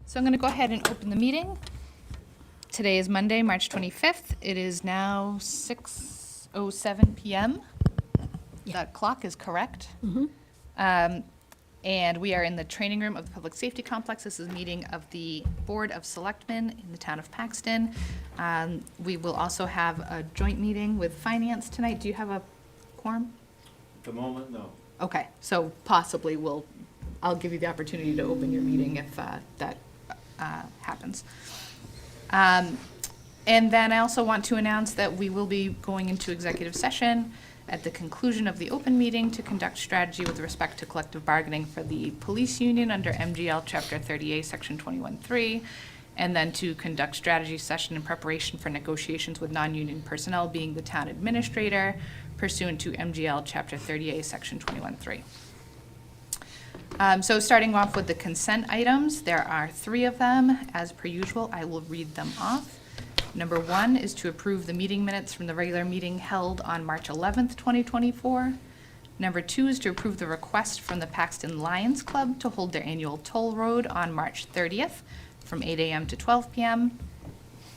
So I'm going to go ahead and open the meeting. Today is Monday, March 25th. It is now 6:07 PM. That clock is correct. And we are in the training room of the Public Safety Complex. This is a meeting of the Board of Selectmen in the Town of Paxton. We will also have a joint meeting with Finance tonight. Do you have a quorum? At the moment, no. Okay, so possibly I'll give you the opportunity to open your meeting if that happens. And then I also want to announce that we will be going into executive session at the conclusion of the open meeting to conduct strategy with respect to collective bargaining for the police union under MGL Chapter 38, Section 21.3, and then to conduct strategy session in preparation for negotiations with non-union personnel, being the town administrator, pursuant to MGL Chapter 38, Section 21.3. So starting off with the consent items, there are 3 of them. As per usual, I will read them off. Number 1 is to approve the meeting minutes from the regular meeting held on March 11th, 2024. Number 2 is to approve the request from the Paxton Lions Club to hold their annual toll road on March 30th from 8 a.m. to 12 p.m.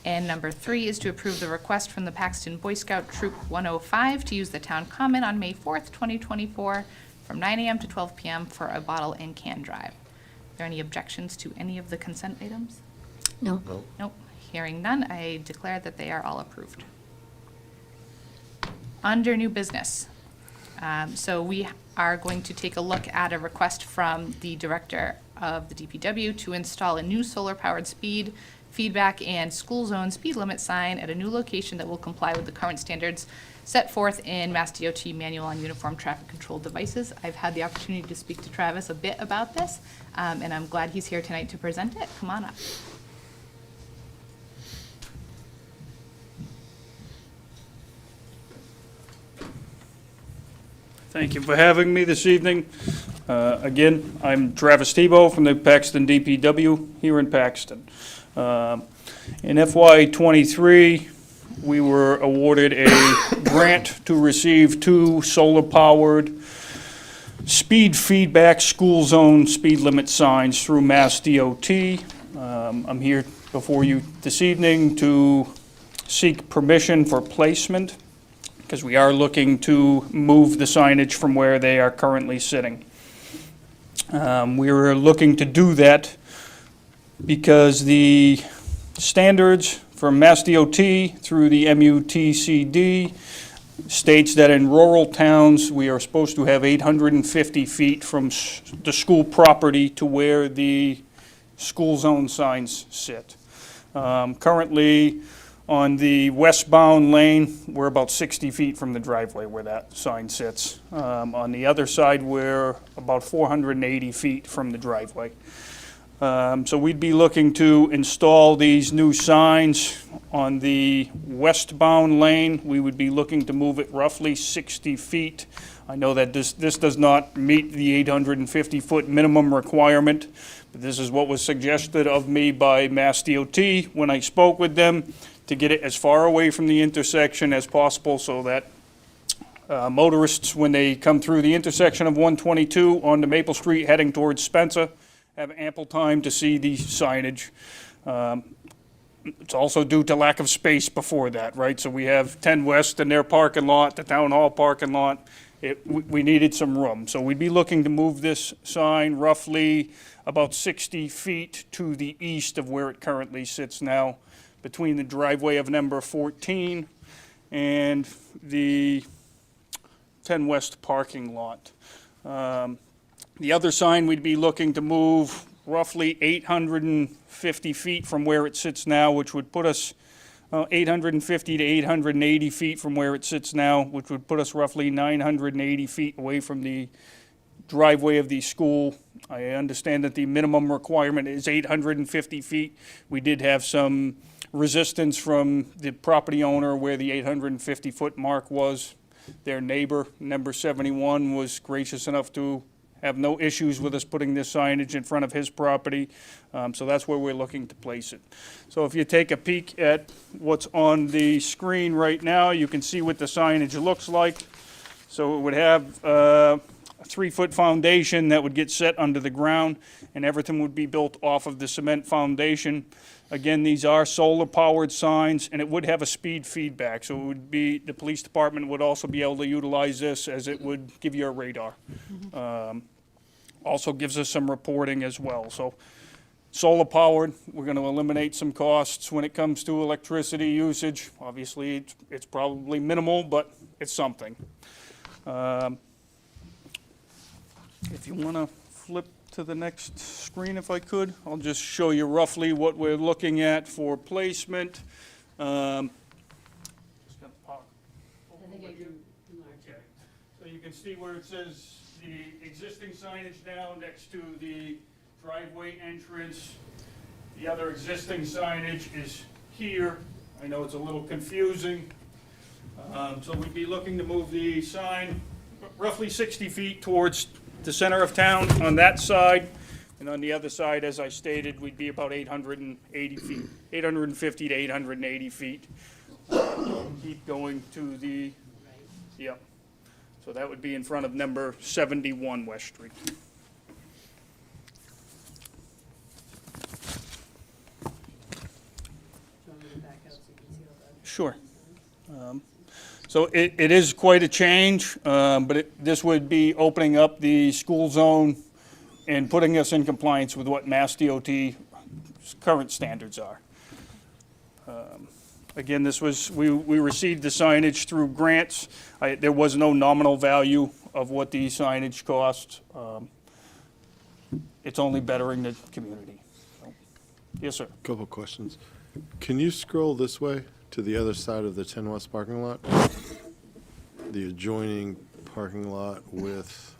And number 3 is to approve the request from the Paxton Boy Scout Troop 105 to use the town common on May 4th, 2024 from 9 a.m. to 12 p.m. for a bottle and can drive. Are there any objections to any of the consent items? No. Nope. Hearing none, I declare that they are all approved. Under new business, so we are going to take a look at a request from the director of the DPW to install a new solar-powered speed, feedback, and school zone speed limit sign at a new location that will comply with the current standards set forth in Mass DOT Manual on Uniform Traffic Control Devices. I've had the opportunity to speak to Travis a bit about this, and I'm glad he's here tonight to present it. Come on up. Thank you for having me this evening. Again, I'm Travis Tebow from the Paxton DPW here in Paxton. In FY23, we were awarded a grant to receive 2 solar-powered speed feedback school zone speed limit signs through Mass DOT. I'm here before you this evening to seek permission for placement, because we are looking to move the signage from where they are currently sitting. We were looking to do that because the standards from Mass DOT through the MUTCD states that in rural towns, we are supposed to have 850 feet from the school property to where the school zone signs sit. Currently, on the westbound lane, we're about 60 feet from the driveway where that sign sits. On the other side, we're about 480 feet from the driveway. So we'd be looking to install these new signs on the westbound lane. We would be looking to move it roughly 60 feet. I know that this does not meet the 850-foot minimum requirement, but this is what was suggested of me by Mass DOT when I spoke with them, to get it as far away from the intersection as possible so that motorists, when they come through the intersection of 122 onto Maple Street heading towards Spencer, have ample time to see the signage. It's also due to lack of space before that, right? So we have 10 West in their parking lot, the Town Hall parking lot. We needed some room. So we'd be looking to move this sign roughly about 60 feet to the east of where it currently sits now, between the driveway of number 14 and the 10 West parking lot. The other sign we'd be looking to move roughly 850 feet from where it sits now, which would put us 850 to 880 feet from where it sits now, which would put us roughly 980 feet away from the driveway of the school. I understand that the minimum requirement is 850 feet. We did have some resistance from the property owner where the 850-foot mark was. Their neighbor, number 71, was gracious enough to have no issues with us putting this signage in front of his property. So that's where we're looking to place it. So if you take a peek at what's on the screen right now, you can see what the signage looks like. So it would have a a 3-foot foundation that would get set under the ground, and everything would be built off of the cement foundation. Again, these are solar-powered signs, and it would have a speed feedback, so it would be, the police department would also be able to utilize this as it would give you a radar. Also gives us some reporting as well. So solar-powered, we're going to eliminate some costs when it comes to electricity usage. Obviously, it's probably minimal, but it's something. If you want to flip to the next screen, if I could, I'll just show you roughly what we're looking at for placement. Just gonna park over with you. Okay. So you can see where it says the existing signage now next to the driveway entrance. The other existing signage is here. I know it's a little confusing. So we'd be looking to move the sign roughly 60 feet towards the center of town on that side. And on the other side, as I stated, we'd be about 880 feet, 850 to 880 feet. Keep going to the, yep. So that would be in front of number 71 West Street. Sure. So it is quite a change, but this would be opening up the school zone and putting us in compliance with what Mass DOT's current standards are. Again, this was, we received the signage through grants. There was no nominal value of what the signage cost. It's only bettering the community. So, yes, sir. Couple questions. Can you scroll this way to the other side of the 10 West parking lot? The adjoining parking lot with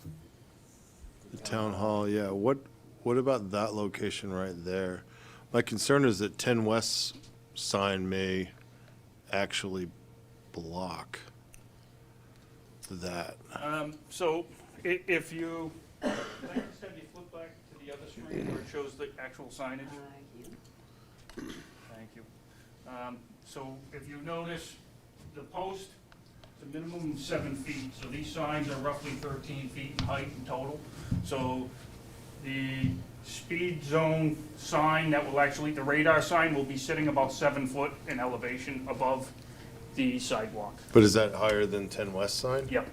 the town hall, yeah. What about that location right there? My concern is that 10 West's sign may actually block that. So if you, can I just have you flip back to the other screen where it shows the actual signage? Thank you. So if you notice, the post, it's a minimum of 7 feet, so these signs are roughly 13 feet in height in total. So the speed zone sign that will actually, the radar sign will be sitting about 7 foot in elevation above the sidewalk. But is that higher than 10 West sign? Yep,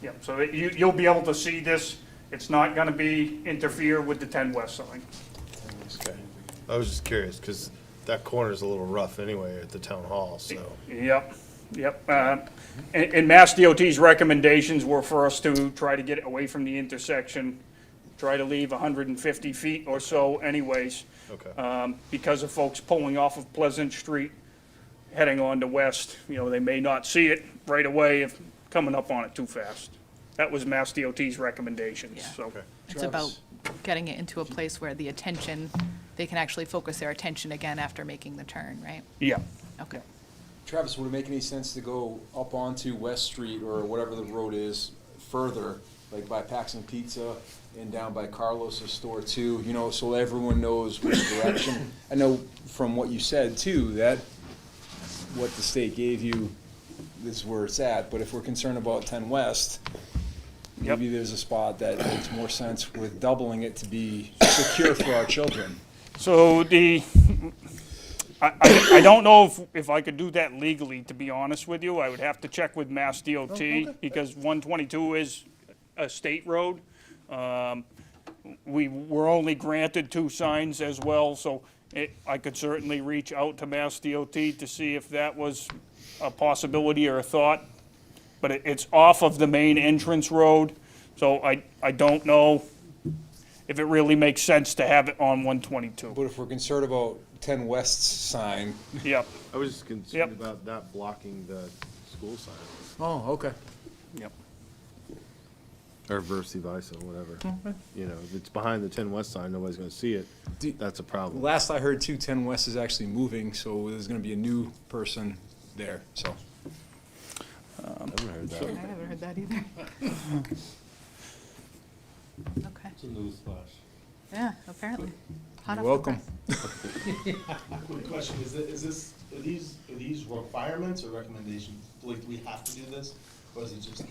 yep, so you'll be able to see this. It's not gonna be interfere with the 10 West sign. Okay. I was just curious, because that corner's a little rough anyway at the town hall, so. Yep, yep. And Mass DOT's recommendations were for us to try to get away from the intersection, try to leave 150 feet or so anyways. Okay. Because of folks pulling off of Pleasant Street, heading on to West, you know, they may not see it right away if coming up on it too fast. That was Mass DOT's recommendations, Yeah. so. Okay. It's about getting it into a place where the attention, they can actually focus their attention again after making the turn, right? Yeah. Okay. Travis, would it make any sense to go up onto West Street or whatever the road is further, like by Paxton Pizza and down by Carlos's store too, you know, so everyone knows which direction? I know from what you said too, that what the state gave you is where it's at, but if we're concerned about 10 West, Yep. maybe there's a spot that makes more sense with doubling it to be secure for our children. So I don't know if I could do that legally, to be honest with you. I would have to check with Mass DOT because 122 is a state road. We were only granted 2 signs as well, so I could certainly reach out to Mass DOT to see if that was a possibility or a thought. But it's off of the main entrance road, so I don't know if it really makes sense to have it on 122. But if we're concerned about 10 West's sign. Yep, I was just concerned Yep. about that blocking the school sign. Oh, okay. yep. Or versa versa, whatever. You know, if it's behind the 10 West sign, nobody's gonna see it. Do- That's a problem. Last I heard, 10 West is actually moving, so there's gonna be a new person there, so. I haven't heard that. I haven't heard that either. Okay, It's a news flash. yeah, apparently. Hot You're off the welcome. press. Quick question, are these requirements or recommendations? Like, do we have to do this, or is it just,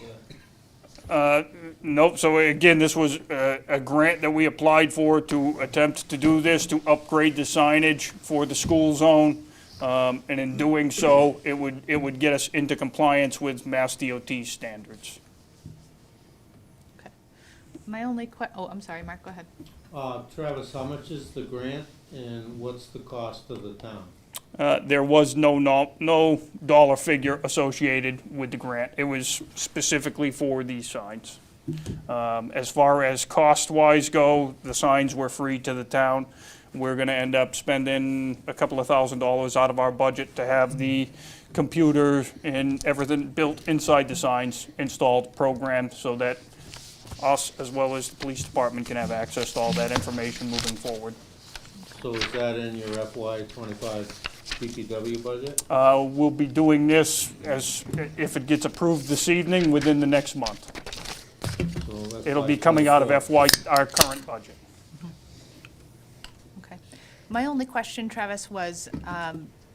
Nope, so again, this was a grant that we applied for to attempt to do this, to upgrade the signage for the school zone. And in doing so, it would get us into compliance with Mass DOT standards. Okay. My only oh, I'm sorry, Mark, go ahead. Travis, how much is the grant and what's the cost of the town? There was no dollar figure associated with the grant. It was specifically for these signs. As far as cost-wise go, the signs were free to the town. We're gonna end up spending a couple of $1,000s out of our budget to have the computer and everything built inside the signs, installed, programmed, so that us, as well as the police department, can have access to all that information moving forward. So is that in your FY '25 DPW budget? We'll be doing this as, if it gets approved this evening, within the next month. So It'll be FY coming out of 24. our current budget. Okay. My only question, Travis, was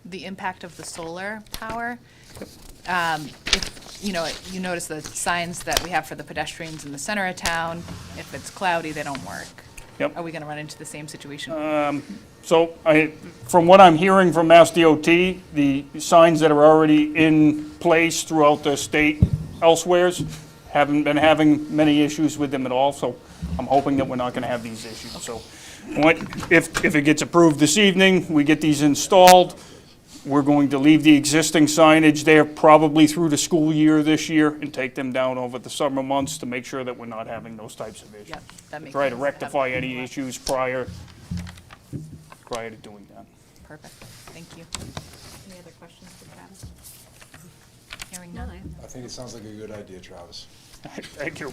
the impact of the solar power. If, you notice the signs that we have for the pedestrians in the center of town, if it's cloudy, they don't work. Yep. Are we gonna run into the same situation? So from what I'm hearing from Mass DOT, the signs that are already in place throughout the state elsewheres haven't been having many issues with them at all, so I'm hoping that we're not gonna have these issues. So if it gets approved this evening, we get these installed, we're going to leave the existing signage there probably through the school year this year and take them down over the summer months to make sure that we're not having those types of issues. Yep, that makes Try to sense. rectify any Have- issues prior to doing that. Perfect, thank you. Any other questions for Travis? Hearing none. I think it sounds like a good idea, Travis. Thank you.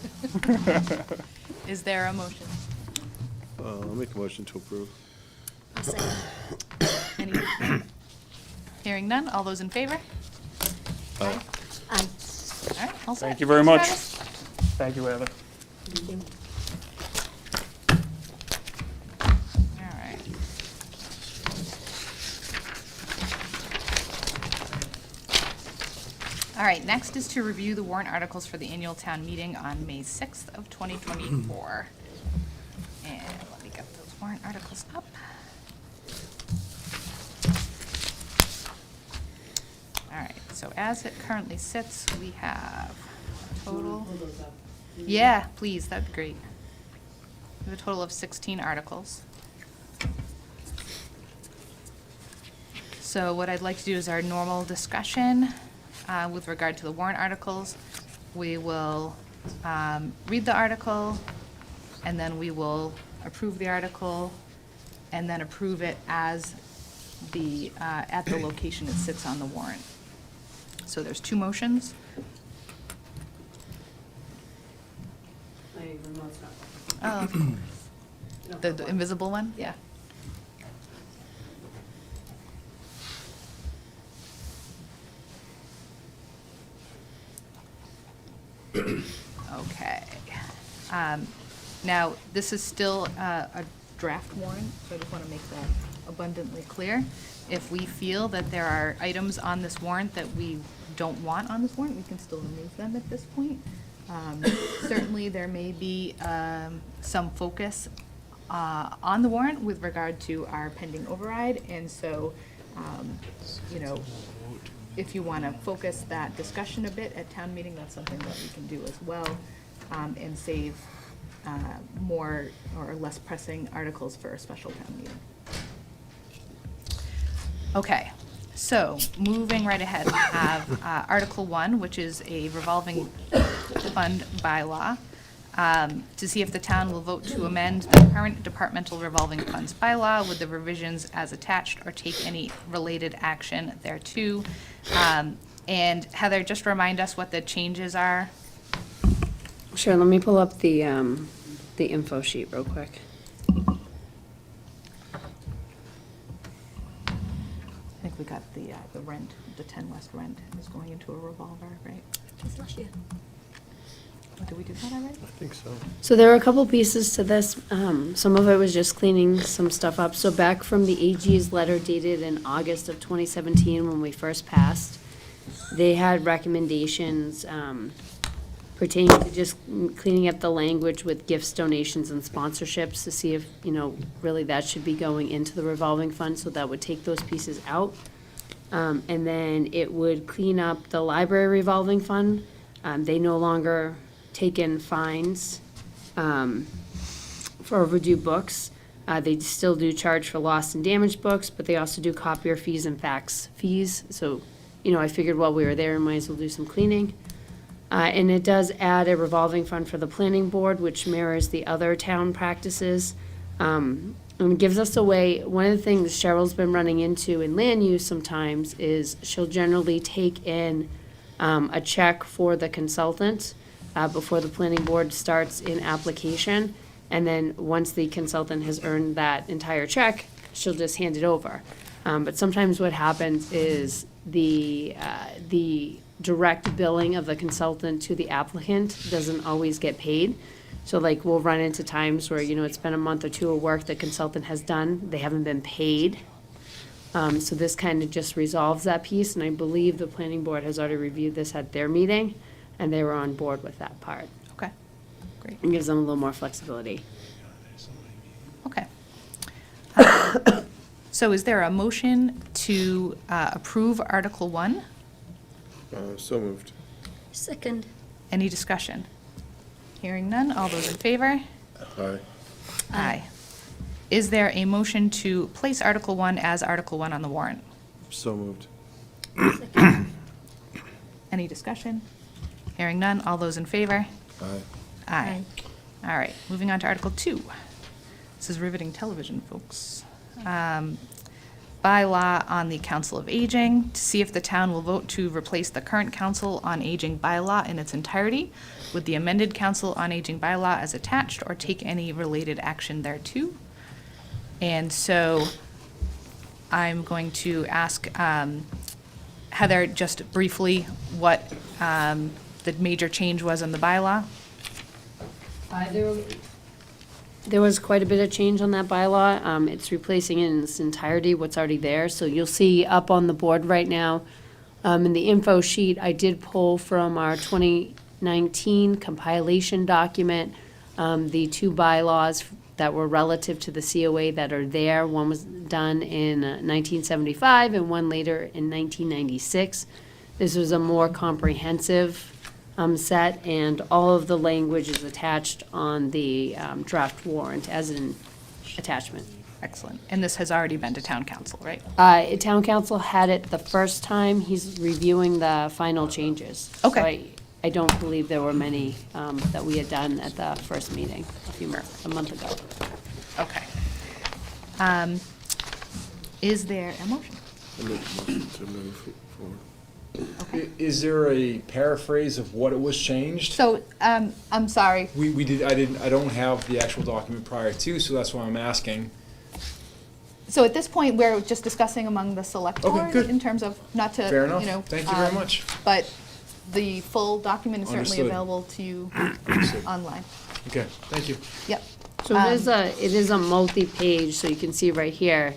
Is there a motion? I'll make a motion to approve. Any? Hearing none, all those in favor? Aye. Aye. All right, all set. Thank you very Thanks, much. Travis. Thank you, Heather. All right. All right, next is to review the warrant articles for the annual town meeting on May 6th of 2024. And let me get those warrant articles up. All right, so as it currently sits, we have a total. Yeah, please, that'd be great. We have a total of 16 articles. So what I'd like to do is our normal discussion with regard to the warrant articles. We will read the article, and then we will approve the article, and then approve it as the, at the location it sits on the warrant. So there's two motions. My remote's not Oh, working. No, the for what? invisible one? Yeah. Okay. Now, this is still a draft warrant, so I just want to make that abundantly clear. If we feel that there are items on this warrant that we don't want on this warrant, we can still remove them at this point. Certainly, there may be some focus on the warrant with regard to our pending override, and so, if you want to focus that discussion a bit at town meeting, that's something that we can do as well, and save more or less pressing articles for a special town meeting. Okay, so moving right ahead, we have Article 1, which is a revolving fund bylaw, to see if the town will vote to amend the current departmental revolving funds bylaw with the revisions as attached or take any related action thereto. And Heather, just remind us what the changes are. Sure, let me pull up the info sheet real quick. I think we got the rent, the 10 West rent is going into a revolver, right? Oh, did we do that already? I think so. So there were a couple pieces to this. Some of it was just cleaning some stuff up. So back from the AG's letter dated in August of 2017, when we first passed, they had recommendations pertaining to just cleaning up the language with gifts, donations, and sponsorships to see if, really that should be going into the revolving fund, so that would take those pieces out. And then it would clean up the library revolving fund. They no longer take in fines for overdue books. They still do charge for lost and damaged books, but they also do copier fees and fax fees. So, I figured while we were there, we might as well do some cleaning. And it does add a revolving fund for the planning board, which mirrors the other town practices. And it gives us a way, one of the things Cheryl's been running into in land use sometimes is she'll generally take in a check for the consultant before the planning board starts in application. And then once the consultant has earned that entire check, she'll just hand it over. But sometimes what happens is the direct billing of the consultant to the applicant doesn't always get paid. So like we'll run into times where, it's been a month or two of work the consultant has done, they haven't been paid. So this kind of just resolves that piece, and I believe the planning board has already reviewed this at their meeting, and they were on board with that part. Okay, great. It gives them a little more flexibility. Okay. So is there a motion to approve Article 1? So moved. Second. Any discussion? Hearing none, all those in favor? Aye. Aye. Is there a motion to place Article 1 as Article 1 on the warrant? So moved. Any discussion? Hearing none, all those in favor? Aye. Aye. All right, moving on to Article 2. This is riveting television, folks. Bylaw on the Council of Aging, to see if the town will vote to replace the current Council on Aging bylaw in its entirety with the amended Council on Aging bylaw as attached, or take any related action thereto. And so I'm going to ask Heather just briefly what the major change was in the bylaw. There was quite a bit of change on that bylaw. It's replacing in its entirety what's already there. So you'll see up on the board right now, in the info sheet, I did pull from our 2019 compilation document, the two bylaws that were relative to the COA that are there. One was done in 1975 and one later in 1996. This was a more comprehensive set, and all of the language is attached on the draft warrant as an attachment. Excellent. And this has already been to town council, right? Town council had it the first time. He's reviewing the final changes. Okay. So I don't believe there were many that we had done at the first meeting a month ago. Okay. Is there a motion? I make a motion to move forward. Is there a paraphrase of what it was changed? So, I'm sorry. I don't have the actual document prior to, so that's why I'm asking. So at this point, we're just discussing among the select Okay, board good. in terms of, not to, Fair enough. you know. Thank you very much. But the full document is certainly Understood. available to you Understood. online. Okay, thank you. Yep. So it is a multi-page, so you can see right here,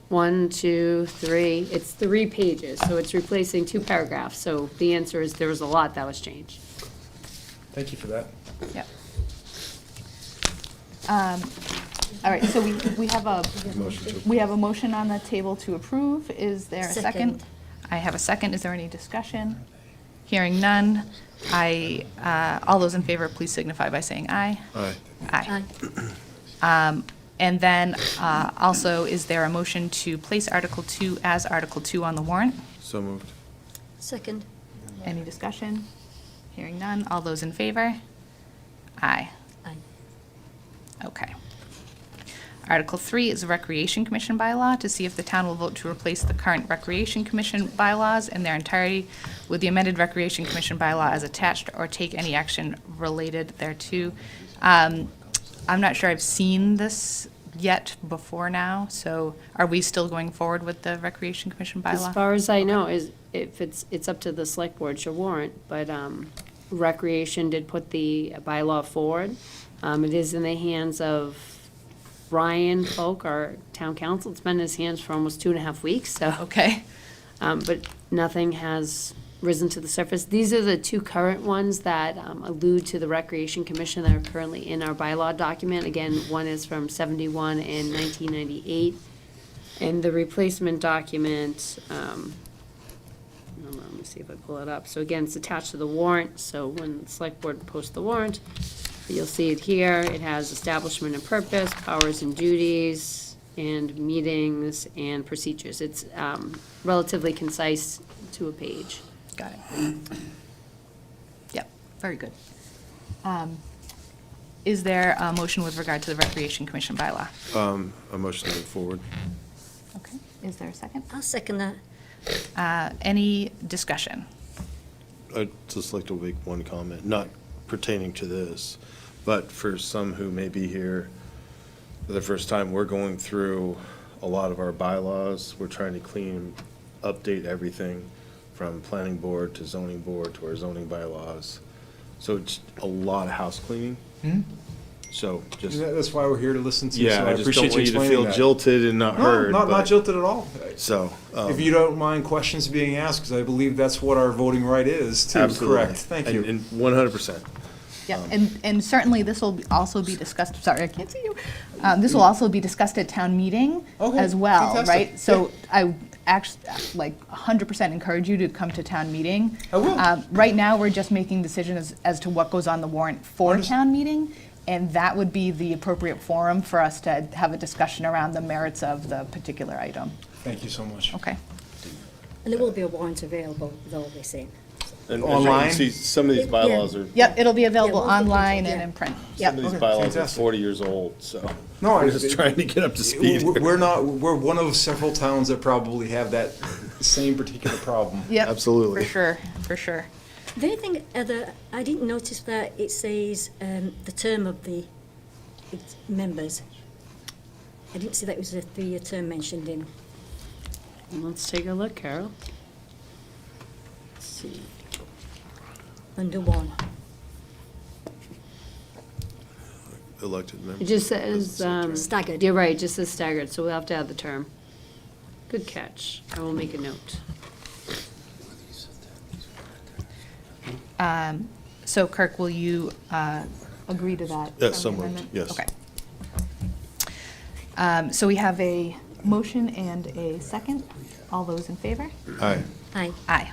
1, 2, 3, it's 3 pages, so it's replacing 2 paragraphs. So the answer is there was a lot that was changed. Thank you for that. Yep. All right, so we have a, Motion to we have a motion on the table to approve. Is there a second? Second. I have a second. Is there any discussion? Hearing none. All those in favor, please signify by saying aye. Aye. Aye. And then also, is there a motion to place Article 2 as Article 2 on the warrant? So moved. Second. Any discussion? Hearing none. All those in favor? Aye. Aye. Okay. Article 3 is a Recreation Commission bylaw, to see if the town will vote to replace the current Recreation Commission bylaws in their entirety with the amended Recreation Commission bylaw as attached, or take any action related thereto. I'm not sure I've seen this yet before now, so are we still going forward with the Recreation Commission bylaw? As far as I know, is if it's up to the select board to warrant, but Recreation did put the bylaw forward. It is in the hands of Brian Folk, our town council. It's been in his hands for almost 2.5 weeks, so. Okay, But nothing has risen to the surface. These are the two current ones that allude to the Recreation Commission that are currently in our bylaw document. Again, one is from 71 and 1998. And the replacement document, hold on, let me see if I pull it up. So again, it's attached to the warrant, so when the select board posts the warrant, you'll see it here. It has establishment and purpose, powers and duties, and meetings and procedures. It's relatively concise to a page. Got it. Yep, very good. Is there a motion with regard to the Recreation Commission bylaw? A motion to move forward. Okay, is there a second? I'll second that. Any discussion? I'd just like to make one comment, not pertaining to this, but for some who may be here for the first time, we're going through a lot of our bylaws. We're trying to clean, update everything from planning board to zoning board to our zoning bylaws. So it's a lot of house cleaning. So just, That's why we're here to listen to. yeah, so I just appreciate don't want you to explaining feel that. jilted and not No, heard. not but- jilted at all. So. If you don't mind questions being asked, because I believe that's what our voting right is, too. Absolutely. Correct. Thank you. And 100%. Yeah, and certainly this will also be discussed, sorry, I can't see you. This will also be discussed at town meeting Okay, as well, fantastic. right? So I actually, like, 100% encourage you to come to town meeting. I will. Right now, we're just making decisions as to what goes on the warrant for town meeting, and that would be the appropriate forum for us to have a discussion around the merits of the particular item. Thank you so much. Okay. And there will be a warrant available, though, they say. And Online? as you can see, some of these Yeah. bylaws are, Yep, it'll be available we'll look into it, online and yeah. in print. some Yep. of these Okay, bylaws are fantastic. 40 years old, so. No, We're just trying to get up to speed. We're one of several towns that probably have that same particular problem. Yep. Absolutely. For sure, for sure. The only thing, I didn't notice that it says the term of the members. I didn't see that it was a 3-year term mentioned in. Let's take a look, Carol. Let's see. Under 1. Elected It members. just says, Staggered. you're right, it just says staggered, so we'll have to add the term. Good catch. I will make a note. So Kirk, will you agree to that? Yes, so friendly moved, amendment? yes. Okay. So we have a motion and a second. All those in favor? Aye. Aye. Aye.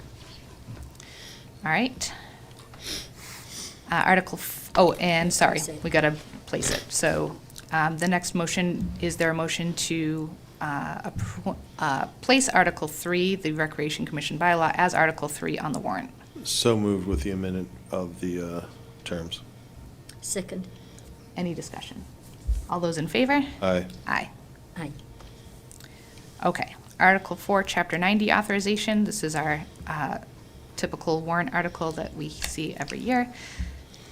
All right. And sorry, we got to place it. So the next motion, is there a motion to place Article 3, the Recreation Commission bylaw, as Article 3 on the warrant? So moved with the amendment of the terms. Second. Any discussion? All those in favor? Aye. Aye. Aye. Okay. Article 4, Chapter 90 authorization. This is our typical warrant article that we see every year.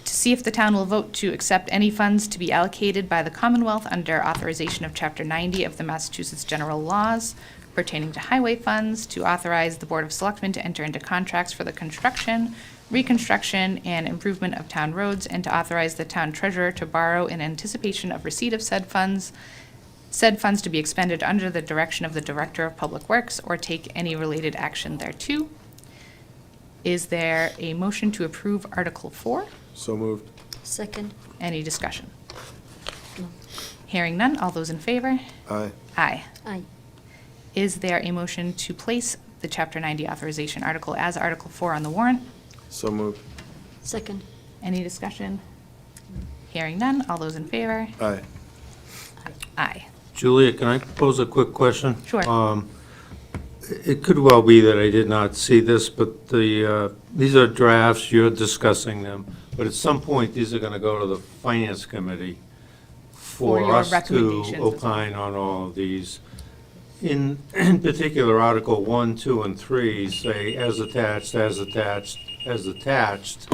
To see if the town will vote to accept any funds to be allocated by the Commonwealth under authorization of Chapter 90 of the Massachusetts General Laws pertaining to highway funds, to authorize the Board of Selectmen to enter into contracts for the construction, reconstruction, and improvement of town roads, and to authorize the town treasurer to borrow in anticipation of receipt of said funds to be expended under the direction of the Director of Public Works or take any related action thereto. Is there a motion to approve Article 4? So moved. Second. Any discussion? No. Hearing none, all those in favor? Aye. Aye. Aye. Is there a motion to place the Chapter 90 authorization article as Article 4 on the warrant? So moved. Second. Any discussion? Hearing none, all those in favor? Aye. Aye. Julia, can I pose a quick question? Sure. It could well be that I did not see this, but these are drafts, you're discussing them, but at some point, these are going to go to the Finance Committee For for your us to recommendations as well. opine on all of these. In particular, Article 1, 2, and 3 say as attached, as attached, as attached.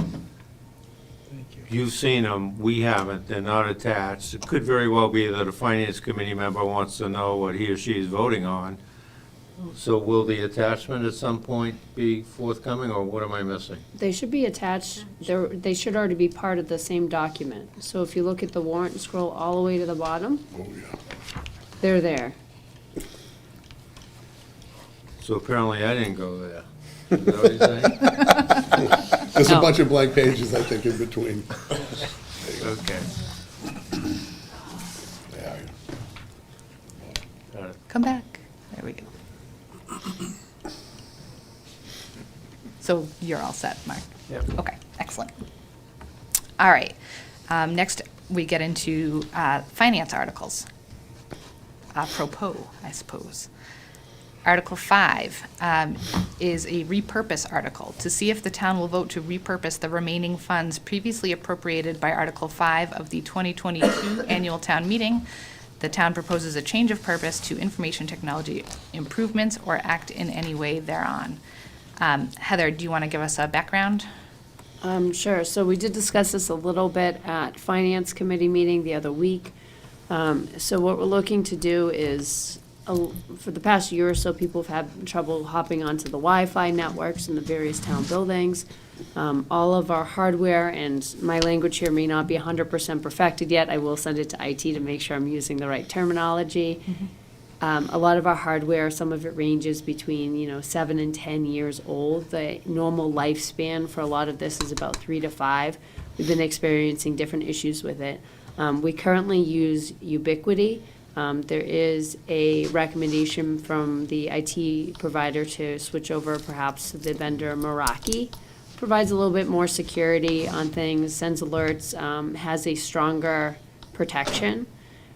You've seen them, we haven't, they're not attached. It could very well be that a Finance Committee member wants to know what he or she is voting on. So will the attachment at some point be forthcoming, or what am I missing? They should be attached, they should already be part of the same document. So if you look at the warrant and scroll all the way to the bottom, they're there. So apparently I didn't go there. Is that what you're saying? There's No. a bunch of blank pages, I think, in between. Okay. Yeah. Got it. Come back. There we go. So you're all set, Mark? Yep. Okay, excellent. All right. Next, we get into finance articles. Apropos, I suppose. Article 5 is a repurpose article to see if the town will vote to repurpose the remaining funds previously appropriated by Article 5 of the 2022 annual town meeting. The town proposes a change of purpose to information technology improvements or act in any way thereon. Heather, do you want to give us a background? Sure. So we did discuss this a little bit at Finance Committee meeting the other week. So what we're looking to do is, for the past year or so, people have had trouble hopping onto the Wi-Fi networks in the various town buildings. All of our hardware, and my language here may not be 100% perfected yet. I will send it to IT to make sure I'm using the right terminology. A lot of our hardware, some of it ranges between, 7 and 10 years old. The normal lifespan for a lot of this is about 3 to 5. We've been experiencing different issues with it. We currently use Ubiquiti. There is a recommendation from the IT provider to switch over perhaps to the vendor Meraki. Provides a little bit more security on things, sends alerts, has a stronger protection.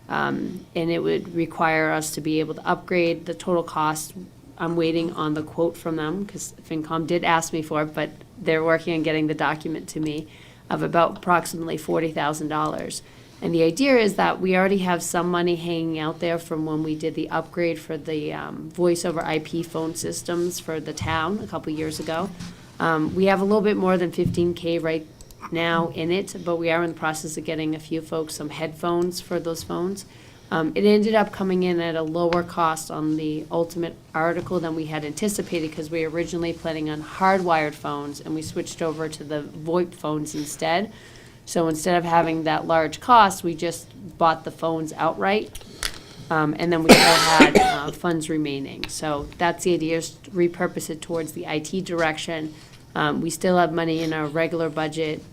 And it would require us to be able to upgrade the total cost. I'm waiting on the quote from them because FinCom did ask me for it, but they're working on getting the document to me of about approximately $40,000. And the idea is that we already have some money hanging out there from when we did the upgrade for the voice over IP phone systems for the town a couple years ago. We have a little bit more than 15K right now in it, but we are in the process of getting a few folks some headphones for those phones. It ended up coming in at a lower cost on the ultimate article than we had anticipated because we were originally planning on hardwired phones and we switched over to the VoIP phones instead. So instead of having that large cost, we just bought the phones outright. And then we still had funds remaining. So that's the idea, is to repurpose it towards the IT direction. We still have money in our regular budget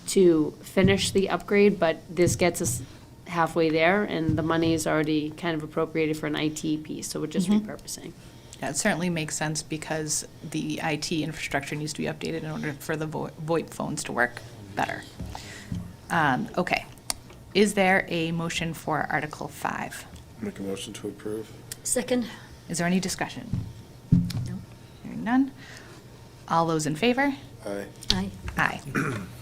to finish the upgrade, but this gets us halfway there, and the money is already kind of appropriated for an IT piece, so we're just repurposing. Yeah, it certainly makes sense because the IT infrastructure needs to be updated in order for the VoIP phones to work better. Okay. Is there a motion for Article 5? Make a motion to approve. Second? Is there any discussion? No. Hearing none. All those in favor? Aye. Aye. Aye.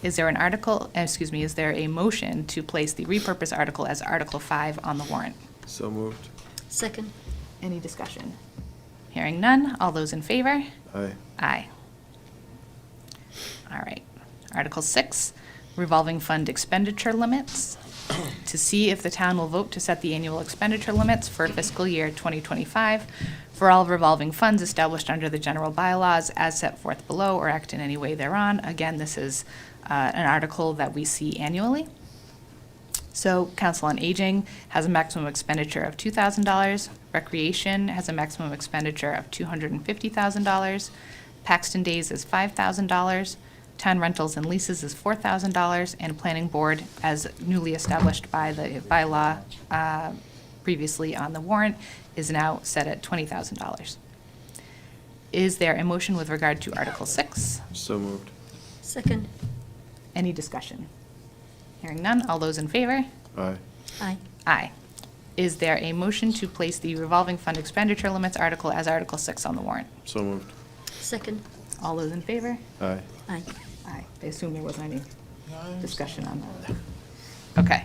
Is there is there a motion to place the repurpose article as Article 5 on the warrant? So moved. Second? Any discussion? Hearing none. All those in favor? Aye. Aye. All right. Article 6, revolving fund expenditure limits. To see if the town will vote to set the annual expenditure limits for fiscal year 2025 for all revolving funds established under the general bylaws as set forth below or act in any way thereon. Again, this is an article that we see annually. So Council on Aging has a maximum expenditure of $2,000. Recreation has a maximum expenditure of $250,000. Paxton Days is $5,000. Town rentals and leases is $4,000, and planning board, as newly established by the bylaw previously on the warrant, is now set at $20,000. Is there a motion with regard to Article 6? So moved. Second? Any discussion? Hearing none, all those in favor? Aye. Aye. Aye. Is there a motion to place the revolving fund expenditure limits article as Article 6 on the warrant? So moved. Second? All those in favor? Aye. Aye. Aye. I assume there wasn't any discussion on that. Okay.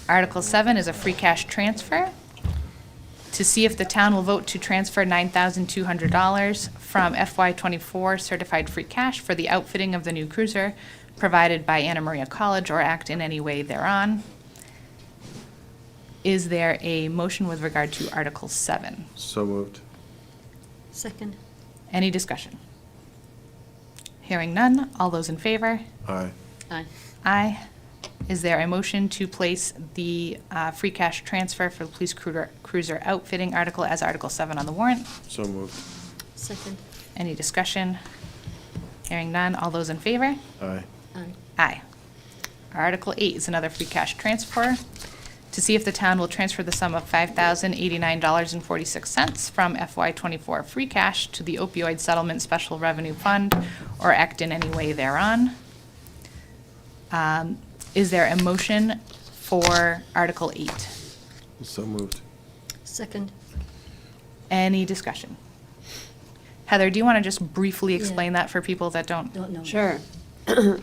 Article 7 is a free cash transfer. To see if the town will vote to transfer $9,200 from FY24 certified free cash for the outfitting of the new cruiser provided by Anna Maria College or act in any way thereon. Is there a motion with regard to Article 7? So moved. Second? Any discussion? Hearing none, all those in favor? Aye. Aye. Aye. Is there a motion to place the free cash transfer for the police cruiser outfitting article as Article 7 on the warrant? So moved. Second. Any discussion? Hearing none, all those in favor? Aye. Aye. Aye. Article 8 is another free cash transfer to see if the town will transfer the sum of $5,089.46 from FY '24 free cash to the opioid settlement special revenue fund or act in any way thereon. Is there a motion for Article 8? So moved. Second. Any discussion? Heather, do you want to just briefly Yeah. explain that for people that don't? Don't know. Sure.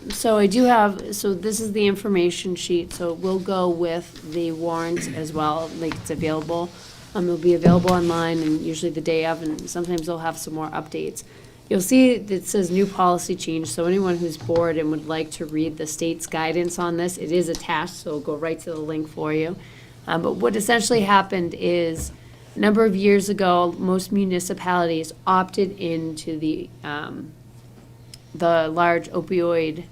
So I do have, so this is the information sheet, so we'll go with the warrant as well, like it's available. It'll be available online and usually the day of, and sometimes they'll have some more updates. You'll see that it says new policy change, so anyone who's bored and would like to read the state's guidance on this, it is attached, so it'll go right to the link for you. But what essentially happened is, a number of years ago, most municipalities opted into the large opioid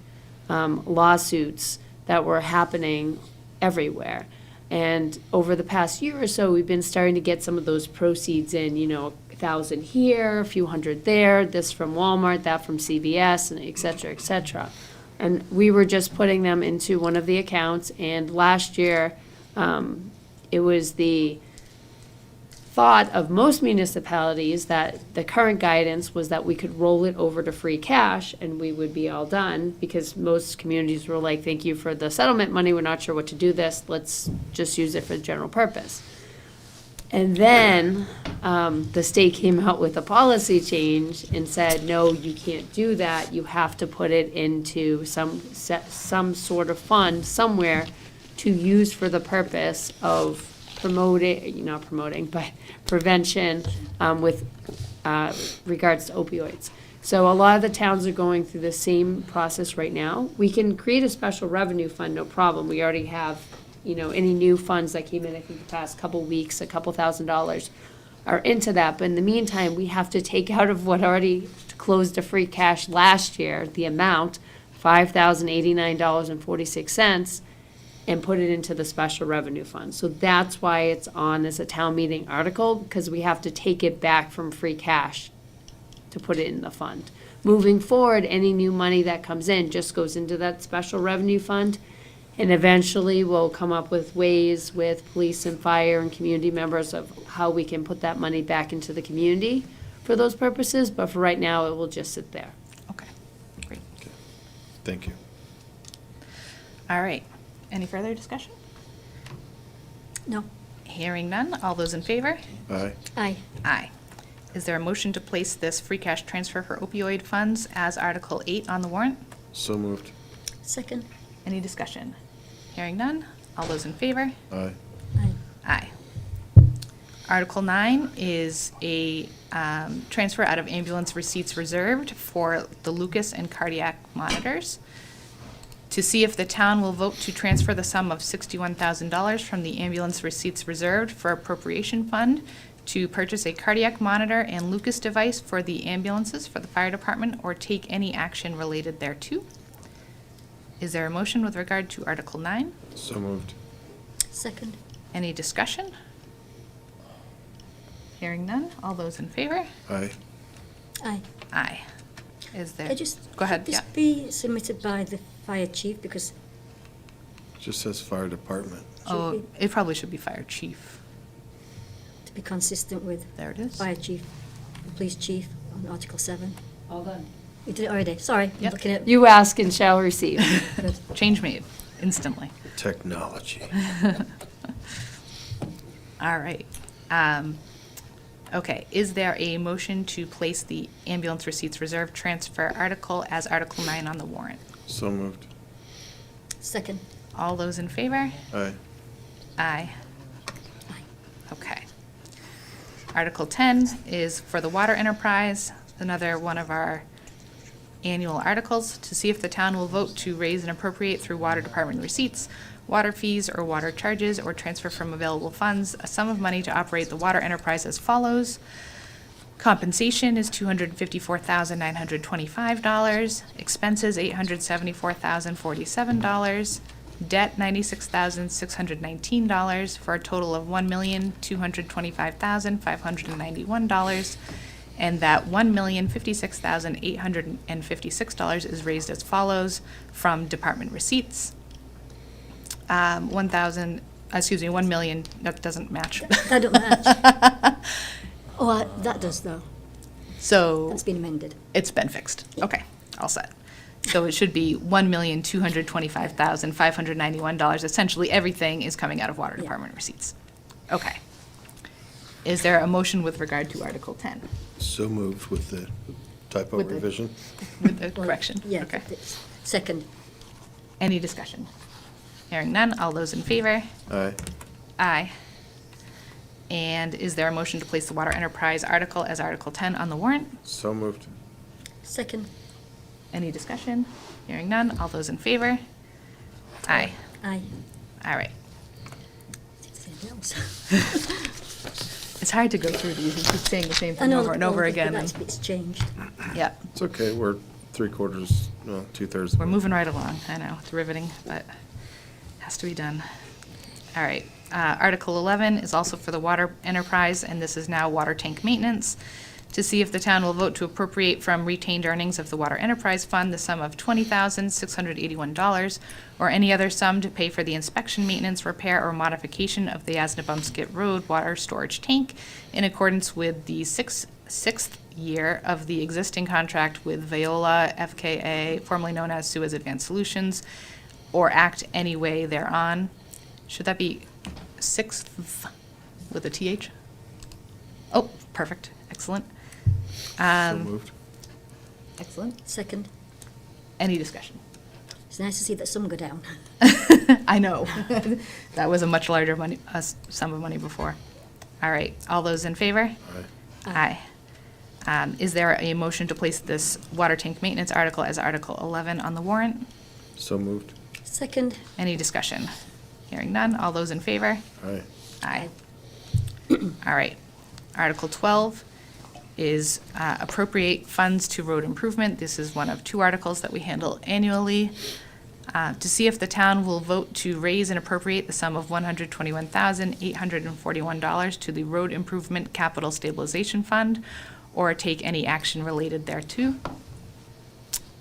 lawsuits that were happening everywhere. And over the past year or so, we've been starting to get some of those proceeds in, 1,000 here, a few hundred there, this from Walmart, that from CVS, and et cetera, et cetera. And we were just putting them into one of the accounts, and last year, it was the thought of most municipalities that the current guidance was that we could roll it over to free cash and we would be all done, because most communities were like, thank you for the settlement money, we're not sure what to do this, let's just use it for the general purpose. And then the state came out with a policy change and said, no, you can't do that, you have to put it into some sort of fund somewhere to use for the purpose of prevention with regards to opioids. So a lot of the towns are going through the same process right now. We can create a special revenue fund, no problem. We already have, any new funds that came in, I think the past couple weeks, a couple $1,000s are into that. But in the meantime, we have to take out of what already closed to free cash last year, the amount, $5,089.46, and put it into the special revenue fund. So that's why it's on as a town meeting article, because we have to take it back from free cash to put it in the fund. Moving forward, any new money that comes in just goes into that special revenue fund, and eventually we'll come up with ways with police and fire and community members of how we can put that money back into the community for those purposes, but for right now, it will just sit there. Okay, great. Thank you. All right. Any further discussion? No. Hearing none, all those in favor? Aye. Aye. Aye. Is there a motion to place this free cash transfer for opioid funds as Article 8 on the warrant? So moved. Second. Any discussion? Hearing none, all those in favor? Aye. Aye. Aye. Article 9 is a transfer out of ambulance receipts reserved for the Lucas and cardiac monitors, to see if the town will vote to transfer the sum of $61,000 from the ambulance receipts reserved for appropriation fund to purchase a cardiac monitor and Lucas device for the ambulances for the fire department, or take any action related thereto. Is there a motion with regard to Article 9? So moved. Second. Any discussion? Hearing none, all those in favor? Aye. Aye. Aye. Is there? I just, Go ahead, should this yeah. be submitted by the fire chief, because Just says fire department. Oh, should it probably should be fire chief. to be consistent with There it is. fire chief, police chief on Article 7. All done. You did it already, sorry, I'm Yep. looking at. You ask and shall receive. Good. Change made instantly. Technology. All right. Okay, is there a motion to place the ambulance receipts reserve transfer article as Article 9 on the warrant? So moved. Second. All those in favor? Aye. Aye. Aye. Okay. Article 10 is for the water enterprise, another one of our annual articles, to see if the town will vote to raise and appropriate through water department receipts, water fees or water charges, or transfer from available funds a sum of money to operate the water enterprise as follows. Compensation is $254,925, expenses $874,047, debt $96,619, for a total of $1,225,591, and that $1,056,856 is raised as follows from department receipts. 1 million, that doesn't match. That don't match. That does though. So That's been amended. it's been fixed. Okay, all set. So it should be $1,225,591. Essentially, everything is coming out of water Yeah. department receipts. Okay. Is there a motion with regard to Article 10 So moved with the typo With the- revision. with the Well, correction? Yeah. Okay. Second. Any discussion? Hearing none, all those in favor? Aye. Aye. And is there a motion to place the water enterprise article as Article 10 on the warrant? So moved. Second. Any discussion? Hearing none, all those in favor? Aye. Aye. All right. Anything else? It's hard to go through these and keep saying the same I thing know, over and over but again. That's and- bit's changed. Yeah, It's okay, we're 2/3. we're moving right along. I know, it's riveting, but has to be done. All right. Article 11 is also for the water enterprise, and this is now water tank maintenance. To see if the town will vote to appropriate from retained earnings of the water enterprise fund the sum of $20,681 or any other sum to pay for the inspection, maintenance, repair, or modification of the Asnabumskit Road water storage tank in accordance with the sixth year of the existing contract with Viola FKA, formerly known as Suez Advanced Solutions, or act any way thereon. Should that be sixth with a TH? Oh, perfect, excellent. So moved. Excellent. Second. Any discussion? It's nice to see that some go down. I know. That was a much larger money, sum of money before. All right, all those in favor? Aye. Aye. Is there a motion to place this water tank maintenance article as Article 11 on the warrant? So moved. Second. Any discussion? Hearing none, all those in favor? Aye. Aye. All right. Article 12 is appropriate funds to road improvement. This is one of two articles that we handle annually. To see if the town will vote to raise and appropriate the sum of $121,841 to the Road Improvement Capital Stabilization Fund, or take any action related thereto.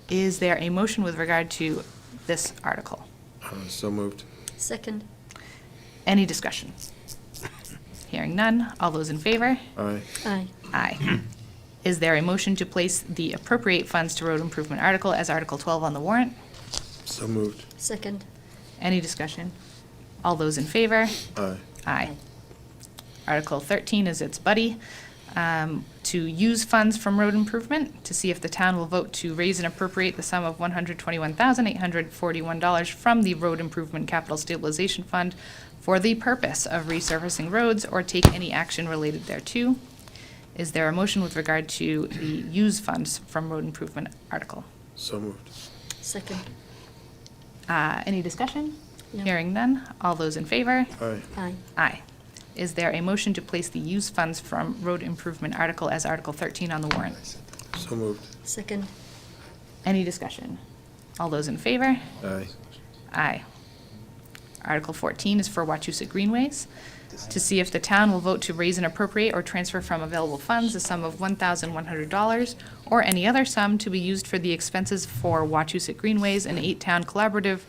Is there a motion with regard to this article? So moved. Second. Any discussion? Hearing none, all those in favor? Aye. Aye. Aye. Is there a motion to place the appropriate funds to road improvement article as Article 12 on the warrant? So moved. Second. Any discussion? All those in favor? Aye. Aye. Article 13 is its buddy, to use funds from road improvement, to see if the town will vote to raise and appropriate the sum of $121,841 from the Road Improvement Capital Stabilization Fund for the purpose of resurfacing roads or take any action related thereto. Is there a motion with regard to the use funds from road improvement article? So moved. Second. Any discussion? No. Hearing none. All those in favor? Aye. Aye. Aye. Is there a motion to place the use funds from road improvement article as Article 13 on the warrant? So moved. Second. Any discussion? All those in favor? Aye. Aye. Article 14 is for Wachusett Greenways. To see if the town will vote to raise and appropriate or transfer from available funds a sum of $1,100 or any other sum to be used for the expenses for Wachusett Greenways, an 8-town collaborative,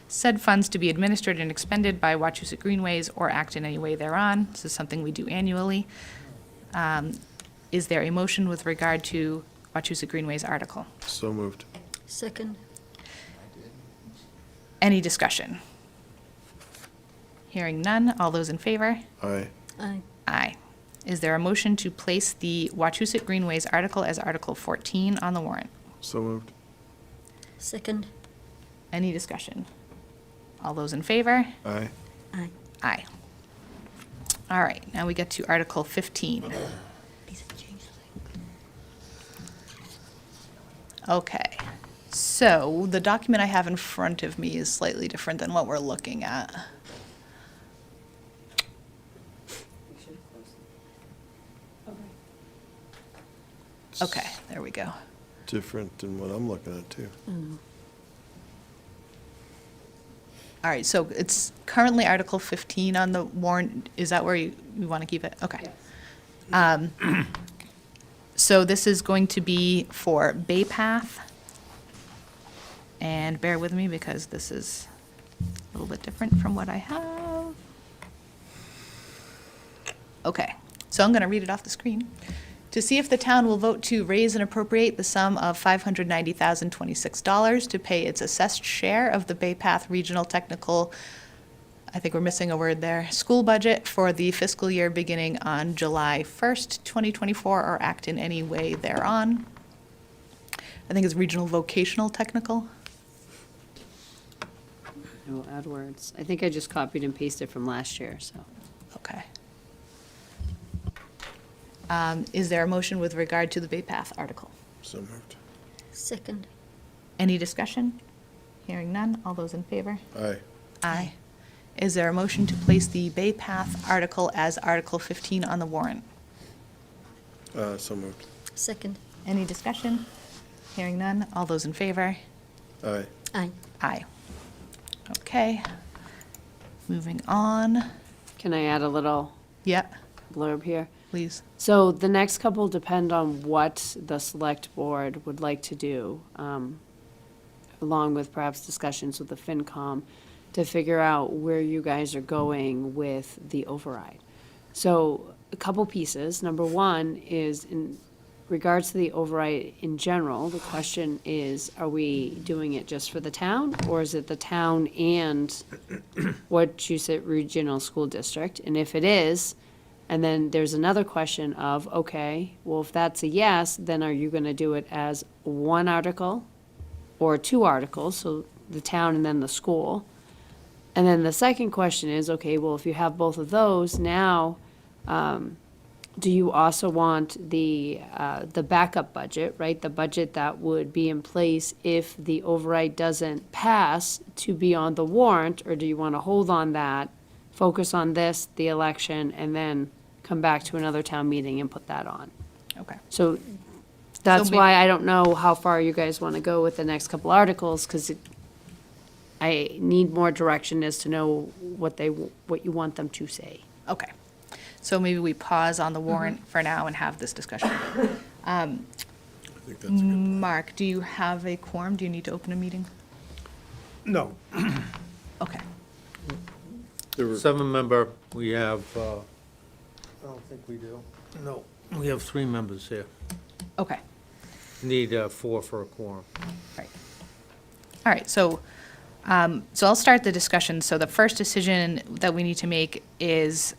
said funds to be administered and expended by Wachusett Greenways or act in any way thereon. This is something we do annually. Is there a motion with regard to Wachusett Greenways article? So moved. Second. Any discussion? Hearing none, all those in favor? Aye. Aye. Aye. Is there a motion to place the Wachusett Greenways article as Article 14 on the warrant? So moved. Second. Any discussion? All those in favor? Aye. Aye. Aye. All right, now we get to Article 15. These have changed. Okay, so the document I have in front of me is slightly different than what we're looking at. Okay, there we go. Different than what I'm looking at, too. All right, so it's currently Article 15 on the warrant. Is that where you want to keep it? Okay. So this is going to be for Bay Path. And bear with me because this is a little bit different from what I have. Okay, so I'm going to read it off the screen. To see if the town will vote to raise and appropriate the sum of $590,026 to pay its assessed share of the Bay Path Regional Technical, I think we're missing a word there, school budget for the fiscal year beginning on July 1st, 2024, or act in any way thereon. I think it's Regional Vocational Technical. I will add words. I think I just copied and pasted from last year, so. Okay. Is there a motion with regard to the Bay Path article? So moved. Second. Any discussion? Hearing none. All those in favor? Aye. Aye. Is there a motion to place the Bay Path article as Article 15 on the warrant? So moved. Second. Any discussion? Hearing none. All those in favor? Aye. Aye. Aye. Okay. Moving on. Can I add a little Yep, blurb here? please. So the next couple depend on what the select board would like to do, along with perhaps discussions with the FinCom to figure out where you guys are going with the override. So a couple pieces. Number one is in regards to the override in general, the question is, are we doing it just for the town, or is it the town and Wachusett Regional School District? And if it is, and then there's another question of, okay, well, if that's a yes, then are you gonna do it as one article or two articles, so the town and then the school? And then the second question is, okay, well, if you have both of those, now, do you also want the backup budget, right? The budget that would be in place if the override doesn't pass to be on the warrant, or do you want to hold on that, focus on this, the election, and then come back to another town meeting and put that on? Okay. So that's maybe- why I don't know how far you guys want to go with the next couple articles, because I need more direction as to know what you want them to say. Okay. So maybe we pause on the warrant for now and have this discussion. I think that's a good. Mark, do you have a quorum? Do you need to open a meeting? No. Okay. There were, 7-member, we have, I don't think we do. No, we have 3 members here. Okay. Need 4 for a quorum. Right. All right, so I'll start the discussion. So the first decision that we need to make is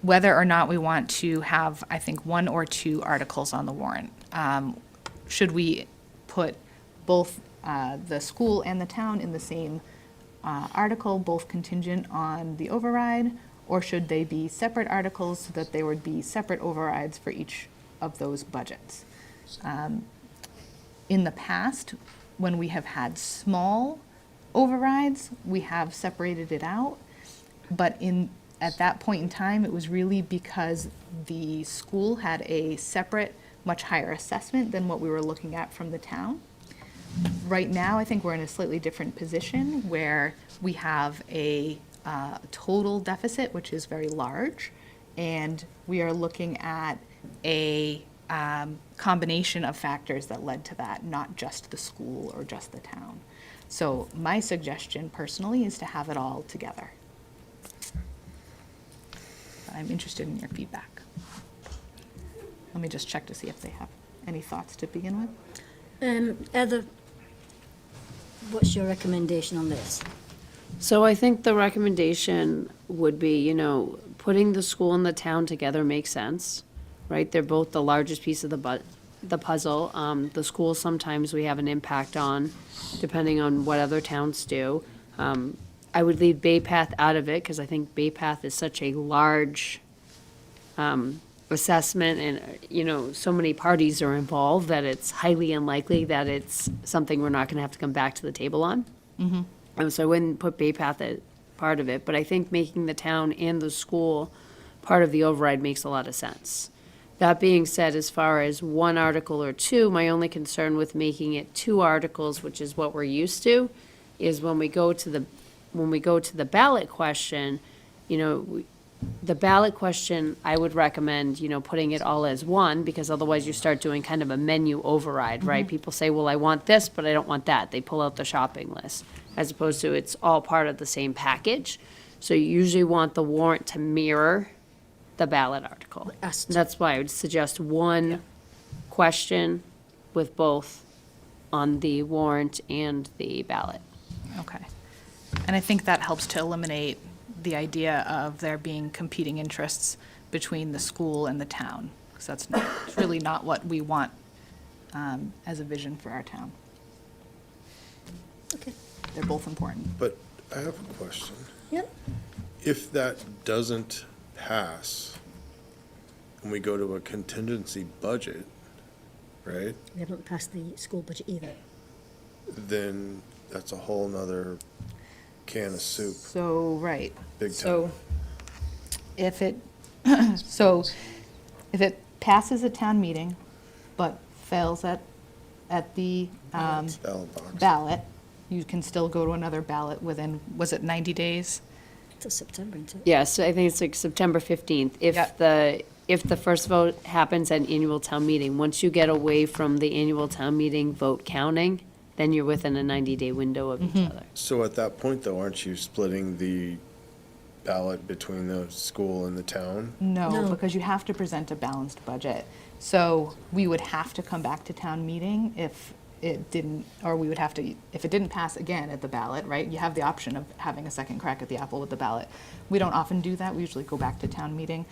whether or not we want to have, I think, 1 or 2 articles on the warrant. Should we put both the school and the town in the same article, both contingent on the override, or should they be separate articles so that there would be separate overrides for each of those budgets? In the past, when we have had small overrides, we have separated it out. But at that point in time, it was really because the school had a separate, much higher assessment than what we were looking at from the town. Right now, I think we're in a slightly different position where we have a total deficit, which is very large, and we are looking at a combination of factors that led to that, not just the school or just the town. So my suggestion personally is to have it all together. I'm interested in your feedback. Let me just check to see if they have any thoughts to begin with. Heather, what's your recommendation on this? So I think the recommendation would be, putting the school and the town together makes sense, right? They're both the largest piece of the puzzle. The school sometimes we have an impact on, depending on what other towns do. I would leave Bay Path out of it, because I think Bay Path is such a large assessment, and, so many parties are involved that it's highly unlikely that it's something we're not gonna have to come back to the table on. So I wouldn't put Bay Path as part of it, but I think making the town and the school part of the override makes a lot of sense. That being said, as far as 1 article or 2, my only concern with making it 2 articles, which is what we're used to, is when we go to the ballot question, the ballot question, I would recommend, putting it all as one, because otherwise you start doing kind of a menu override, right? People say, well, I want this, but I don't want that. They pull out the shopping list, as opposed to it's all part of the same package. So you usually want the warrant to mirror the ballot article. Asked. That's why I would suggest one question with both on the warrant and the ballot. Okay. And I think that helps to eliminate the idea of there being competing interests between the school and the town, because that's it's really not what we want as a vision for our town. Okay. They're both important. But I have a question. Yep. If that doesn't pass, and we go to a contingency budget, right, We haven't passed the school budget either. then that's a whole nother can of soup, So, right. big So time. if it, so if it passes a town meeting, but fails at the Ballot box. ballot, you can still go to another ballot within, was it 90 days? Till September, isn't it? Yes, I think it's like September 15th. Yeah. If the first vote happens at annual town meeting, once you get away from the annual town meeting vote counting, then you're within a 90-day window of each other. So at that point, though, aren't you splitting the ballot between the school and the town? No, No. because you have to present a balanced budget. So we would have to come back to town meeting if it didn't, or we would have to, if it didn't pass again at the ballot, right? You have the option of having a second crack at the apple with the ballot. We don't often do that. We usually go back to town meeting.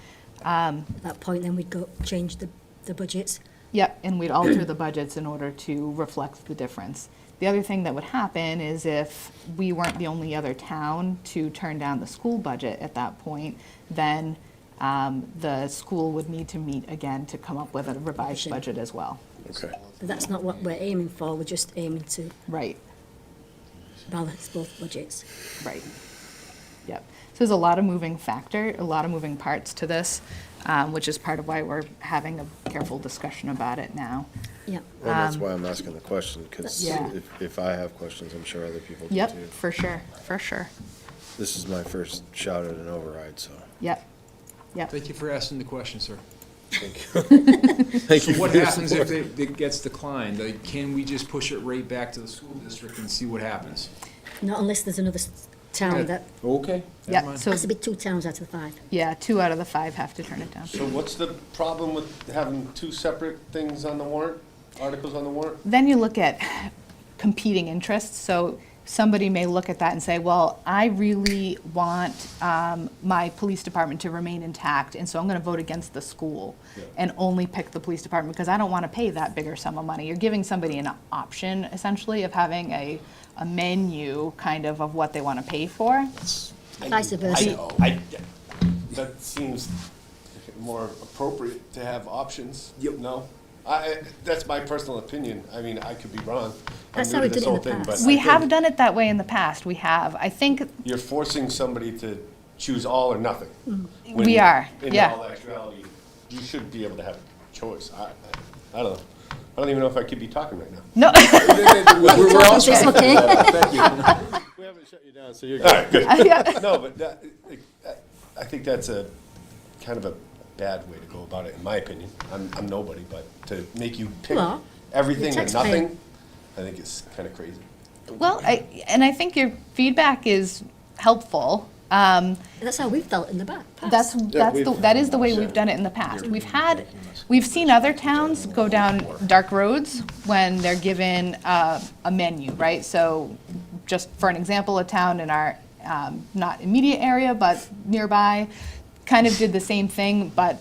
At that point, then we'd go change the budgets. Yep, and we'd alter the budgets in order to reflect the difference. The other thing that would happen is if we weren't the only other town to turn down the school budget at that point, then the school would need to meet again to come up with a revised budget as well. Okay. But that's not what we're aiming for. We're just aiming to Right, balance both budgets. right. Yep. So there's a lot of moving parts to this, which is part of why we're having a careful discussion about it now. Yeah. Well, that's why I'm asking the question, because Yeah. if I have questions, I'm sure other people do too. Yep, for sure, for sure. This is my first shot at an override, so Yep, yep. Thank you for asking the question, sir. thank you. Thank you So what for your happens if support. it gets declined? Like, can we just push it right back to the school district and see what happens? Not unless there's another town that, Okay. Yeah, so, has to be 2 towns out of the 5. yeah, 2 out of the 5 have to turn it down. So what's the problem with having two separate things on the warrant, articles on the warrant? Then you look at competing interests, so somebody may look at that and say, well, I really want my police department to remain intact, and so I'm gonna vote against the school and only pick the police department because I don't wanna pay that bigger sum of money. You're giving somebody an option, essentially, of having a menu, kind of what they wanna pay for. Vice versa. That seems more appropriate to have options. Yep. No? That's my personal opinion. I mean, I could be wrong. I'm That's new how to we this did it in whole the thing, but past. I We think have done it that way in the past, we have. I think You're forcing somebody to choose all or nothing. When we are, In yeah. all actuality, you should be able to have a choice. I don't know. I don't even know if I could be talking right now. No, We're all It's okay. Thank you. We haven't shut you down, so you're All right, good. yeah, No, but I think that's a kind of a bad way to go about it, in my opinion. I'm nobody, but to make you pick Well, everything you're and taxpayer. nothing, I think it's kind of crazy. well, I think your feedback is helpful. That's how we felt in the past. That is the way we've done it in the past. We've seen other towns go down dark roads when they're given a menu, right? So just for an example, a town in our not immediate area, but nearby, kind of did the same thing, but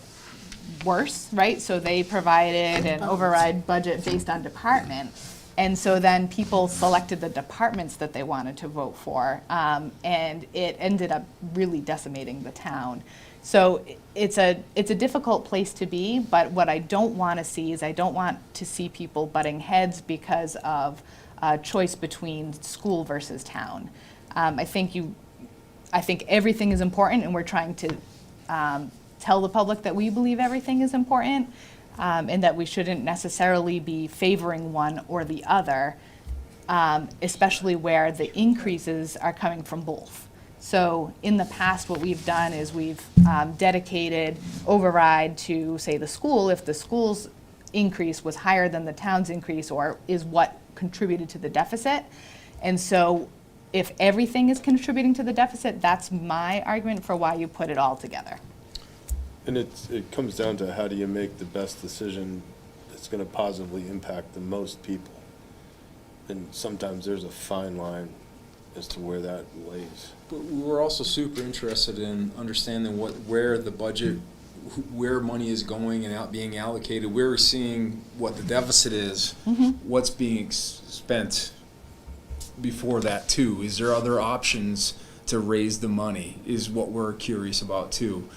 worse, right? So they provided an override budget based on department. And so then people selected the departments that they wanted to vote for, and it ended up really decimating the town. So it's a difficult place to be, but what I don't want to see is I don't want to see people butting heads because of a choice between school versus town. I think everything is important, and we're trying to tell the public that we believe everything is important. And that we shouldn't necessarily be favoring one or the other, especially where the increases are coming from both. So in the past, what we've done is we've dedicated override to, say, the school, if the school's increase was higher than the town's increase, or is what contributed to the deficit. And so if everything is contributing to the deficit, that's my argument for why you put it all together. And it comes down to how do you make the best decision that's gonna positively impact the most people? And sometimes there's a fine line as to where that lays. But we're also super interested in understanding where the budget, where money is going and being allocated, where we're seeing what the deficit is, what's being spent before that too. Is there other options to raise the money is what we're curious about too.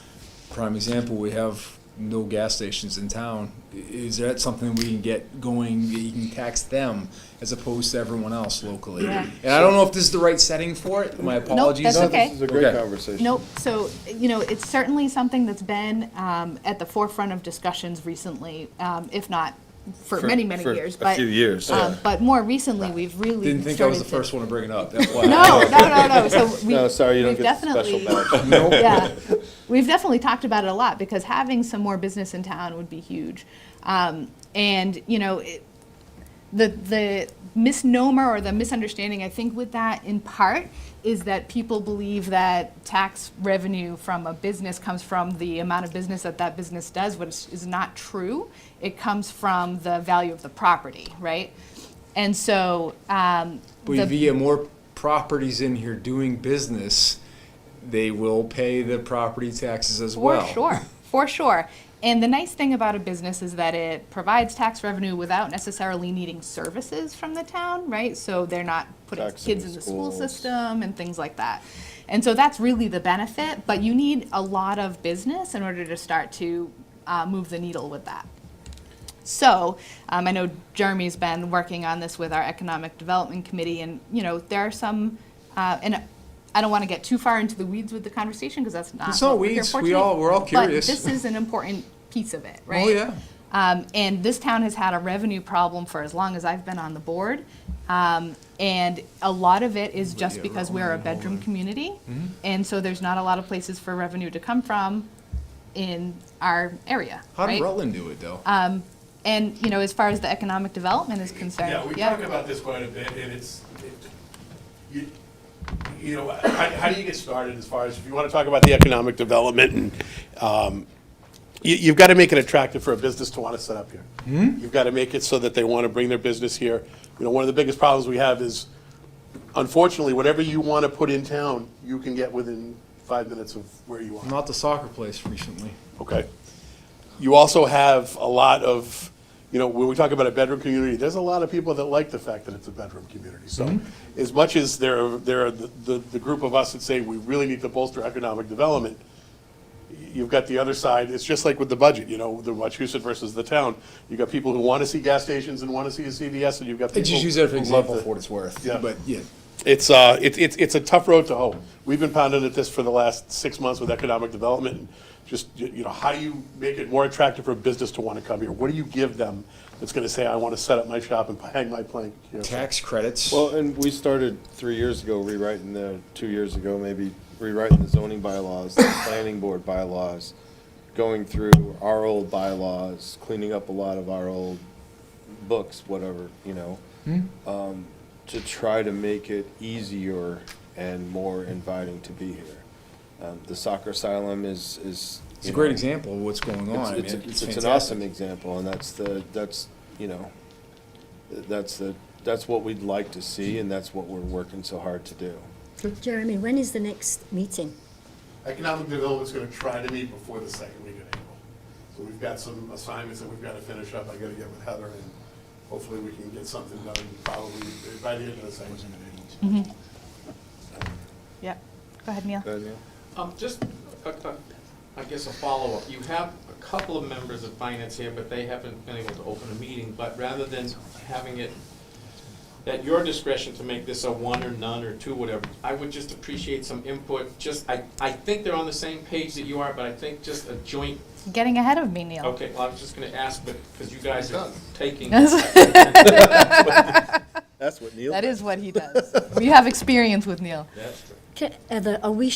Prime example, we have no gas stations in town. Is that something we can get going, that you can tax them as opposed to everyone else locally? Yeah. And I don't know if this is the right setting for it, my apologies. that's okay. This is a great Okay. conversation. Nope, so, it's certainly something that's been at the forefront of discussions recently, if not for many, many For years. a few years, yeah. But more recently, we've really Didn't think I was the started to- first one to bring it up, that's why. No, so we, No, sorry, you don't we've get the special definitely, badge. yeah, we've definitely talked about it a lot, because having some more business in town would be huge. And, the misnomer or the misunderstanding, I think, with that in part is that people believe that tax revenue from a business comes from the amount of business that business does, which is not true. It comes from the value of the property, right? And so, But if you get more properties in here doing business, they will pay the property taxes as well. For sure. And the nice thing about a business is that it provides tax revenue without necessarily needing services from the town, right? So they're not putting Taxing kids in the school schools. system and things like that. And so that's really the benefit, but you need a lot of business in order to start to move the needle with that. So, I know Jeremy's been working on this with our Economic Development Committee, and, there are some, and I don't want to get too far into the weeds with the conversation, because that's not It's not what we're here weeds. for We're today. all curious. But this is an important piece of it, right? Oh, yeah. And this town has had a revenue problem for as long as I've been on the board. And a lot of it is just because we're a bedroom community. And so there's not a lot of places for revenue to come from in our area, How did right? Rutland do it, though? And, as far as the economic development is concerned. Yeah, we talk about this quite a bit, and how do you get started as far as, if you want to talk about the economic development, and you've got to make it attractive for a business to want to set up here. You've got to make it so that they want to bring their business here. One of the biggest problems we have is, unfortunately, whatever you want to put in town, you can get within 5 minutes of where you are. Not the soccer place recently. Okay. You also have a lot of, when we talk about a bedroom community, there's a lot of people that like the fact that it's a bedroom community. So as much as there are the group of us that say we really need to bolster economic development, you've got the other side. It's just like with the budget, the Wachusett versus the town. You've got people who want to see gas stations and want to see a CVS, and you've got I people just use that as an who love example the- for what it's worth. Yeah. But, yeah. It's a tough road to hoe. We've been pounding at this for the last 6 months with economic development. And just, how do you make it more attractive for a business to want to come here? What do you give them that's going to say, I want to set up my shop and hang my plank here? Tax credits. Well, and we started 3 years ago rewriting 2 years ago, maybe rewriting the zoning bylaws, the planning board bylaws, going through our old bylaws, cleaning up a lot of our old books, whatever, to try to make it easier and more inviting to be here. The soccer asylum is It's a great example of what's going on. It's I mean, an fantastic. awesome example, and that's what we'd like to see, and that's what we're working so hard to do. Jeremy, when is the next meeting? Economic development's going to try to meet before the second week of April. So we've got some assignments that we've got to finish up. I got to get with Heather, and hopefully we can get something done probably by the end of the second. Yep. Go ahead, Neil. Go ahead, Neil. Just, I guess, a follow-up. You have a couple of members of finance here, but they haven't been able to open a meeting. But rather than having it at your discretion to make this a 1 or none or 2, whatever, I would just appreciate some input. I think they're on the same page that you are, but I think just a joint. Getting ahead of me, Neil. Okay, well, I was just going to ask, but because you guys are taking. That's what Neil. That is what he does. We have experience with Neil. That's true. Heather, are we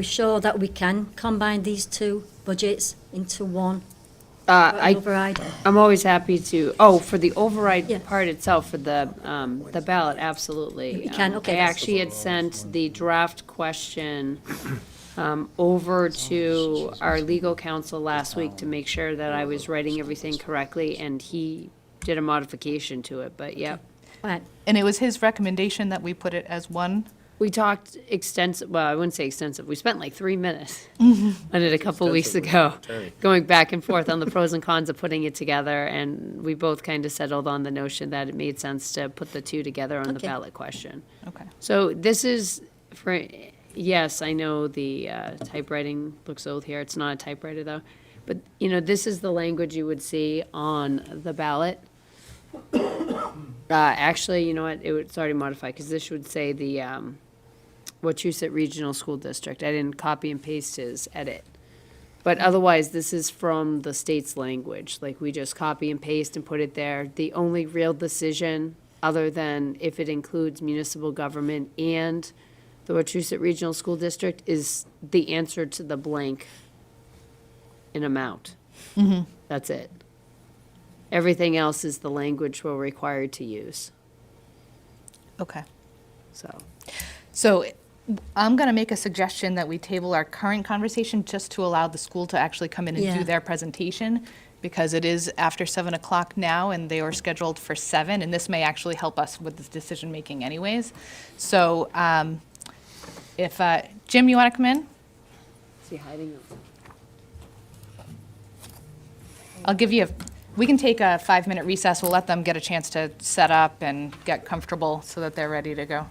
sure that we can combine these two budgets into one override? I'm always happy to, for the override Yeah. part itself, for the ballot, absolutely. You can, okay, I that's- actually had sent the draft question over to our legal counsel last week to make sure that I was writing everything correctly, and he did a modification to it, but yep. Right. And it was his recommendation that we put it as one. We talked extensive, well, I wouldn't say extensive, we spent like 3 minutes on it a couple weeks ago, going back and forth on the pros and cons of putting it together, and we both kind of settled on the notion that it made sense to put the two together on the Okay. ballot question. Okay. So this is for, yes, I know the typewriting looks old here, it's not a typewriter though, but, this is the language you would see on the ballot. Actually, you know what, it's already modified, because this would say the Wachusett Regional School District. I didn't copy and paste his edit. But otherwise, this is from the state's language, like we just copy and paste and put it there. The only real decision, other than if it includes municipal government and the Wachusett Regional School District, is the answer to the blank in amount. That's it. Everything else is the language we're required to use, Okay. so. So I'm going to make a suggestion that we table our current conversation just to allow the school to actually come in and Yeah. do their presentation, because it is after 7 o'clock now, and they are scheduled for 7, and this may actually help us with this decision-making anyways. So if, Jim, you want to come in? Is he hiding? I'll give you, we can take a 5-minute recess. We'll let them get a chance to set up and get comfortable so that they're ready to go.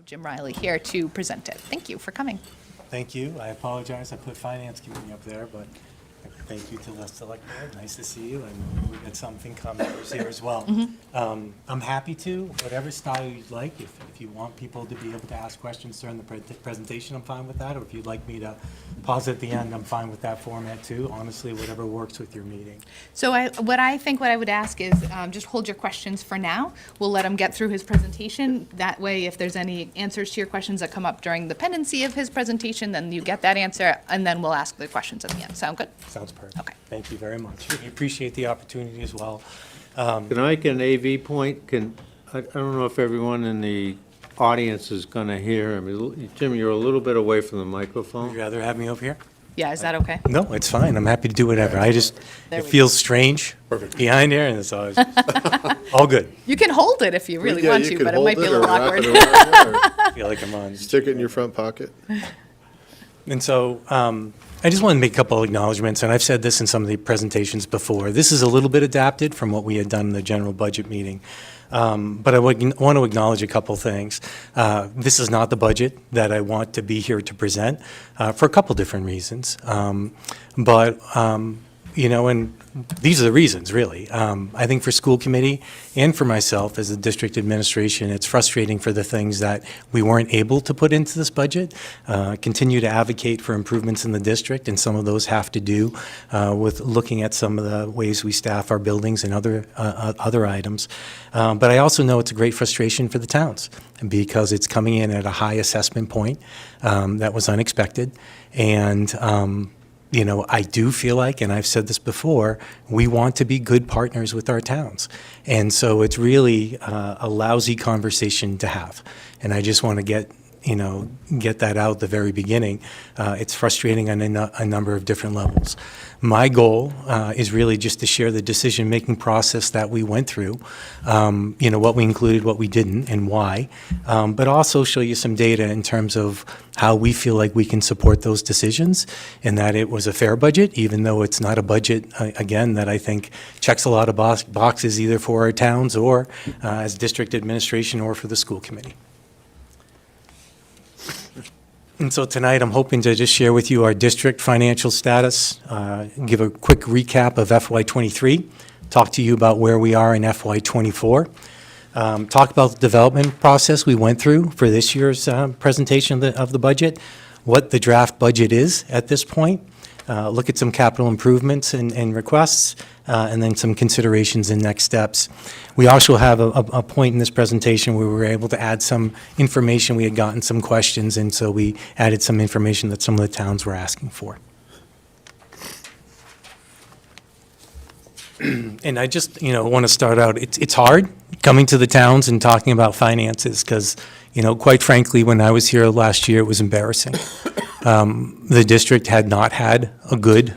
have Jim Riley here to present it. Thank you for coming. Thank you. I apologize, I put Finance Committee up there, but thank you to the Select Board. Nice to see you, and we've got something coming here as well. I'm happy to, whatever style you'd like. If you want people to be able to ask questions during the presentation, I'm fine with that. Or if you'd like me to pause at the end, I'm fine with that format too. Honestly, whatever works with your meeting. So what I would ask is just hold your questions for now. We'll let him get through his presentation. That way, if there's any answers to your questions that come up during the pendency of his presentation, then you get that answer, and then we'll ask the questions at the end. Sound good? Sounds perfect. Okay. Thank you very much. We appreciate the opportunity as well. Can I make an AV point? I don't know if everyone in the audience is going to hear. I mean, Jim, you're a little bit away from the Would microphone. you rather have me over here? Yeah, is that okay? No, it's fine. I'm happy to do whatever. There It we feels strange behind there, and it's always, all good. You can hold it if you really Yeah, want you to, can but it hold might be a or little wrap awkward. it around, or I feel like I'm on. Stick it in your front pocket. And so I just want to make a couple of acknowledgements, and I've said this in some of the presentations before. This is a little bit adapted from what we had done in the general budget meeting. But I want to acknowledge a couple things. This is not the budget that I want to be here to present for a couple different reasons. And these are the reasons, really. I think for school committee and for myself as the district administration, it's frustrating for the things that we weren't able to put into this budget. Continue to advocate for improvements in the district, and some of those have to do with looking at some of the ways we staff our buildings and other items. But I also know it's a great frustration for the towns because it's coming in at a high assessment point that was unexpected. And I do feel like, and I've said this before, we want to be good partners with our towns. And so it's really a lousy conversation to have. And I just want to get that out at the very beginning. It's frustrating on a number of different levels. My goal is really just to share the decision-making process that we went through, what we included, what we didn't, and why, but also show you some data in terms of how we feel like we can support those decisions, and that it was a fair budget, even though it's not a budget, again, that I think checks a lot of boxes either for our towns or as district administration or for the school committee. And so tonight, I'm hoping to just share with you our district financial status, give a quick recap of FY23, talk to you about where we are in FY24, talk about the development process we went through for this year's presentation of the budget, what the draft budget is at this point, look at some capital improvements and requests, and then some considerations and next steps. We also have a point in this presentation where we were able to add some information. We had gotten some questions, and so we added some information that some of the towns were asking for. And I just, want to start out, it's hard coming to the towns and talking about finances because, quite frankly, when I was here last year, it was embarrassing. The district had not had a good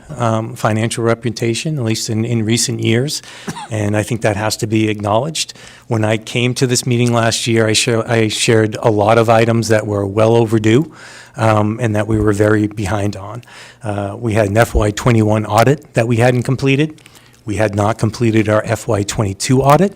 financial reputation, at least in recent years, and I think that has to be acknowledged. When I came to this meeting last year, I shared a lot of items that were well overdue and that we were very behind on. We had an FY21 audit that we hadn't completed. We had not completed our FY22 audit.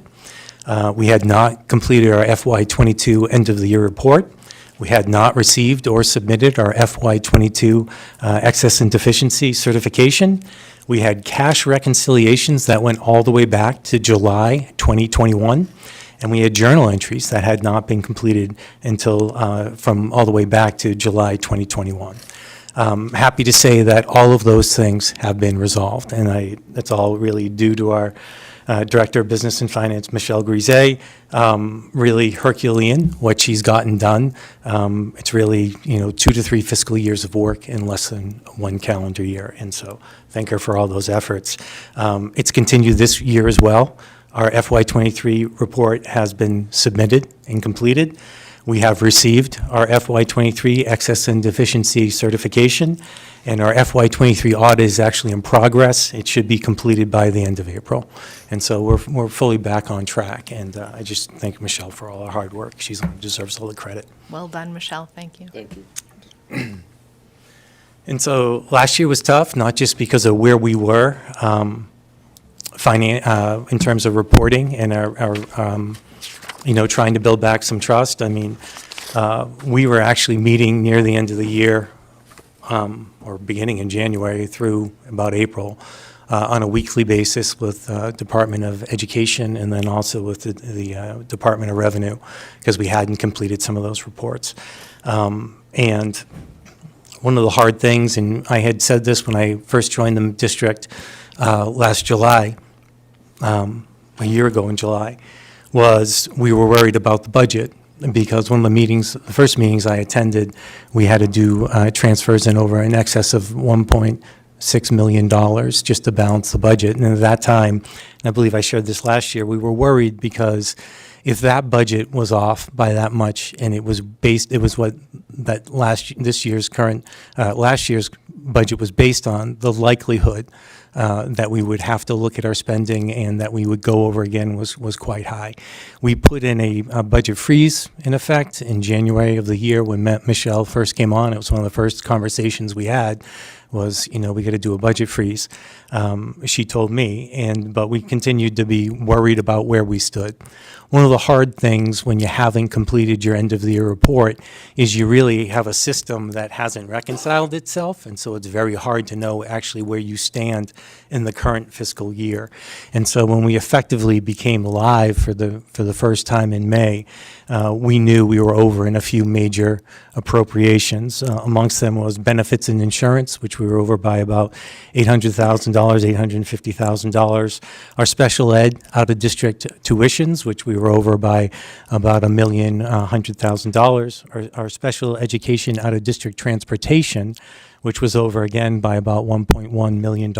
We had not completed our FY22 end-of-the-year report. We had not received or submitted our FY22 excess and deficiency certification. We had cash reconciliations that went all the way back to July 2021. And we had journal entries that had not been completed until from all the way back to July 2021. Happy to say that all of those things have been resolved, and that's all really due to our Director of Business and Finance, Michelle Grisey, really Herculean what she's gotten done. It's really 2 to 3 fiscal years of work in less than 1 calendar year, and so thank her for all those efforts. It's continued this year as well. Our FY23 report has been submitted and completed. We have received our FY23 excess and deficiency certification, and our FY23 audit is actually in progress. It should be completed by the end of April. And so we're fully back on track, and I just thank Michelle for all her hard work. She deserves all the credit. Well done, Michelle. Thank you. Thank you. And so last year was tough, not just because of where we were in terms of reporting and our trying to build back some trust. I mean, We were actually meeting near the end of the year, or beginning in January through about April, on a weekly basis with Department of Education and then also with the Department of Revenue, because we hadn't completed some of those reports. And one of the hard things, and I had said this when I first joined the district last July, a year ago in July, was we were worried about the budget, because one of the meetings, the first meetings I attended, we had to do transfers in excess of $1.6 million just to balance the budget. And at that time, and I believe I shared this last year, we were worried because if that budget was off by that much, and it was what that last year's budget was based on, the likelihood that we would have to look at our spending and that we would go over again was quite high. We put in a budget freeze in effect in January of the year when Michelle first came on. It was one of the first conversations we had was, we got to do a budget freeze. She told me, but we continued to be worried about where we stood. One of the hard things when you haven't completed your end of the year report is you really have a system that hasn't reconciled itself, and so it's very hard to know actually where you stand in the current fiscal year. And so when we effectively became live for the first time in May, we knew we were over in a few major appropriations. Amongst them was benefits and insurance, which we were over by about $800,000, $850,000. Our special ed out-of-district tuitions, which we were over by about $1,100,000. Our special education out-of-district transportation, which was over again by about $1.1 million.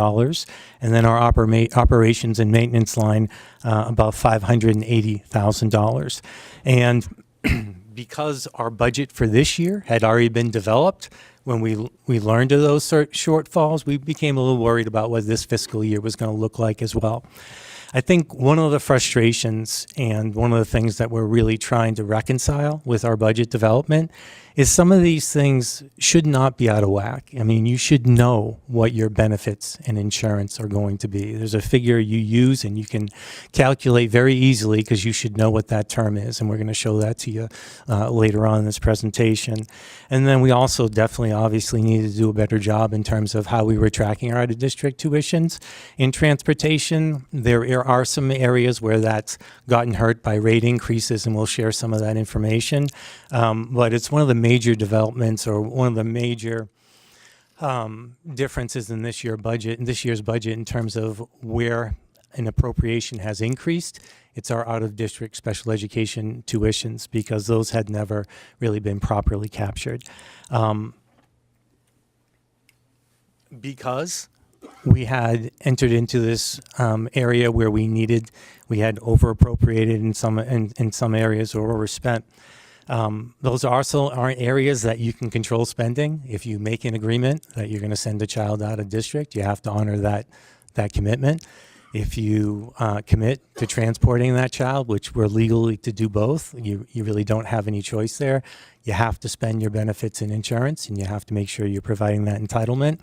And then our operations and maintenance line, about $580,000. And because our budget for this year had already been developed, when we learned of those shortfalls, we became a little worried about what this fiscal year was going to look like as well. I think one of the frustrations and one of the things that we're really trying to reconcile with our budget development is some of these things should not be out of whack. I mean, you should know what your benefits and insurance are going to be. There's a figure you use and you can calculate very easily because you should know what that term is, and we're going to show that to you later on in this presentation. And then we also definitely obviously need to do a better job in terms of how we were tracking our out-of-district tuitions. In transportation, there are some areas where that's gotten hurt by rate increases, and we'll share some of that information. But it's one of the major developments, or one of the major differences in this year's budget in terms of where an appropriation has increased. It's our out-of-district special education tuitions, because those had never really been properly captured. Because we had entered into this area where we had over-appropriated in some areas or overspent. Those also aren't areas that you can control spending. If you make an agreement that you're going to send a child out of district, you have to honor that commitment. If you commit to transporting that child, which we're legally to do both, you really don't have any choice there. You have to spend your benefits and insurance, and you have to make sure you're providing that entitlement.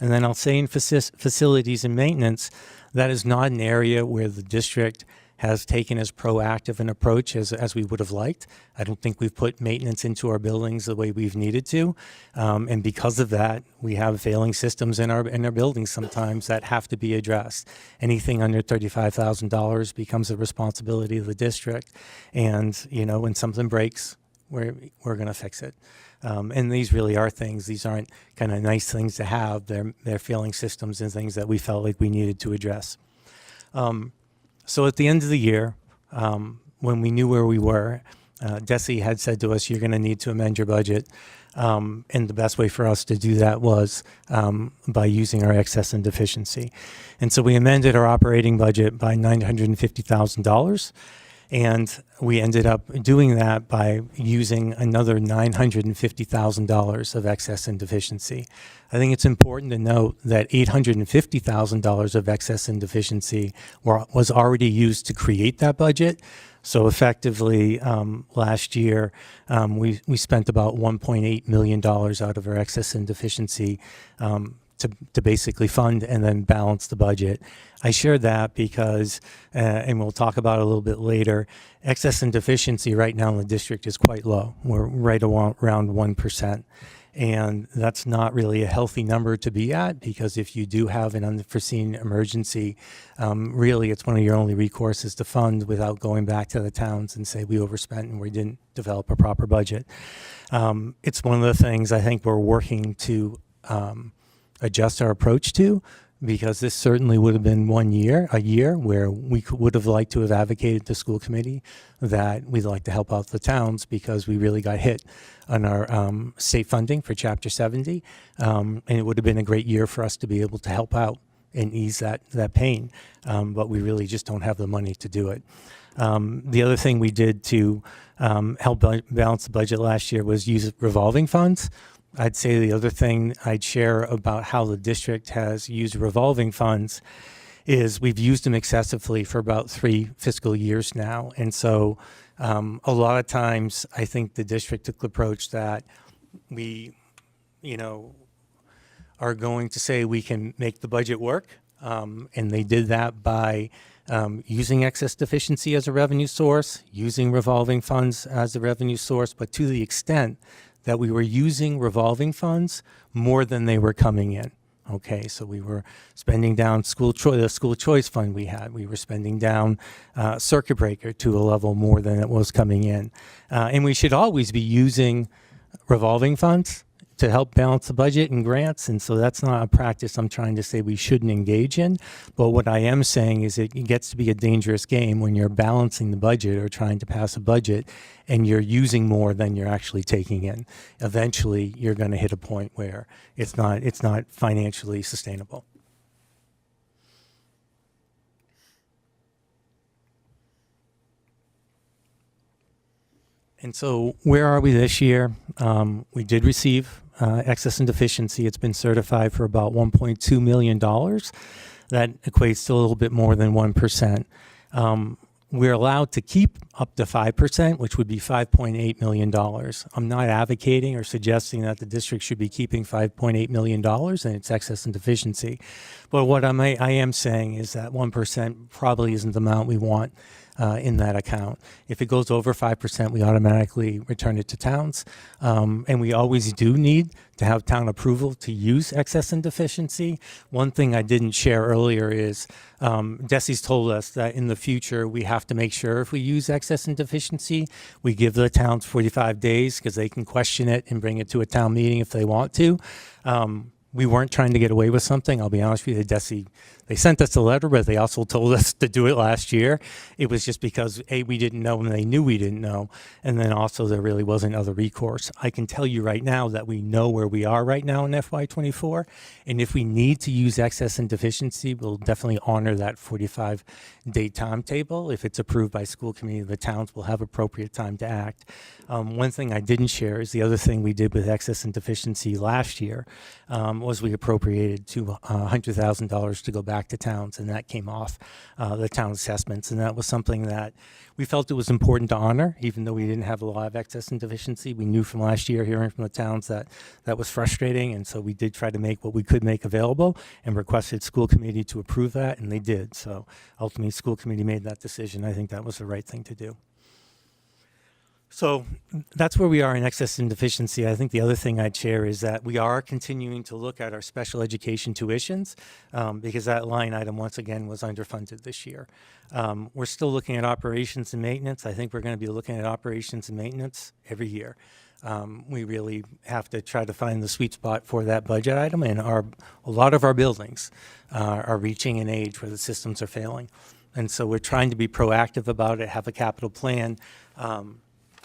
And then I'll say in facilities and maintenance, that is not an area where the district has taken as proactive an approach as we would have liked. I don't think we've put maintenance into our buildings the way we've needed to. And because of that, we have failing systems in our buildings sometimes that have to be addressed. Anything under $35,000 becomes a responsibility of the district. And, when something breaks, we're going to fix it. And these really are things. These aren't kind of nice things to have. They're failing systems and things that we felt like we needed to address. So at the end of the year, when we knew where we were, DESE had said to us, you're going to need to amend your budget. And the best way for us to do that was by using our excess and deficiency. And so we amended our operating budget by $950,000. And we ended up doing that by using another $950,000 of excess and deficiency. I think it's important to note that $850,000 of excess and deficiency was already used to create that budget. So effectively, last year, we spent about $1.8 million out of our excess and deficiency to basically fund and then balance the budget. I shared that because, and we'll talk about it a little bit later, excess and deficiency right now in the district is quite low. We're right around 1%. And that's not really a healthy number to be at, because if you do have an unforeseen emergency, really it's one of your only recourses to fund without going back to the towns and say we overspent and we didn't develop a proper budget. It's one of the things I think we're working to adjust our approach to, because this certainly would have been a year where we would have liked to have advocated to school committee that we'd like to help out the towns, because we really got hit on our state funding for Chapter 70. And it would have been a great year for us to be able to help out and ease that pain. But we really just don't have the money to do it. The other thing we did to help balance the budget last year was use revolving funds. I'd say the other thing I'd share about how the district has used revolving funds is we've used them excessively for about 3 fiscal years now. And so a lot of times I think the district took the approach that we, are going to say we can make the budget work. And they did that by using excess deficiency as a revenue source, using revolving funds as a revenue source, but to the extent that we were using revolving funds more than they were coming in. Okay, so we were spending down the school choice fund we had. We were spending down circuit breaker to a level more than it was coming in. And we should always be using revolving funds to help balance the budget and grants. And so that's not a practice I'm trying to say we shouldn't engage in. But what I am saying is it gets to be a dangerous game when you're balancing the budget or trying to pass a budget and you're using more than you're actually taking in. Eventually, you're going to hit a point where it's not financially sustainable. And so where are we this year? We did receive excess and deficiency. It's been certified for about $1.2 million. That equates to a little bit more than 1%. We're allowed to keep up to 5%, which would be $5.8 million. I'm not advocating or suggesting that the district should be keeping $5.8 million in its excess and deficiency. But what I am saying is that 1% probably isn't the amount we want in that account. If it goes over 5%, we automatically return it to towns. And we always do need to have town approval to use excess and deficiency. One thing I didn't share earlier is Desi's told us that in the future we have to make sure if we use excess and deficiency, we give the towns 45 days because they can question it and bring it to a town meeting if they want to. We weren't trying to get away with something. I'll be honest with you, Desi, they sent us a letter, but they also told us to do it last year. It was just because, A, we didn't know and they knew we didn't know. And then also there really wasn't other recourse. I can tell you right now that we know where we are right now in FY24. And if we need to use excess and deficiency, we'll definitely honor that 45-day timetable. If it's approved by school committee, the towns will have appropriate time to act. One thing I didn't share is the other thing we did with excess and deficiency last year was we appropriated $100,000 to go back to towns, and that came off the town assessments. And that was something that we felt it was important to honor, even though we didn't have a lot of excess and deficiency. We knew from last year, hearing from the towns, that that was frustrating. And so we did try to make what we could make available and requested school committee to approve that, and they did. So ultimately, school committee made that decision. I think that was the right thing to do. So that's where we are in excess and deficiency. I think the other thing I'd share is that we are continuing to look at our special education tuitions because that line item, once again, was underfunded this year. We're still looking at operations and maintenance. I think we're going to be looking at operations and maintenance every year. We really have to try to find the sweet spot for that budget item, and a lot of our buildings are reaching an age where the systems are failing. And so we're trying to be proactive about it, have a capital plan,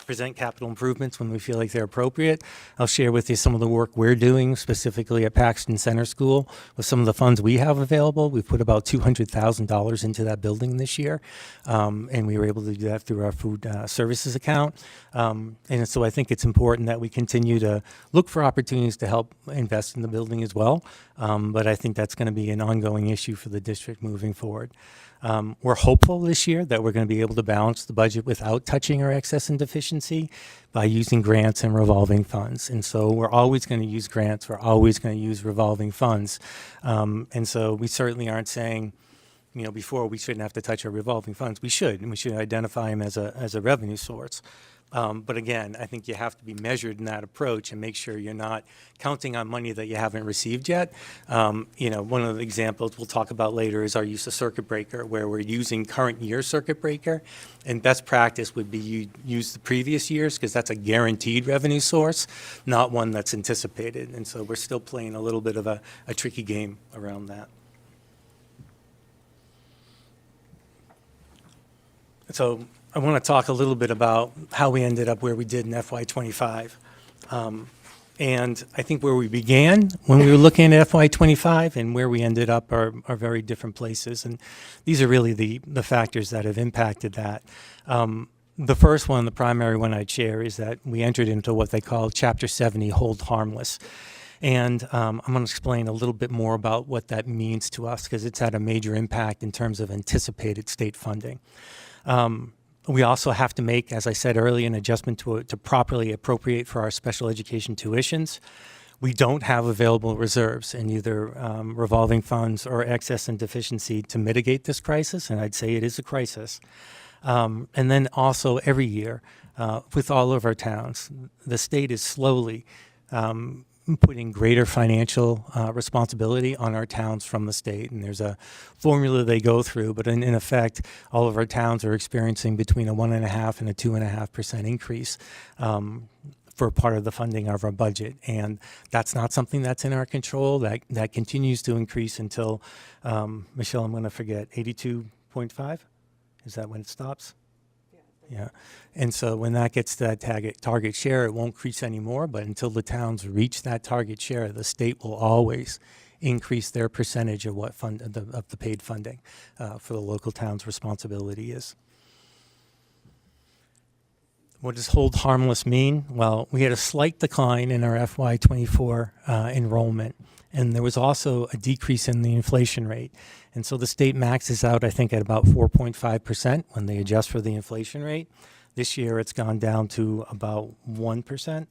present capital improvements when we feel like they're appropriate. I'll share with you some of the work we're doing specifically at Paxton Center School with some of the funds we have available. We've put about $200,000 into that building this year, and we were able to do that through our food services account. And so I think it's important that we continue to look for opportunities to help invest in the building as well. But I think that's going to be an ongoing issue for the district moving forward. We're hopeful this year that we're going to be able to balance the budget without touching our excess and deficiency by using grants and revolving funds. And so we're always going to use grants. We're always going to use revolving funds. And so we certainly aren't saying, before we shouldn't have to touch our revolving funds. We should, and we should identify them as a revenue source. But again, I think you have to be measured in that approach and make sure you're not counting on money that you haven't received yet. One of the examples we'll talk about later is our use of circuit breaker, where we're using current year circuit breaker. And best practice would be you use the previous years, because that's a guaranteed revenue source, not one that's anticipated. And so we're still playing a little bit of a tricky game around that. So I want to talk a little bit about how we ended up where we did in FY25. And I think where we began when we were looking at FY25 and where we ended up are very different places. And these are really the factors that have impacted that. The first one, the primary one I'd share, is that we entered into what they call Chapter 70 hold harmless. And I'm going to explain a little bit more about what that means to us, because it's had a major impact in terms of anticipated state funding. We also have to make, as I said earlier, an adjustment to properly appropriate for our special education tuitions. We don't have available reserves in either revolving funds or excess and deficiency to mitigate this crisis, and I'd say it is a crisis. And then also every year, with all of our towns, the state is slowly putting greater financial responsibility on our towns from the state. And there's a formula they go through, but in effect, all of our towns are experiencing between a 1.5% and a 2.5% increase for part of the funding of our budget. And that's not something that's in our control. That continues to increase until, Michelle, I'm going to forget, 82.5? Is that when it stops? Yeah. And so when that gets to that target share, it won't increase anymore. But until the towns reach that target share, the state will always increase their percentage of what of the paid funding for the local town's responsibility is. What does hold harmless mean? Well, we had a slight decline in our FY24 enrollment, and there was also a decrease in the inflation rate. And so the state maxes out, I think, at about 4.5% when they adjust for the inflation rate. This year, it's gone down to about 1%,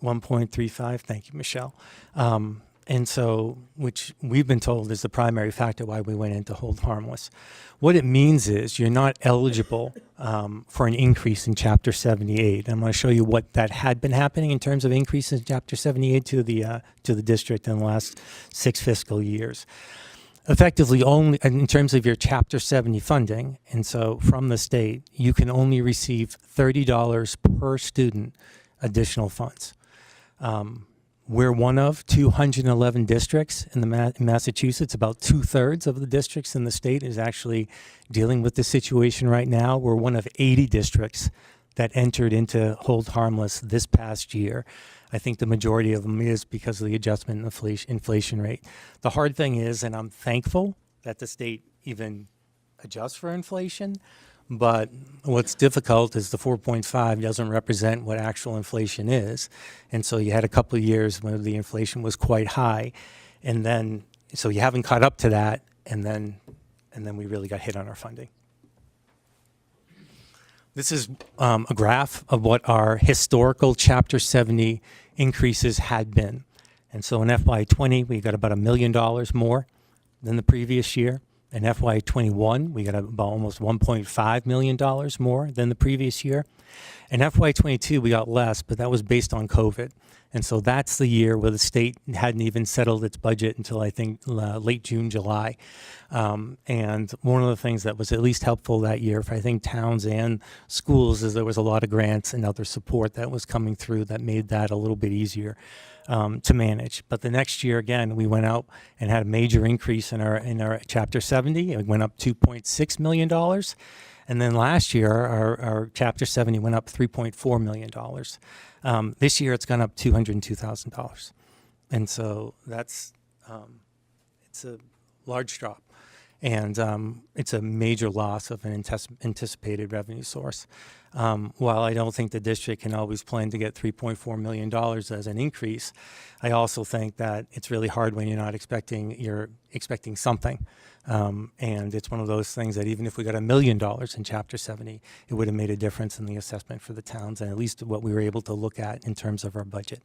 1.35. Thank you, Michelle. And so, which we've been told is the primary factor why we went into hold harmless. What it means is you're not eligible for an increase in Chapter 78. I'm going to show you what that had been happening in terms of increase in Chapter 78 to the district in the last 6 fiscal years. Effectively, only in terms of your Chapter 70 funding, and so from the state, you can only receive $30 per student additional funds. We're one of 211 districts in Massachusetts. About 2/3 of the districts in the state is actually dealing with the situation right now. We're one of 80 districts that entered into hold harmless this past year. I think the majority of them is because of the adjustment in inflation rate. The hard thing is, and I'm thankful that the state even adjusts for inflation, but what's difficult is the 4.5 doesn't represent what actual inflation is. And so you had a couple of years when the inflation was quite high. And then, so you haven't caught up to that. And then we really got hit on our funding. This is a graph of what our historical Chapter 70 increases had been. And so in FY20, we got about $1 million more than the previous year. In FY21, we got about almost $1.5 million more than the previous year. In FY22, we got less, but that was based on COVID. And so that's the year where the state hadn't even settled its budget until I think late June, July. And one of the things that was at least helpful that year for I think towns and schools is there was a lot of grants and other support that was coming through that made that a little bit easier to manage. But the next year, again, we went out and had a major increase in our Chapter 70. It went up $2.6 million. And then last year, our Chapter 70 went up $3.4 million. This year, it's gone up $202,000. And so that's, it's a large drop. And it's a major loss of an anticipated revenue source. While I don't think the district can always plan to get $3.4 million as an increase, I also think that it's really hard when you're expecting something. And it's one of those things that even if we got $1 million in Chapter 70, it would have made a difference in the assessment for the towns, and at least what we were able to look at in terms of our budget.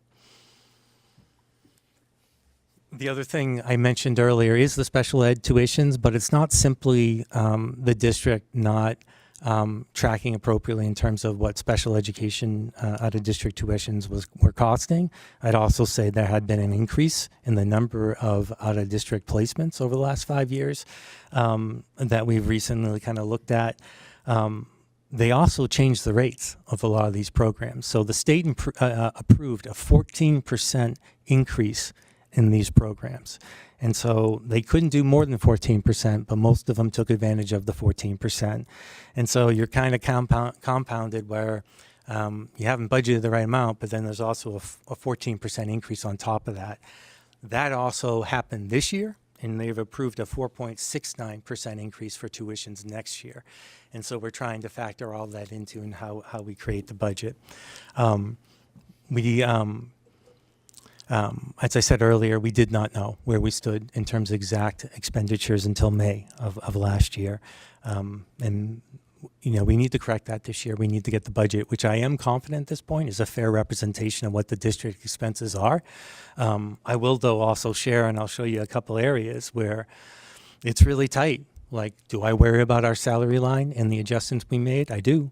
The other thing I mentioned earlier is the special ed tuitions, but it's not simply the district not tracking appropriately in terms of what special education out-of-district tuitions were costing. I'd also say there had been an increase in the number of out-of-district placements over the last 5 years that we've recently kind of looked at. They also changed the rates of a lot of these programs. So the state approved a 14% increase in these programs. And so they couldn't do more than 14%, but most of them took advantage of the 14%. And so you're kind of compounded where you haven't budgeted the right amount, but then there's also a 14% increase on top of that. That also happened this year, and they've approved a 4.69% increase for tuitions next year. And so we're trying to factor all that into and how we create the budget. As I said earlier, we did not know where we stood in terms of exact expenditures until May of last year. And, we need to correct that this year. We need to get the budget, which I am confident at this point is a fair representation of what the district expenses are. I will, though, also share, and I'll show you a couple areas where it's really tight. Like, do I worry about our salary line and the adjustments we made? I do.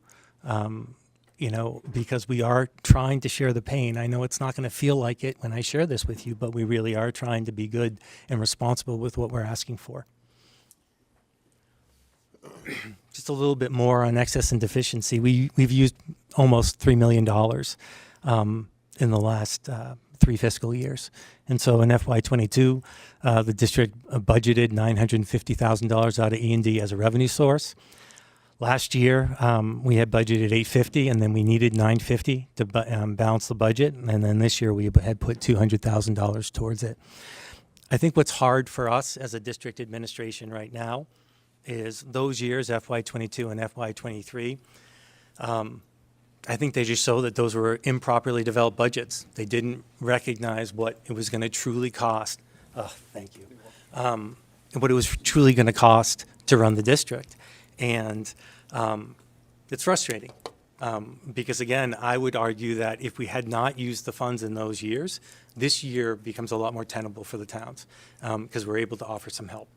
Because we are trying to share the pain. I know it's not going to feel like it when I share this with you, but we really are trying to be good and responsible with what we're asking for. Just a little bit more on excess and deficiency. We've used almost $3 million in the last 3 fiscal years. And so in FY22, the district budgeted $950,000 out of E&D as a revenue source. Last year, we had budgeted $850, and then we needed $950 to balance the budget. And then this year, we had put $200,000 towards it. I think what's hard for us as a district administration right now is those years, FY22 and FY23, I think they just show that those were improperly developed budgets. They didn't recognize what it was going to truly cost. Thank you. What it was truly going to cost to run the district. And it's frustrating because, again, I would argue that if we had not used the funds in those years, this year becomes a lot more tenable for the towns because we're able to offer some help.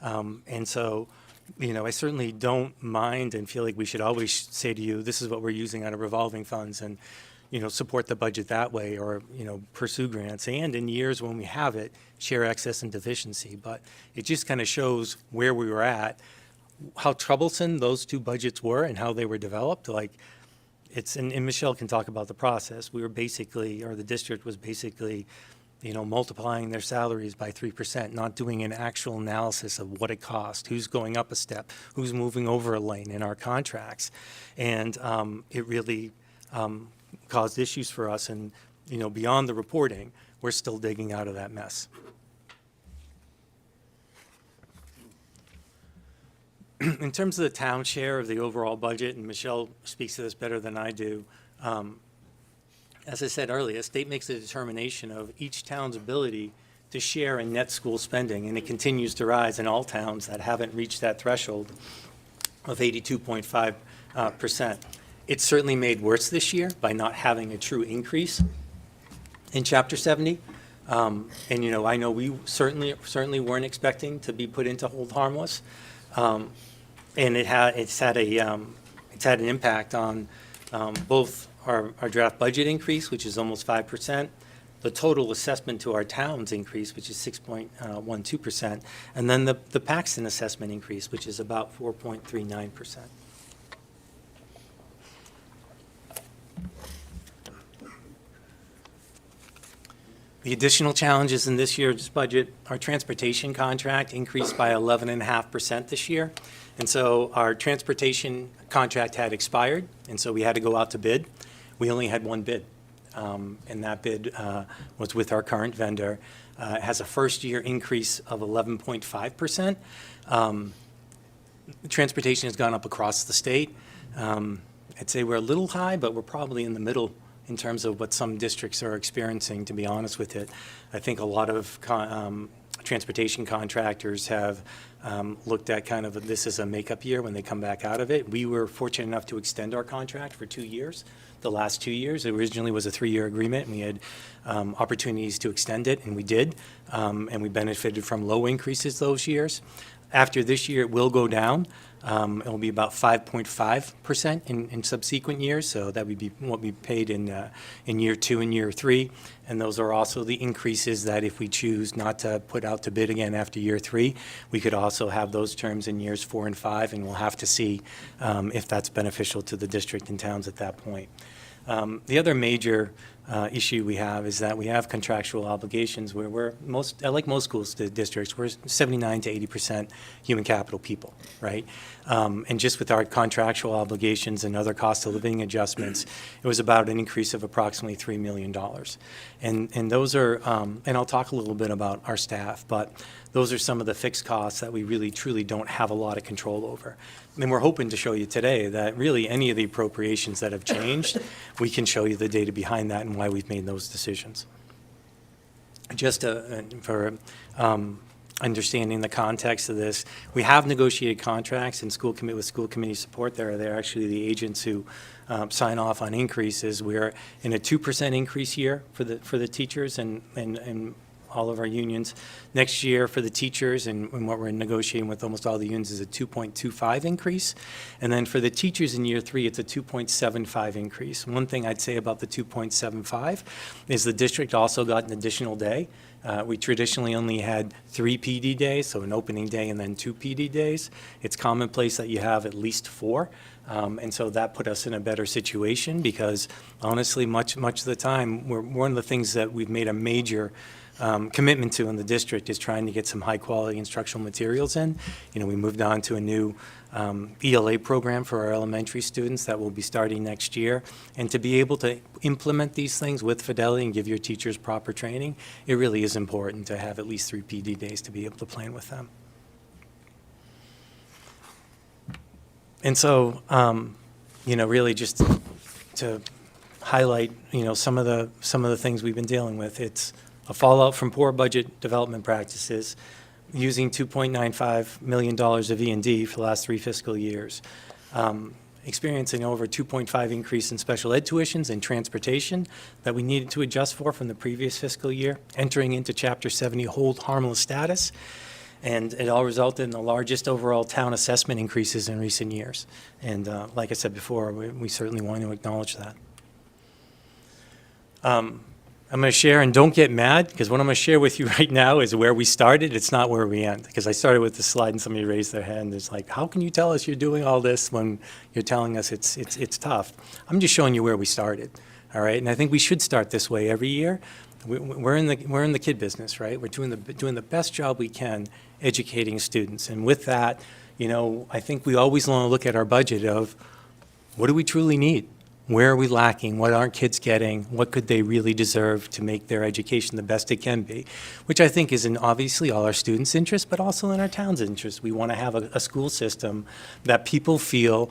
And so, I certainly don't mind and feel like we should always say to you, this is what we're using out of revolving funds and, support the budget that way or, pursue grants. And in years when we have it, share excess and deficiency. But it just kind of shows where we were at, how troublesome those two budgets were and how they were developed. Like and Michelle can talk about the process. We were basically, or the district was basically, multiplying their salaries by 3%, not doing an actual analysis of what it cost, who's going up a step, who's moving over a lane in our contracts. And it really caused issues for us. And, beyond the reporting, we're still digging out of that mess. In terms of the town share of the overall budget, and Michelle speaks to this better than I do, as I said earlier, the state makes a determination of each town's ability to share in net school spending, and it continues to rise in all towns that haven't reached that threshold of 82.5%. It's certainly made worse this year by not having a true increase in Chapter 70. And, I know we certainly weren't expecting to be put into hold harmless. And it's had an impact on both our draft budget increase, which is almost 5%, the total assessment to our towns increase, which is 6.12%, and then the Paxton assessment increase, which is about 4.39%. The additional challenges in this year's budget, our transportation contract increased by 11.5% this year. And so our transportation contract had expired, and so we had to go out to bid. We only had one bid. and that bid was with our current vendor. It has a first-year increase of 11.5%. Transportation has gone up across the state. I'd say we're a little high, but we're probably in the middle in terms of what some districts are experiencing, to be honest with it. I think a lot of transportation contractors have looked at kind of this as a makeup year when they come back out of it. We were fortunate enough to extend our contract for 2 years. The last 2 years, it originally was a 3-year agreement, and we had opportunities to extend it, and we did, and we benefited from low increases those years. After this year, it will go down. It will be about 5.5% in subsequent years, so that would be what we paid in year 2 and year 3. And those are also the increases that if we choose not to put out to bid again after year 3, we could also have those terms in years 4 and 5, and we'll have to see if that's beneficial to the district and towns at that point. The other major issue we have is that we have contractual obligations where like most schools districts, we're 79 to 80% human capital people, right? And just with our contractual obligations and other cost of living adjustments, it was about an increase of approximately $3 million. And those are, and I'll talk a little bit about our staff, but those are some of the fixed costs that we really truly don't have a lot of control over. And we're hoping to show you today that really any of the appropriations that have changed, we can show you the data behind that and why we've made those decisions. Just for understanding the context of this, we have negotiated contracts and with school committee support. They're actually the agents who sign off on increases. We're in a 2% increase year for the teachers and all of our unions. Next year for the teachers and what we're negotiating with almost all the unions is a 2.25 increase. And then for the teachers in year 3, it's a 2.75 increase. One thing I'd say about the 2.75 is the district also got an additional day. We traditionally only had 3 PD days, so an opening day and then 2 PD days. It's commonplace that you have at least 4. And so that put us in a better situation because honestly, much of the time, one of the things that we've made a major commitment to in the district is trying to get some high-quality instructional materials in. You know, we moved on to a new ELA program for our elementary students that will be starting next year. And to be able to implement these things with fidelity and give your teachers proper training, it really is important to have at least 3 PD days to be able to plan with them. And so, you know, really just to highlight, you know, some of the things we've been dealing with, it's a fallout from poor budget development practices, using $2.95 million of E&D for the last 3 fiscal years, experiencing over 2.5 increase in special ed tuitions and transportation that we needed to adjust for from the previous fiscal year, entering into Chapter 70 hold harmless status, and it all resulted in the largest overall town assessment increases in recent years. And like I said before, we certainly want to acknowledge that. I'm going to share, and don't get mad, because what I'm going to share with you right now is where we started. It's not where we end, because I started with the slide and somebody raised their hand. It's like, how can you tell us you're doing all this when you're telling us it's tough? I'm just showing you where we started, all right? And I think we should start this way every year. We're in the kid business, right? We're doing the best job we can educating students. And with that, you know, I think we always want to look at our budget of what do we truly need? Where are we lacking? What aren't kids getting? What could they really deserve to make their education the best it can be? Which I think is in obviously all our students' interest, but also in our town's interest. We want to have a school system that people feel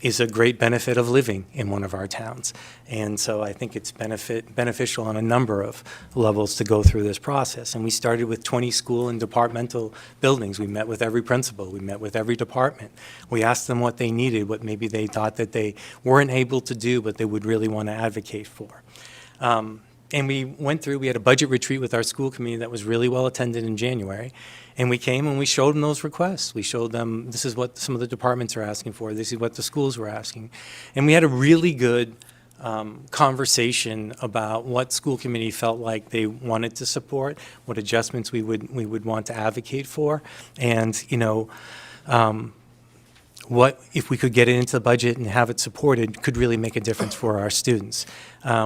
is a great benefit of living in one of our towns. And so I think it's beneficial on a number of levels to go through this process. And we started with 20 school and departmental buildings. We met with every principal. We met with every department. We asked them what they needed, what maybe they thought that they weren't able to do, but they would really want to advocate for. And we went through, we had a budget retreat with our school committee that was really well attended in January. And we came and we showed them those requests. We showed them this is what some of the departments are asking for. This is what the schools were asking. And we had a really good conversation about what school committee felt like they wanted to support, what adjustments we would want to advocate for. And, you know, what, if we could get it into the budget and have it supported, could really make a difference for our students.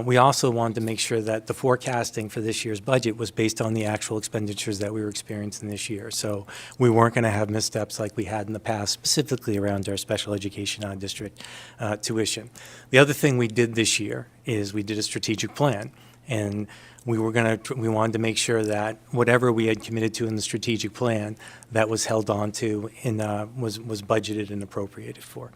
We also wanted to make sure that the forecasting for this year's budget was based on the actual expenditures that we were experiencing this year. So we weren't going to have missteps like we had in the past, specifically around our special education out-of-district tuition. The other thing we did this year is we did a strategic plan. And we wanted to make sure that whatever we had committed to in the strategic plan, that was held on to and was budgeted and appropriated for.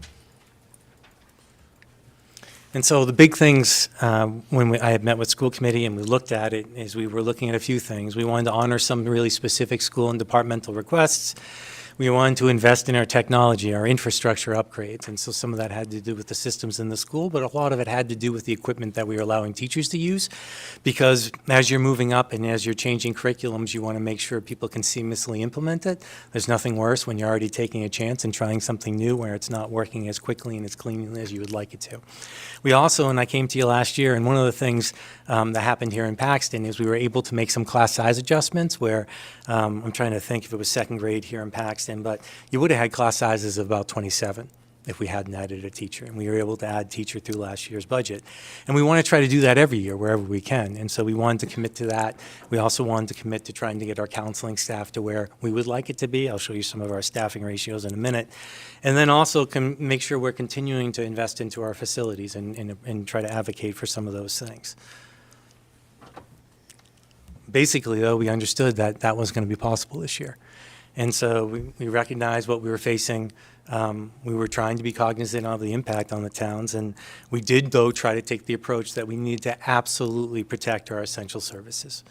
And so the big things, when I had met with school committee and we looked at it, is we were looking at a few things. We wanted to honor some really specific school and departmental requests. We wanted to invest in our technology, our infrastructure upgrades, and so some of that had to do with the systems in the school, but a lot of it had to do with the equipment that we were allowing teachers to use, because as you're moving up and as you're changing curriculums, you want to make sure people can seamlessly implement it. There's nothing worse when you're already taking a chance and trying something new where it's not working as quickly and as cleanly as you would like it to. We also, and I came to you last year, and one of the things that happened here in Paxton is we were able to make some class size adjustments where, I'm trying to think if it was second grade here in Paxton, but you would have had class sizes of about 27 if we hadn't added a teacher. And we were able to add teacher through last year's budget. And we want to try to do that every year wherever we can. And so we wanted to commit to that. We also wanted to commit to trying to get our counseling staff to where we would like it to be. I'll show you some of our staffing ratios in a minute. And then also make sure we're continuing to invest into our facilities and try to advocate for some of those things. Basically, though, we understood that that was going to be possible this year. And so we recognized what we were facing. We were trying to be cognizant of the impact on the towns. And we did, though, try to take the approach that we need to absolutely protect our essential services.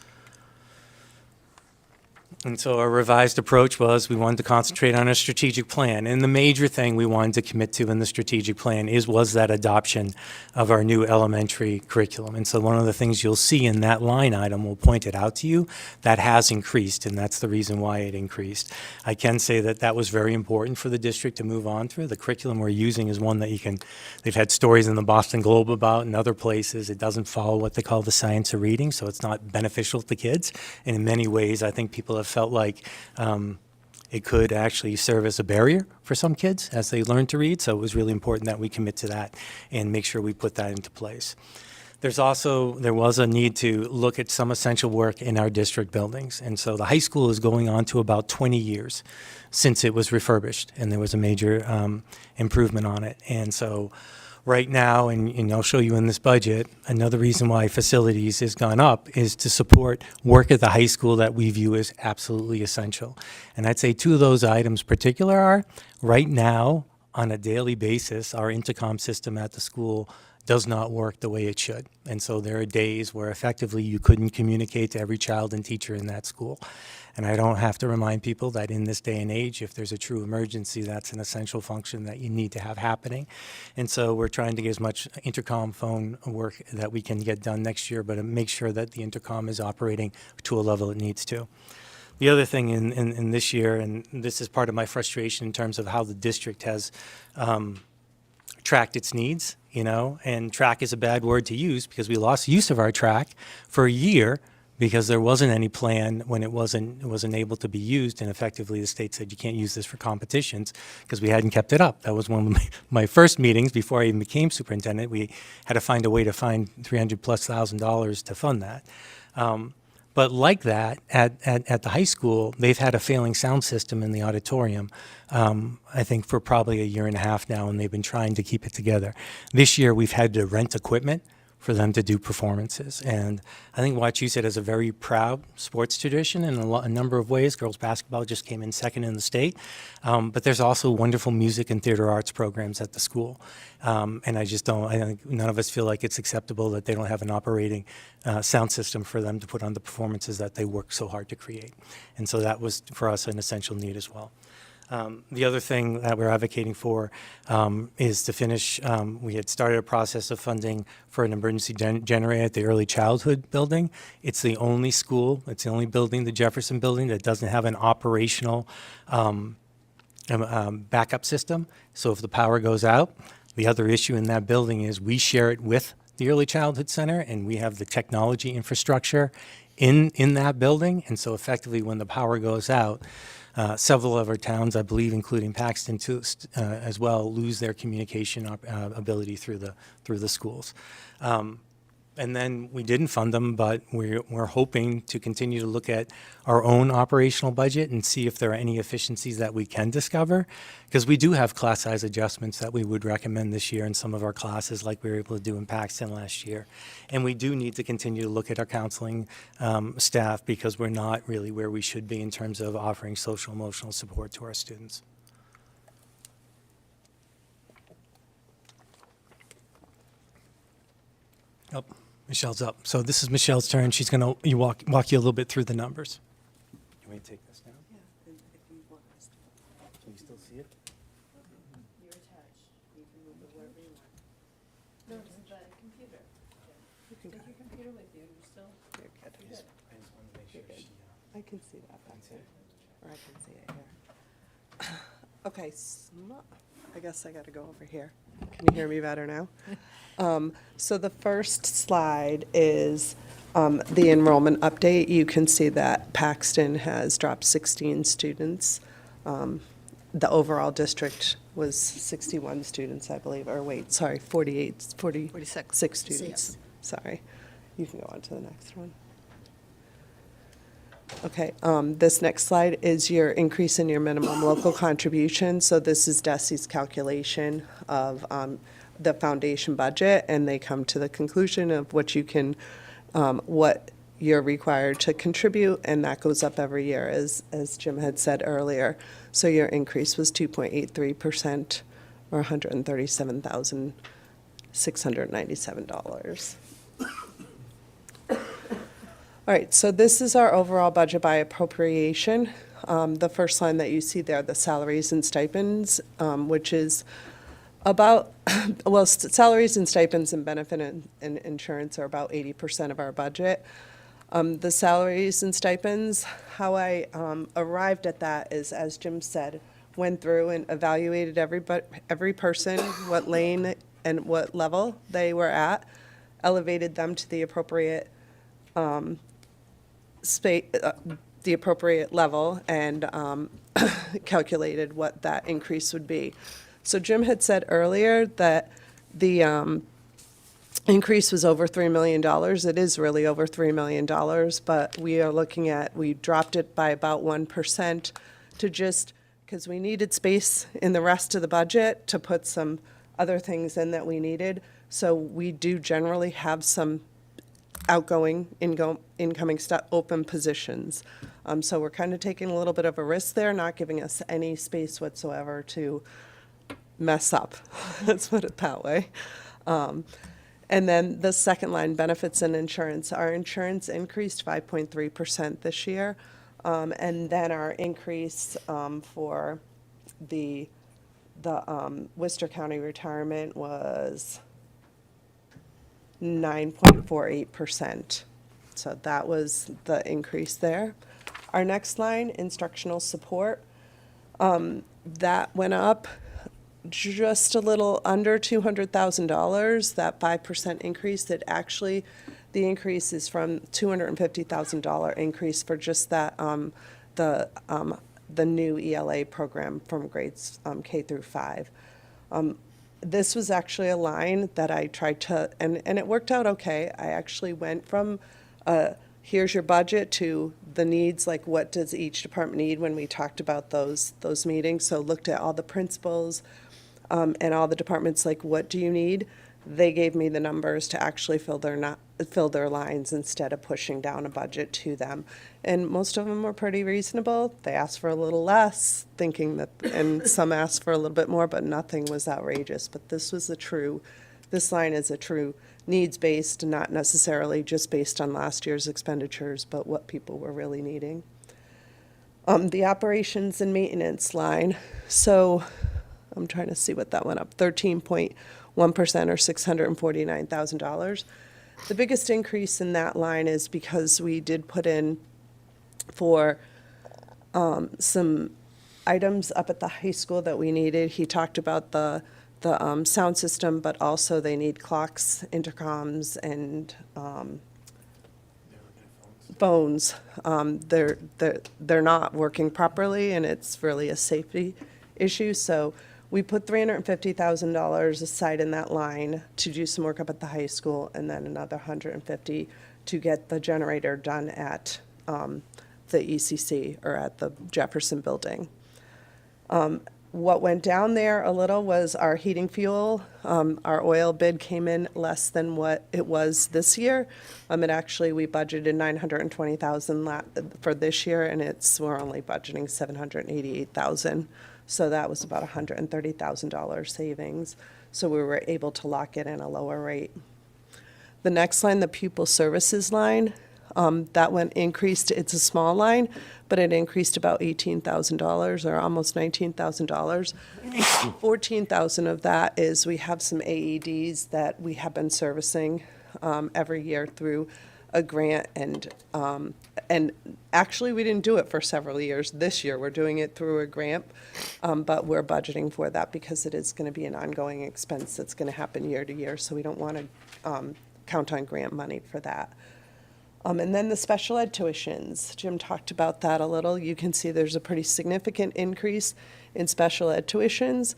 And so our revised approach was we wanted to concentrate on a strategic plan. And the major thing we wanted to commit to in the strategic plan was that adoption of our new elementary curriculum. And so one of the things you'll see in that line item, we'll point it out to you, that has increased, and that's the reason why it increased. I can say that that was very important for the district to move on through. The curriculum we're using is one that they've had stories in the Boston Globe about and other places. It doesn't follow what they call the science of reading, so it's not beneficial to kids. And in many ways, I think people have felt like it could actually serve as a barrier for some kids as they learn to read. So it was really important that we commit to that and make sure we put that into place. There was a need to look at some essential work in our district buildings. And so the high school is going on to about 20 years since it was refurbished, and there was a major improvement on it. And so right now, and I'll show you in this budget, another reason why facilities has gone up is to support work at the high school that we view as absolutely essential. And I'd say two of those items particular are, right now, on a daily basis, our intercom system at the school does not work the way it should. And so there are days where effectively you couldn't communicate to every child and teacher in that school. And I don't have to remind people that in this day and age, if there's a true emergency, that's an essential function that you need to have happening. And so we're trying to get as much intercom phone work that we can get done next year, but make sure that the intercom is operating to a level it needs to. The other thing in this year, and this is part of my frustration in terms of how the district has tracked its needs, and track is a bad word to use because we lost use of our track for a year because there wasn't any plan when it wasn't able to be used, and effectively the state said you can't use this for competitions because we hadn't kept it up. That was one of my first meetings before I even became superintendent. We had to find a way to find $300,000+ to fund that. But like that, at the high school, they've had a failing sound system in the auditorium, I think for probably a year and a half now, and they've been trying to keep it together. This year, we've had to rent equipment for them to do performances. And I think Wachusett has a very proud sports tradition in a number of ways. Girls basketball just came in second in the state. But there's also wonderful music and theater arts programs at the school. And I think none of us feel like it's acceptable that they don't have an operating sound system for them to put on the performances that they work so hard to create. And so that was, for us, an essential need as well. The other thing that we're advocating for is to finish, we had started a process of funding for an emergency generator at the early childhood building. It's the only school, it's the only building, the Jefferson building, that doesn't have an operational backup system. So if the power goes out, the other issue in that building is we share it with the Early Childhood Center, and we have the technology infrastructure in that building. And so effectively when the power goes out, Several of our towns, I believe, including Paxton too, as well, lose their communication ability through the schools. And then we didn't fund them, but we're hoping to continue to look at our own operational budget and see if there are any efficiencies that we can discover. Because we do have class size adjustments that we would recommend this year in some of our classes, like we were able to do in Paxton last year. And we do need to continue to look at our counseling staff, because we're not really where we should be in terms of offering social emotional support to our students. Oh, Michelle's up. So this is Michelle's turn. She's going to walk you a little bit through the numbers. You want me to take this down? Yeah, if you want us to. Can you still see it? You're attached. You can move it wherever you want. No, it's the computer. You can take your computer with you. You're still. I just wanted to make sure she, I can see that back there, or I can see it here. Okay, I guess I gotta go over here. Can you hear me better now? So the first slide is the enrollment update. You can see that Paxton has dropped 16 students. The overall district was 61 students, I believe, or wait, sorry, 46 students. Six. Sorry. You can go on to the next one. Okay, this next slide is your increase in your minimum local contribution. So this is DESI's calculation of the foundation budget, and they come to the conclusion of what you can, what you're required to contribute, and that goes up every year, as Jim had said earlier. So your increase was 2.83%, or $137,697. All right, so this is our overall budget by appropriation. The first line that you see there, the salaries and stipends, which is about, well, salaries and stipends and benefit and insurance are about 80% of our budget. The salaries and stipends, how I arrived at that is, as Jim said, went through and evaluated every person, what lane and what level they were at, elevated them to the appropriate the appropriate level, and calculated what that increase would be. So Jim had said earlier that the increase was over $3 million. It is really over $3 million, but we are looking at, we dropped it by about 1% to just, because we needed space in the rest of the budget to put some other things in that we needed. So we do generally have some outgoing, incoming open positions. So we're kind of taking a little bit of a risk there, not giving us any space whatsoever to mess up. Let's put it that way. And then the second line, benefits and insurance. Our insurance increased 5.3% this year. And then our increase for the Worcester County retirement was 9.48%. So that was the increase there. Our next line, instructional support, that went up just a little under $200,000, that 5% increase. That actually, the increase is from $250,000 increase for just that, the new ELA program from grades K through 5. This was actually a line that I tried to, and it worked out okay. I actually went from here's your budget to the needs, like what does each department need when we talked about those meetings. So looked at all the principals and all the departments, like what do you need? They gave me the numbers to actually fill their lines instead of pushing down a budget to them. And most of them were pretty reasonable. They asked for a little less, thinking that, and some asked for a little bit more, but nothing was outrageous. But this line is a true needs-based, not necessarily just based on last year's expenditures, but what people were really needing. The operations and maintenance line, so I'm trying to see what that went up, 13.1% or $649,000. The biggest increase in that line is because we did put in for some items up at the high school that we needed. He talked about the sound system, but also they need clocks, intercoms, and phones, they're not working properly, and it's really a safety issue. So we put $350,000 aside in that line to do some work up at the high school, and then another 150 to get the generator done at the ECC, or at the Jefferson Building. What went down there a little was our heating fuel. Our oil bid came in less than what it was this year. It actually, we budgeted 920,000 for this year, and we're only budgeting 788,000. So that was about $130,000 savings. So we were able to lock it in a lower rate. The next line, the pupil services line, that one increased. It's a small line, but it increased about $18,000, or almost $19,000. 14,000 of that is we have some AEDs that we have been servicing every year through a grant, and actually we didn't do it for several years. This year we're doing it through a grant, but we're budgeting for that because it is going to be an ongoing expense that's going to happen year to year. So we don't want to count on grant money for that. And then the special ed tuitions, Jim talked about that a little. You can see there's a pretty significant increase in special ed tuitions.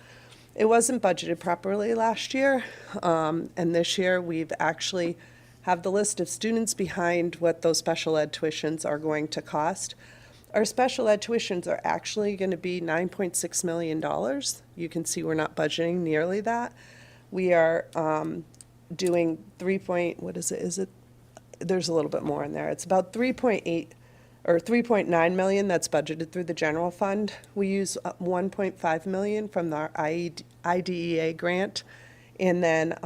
It wasn't budgeted properly last year, and this year we've actually have the list of students behind what those special ed tuitions are going to cost. Our special ed tuitions are actually going to be $9.6 million. You can see we're not budgeting nearly that. We are doing there's a little bit more in there. It's about 3.8 or 3.9 million that's budgeted through the general fund. We use 1.5 million from our IDEA grant, and then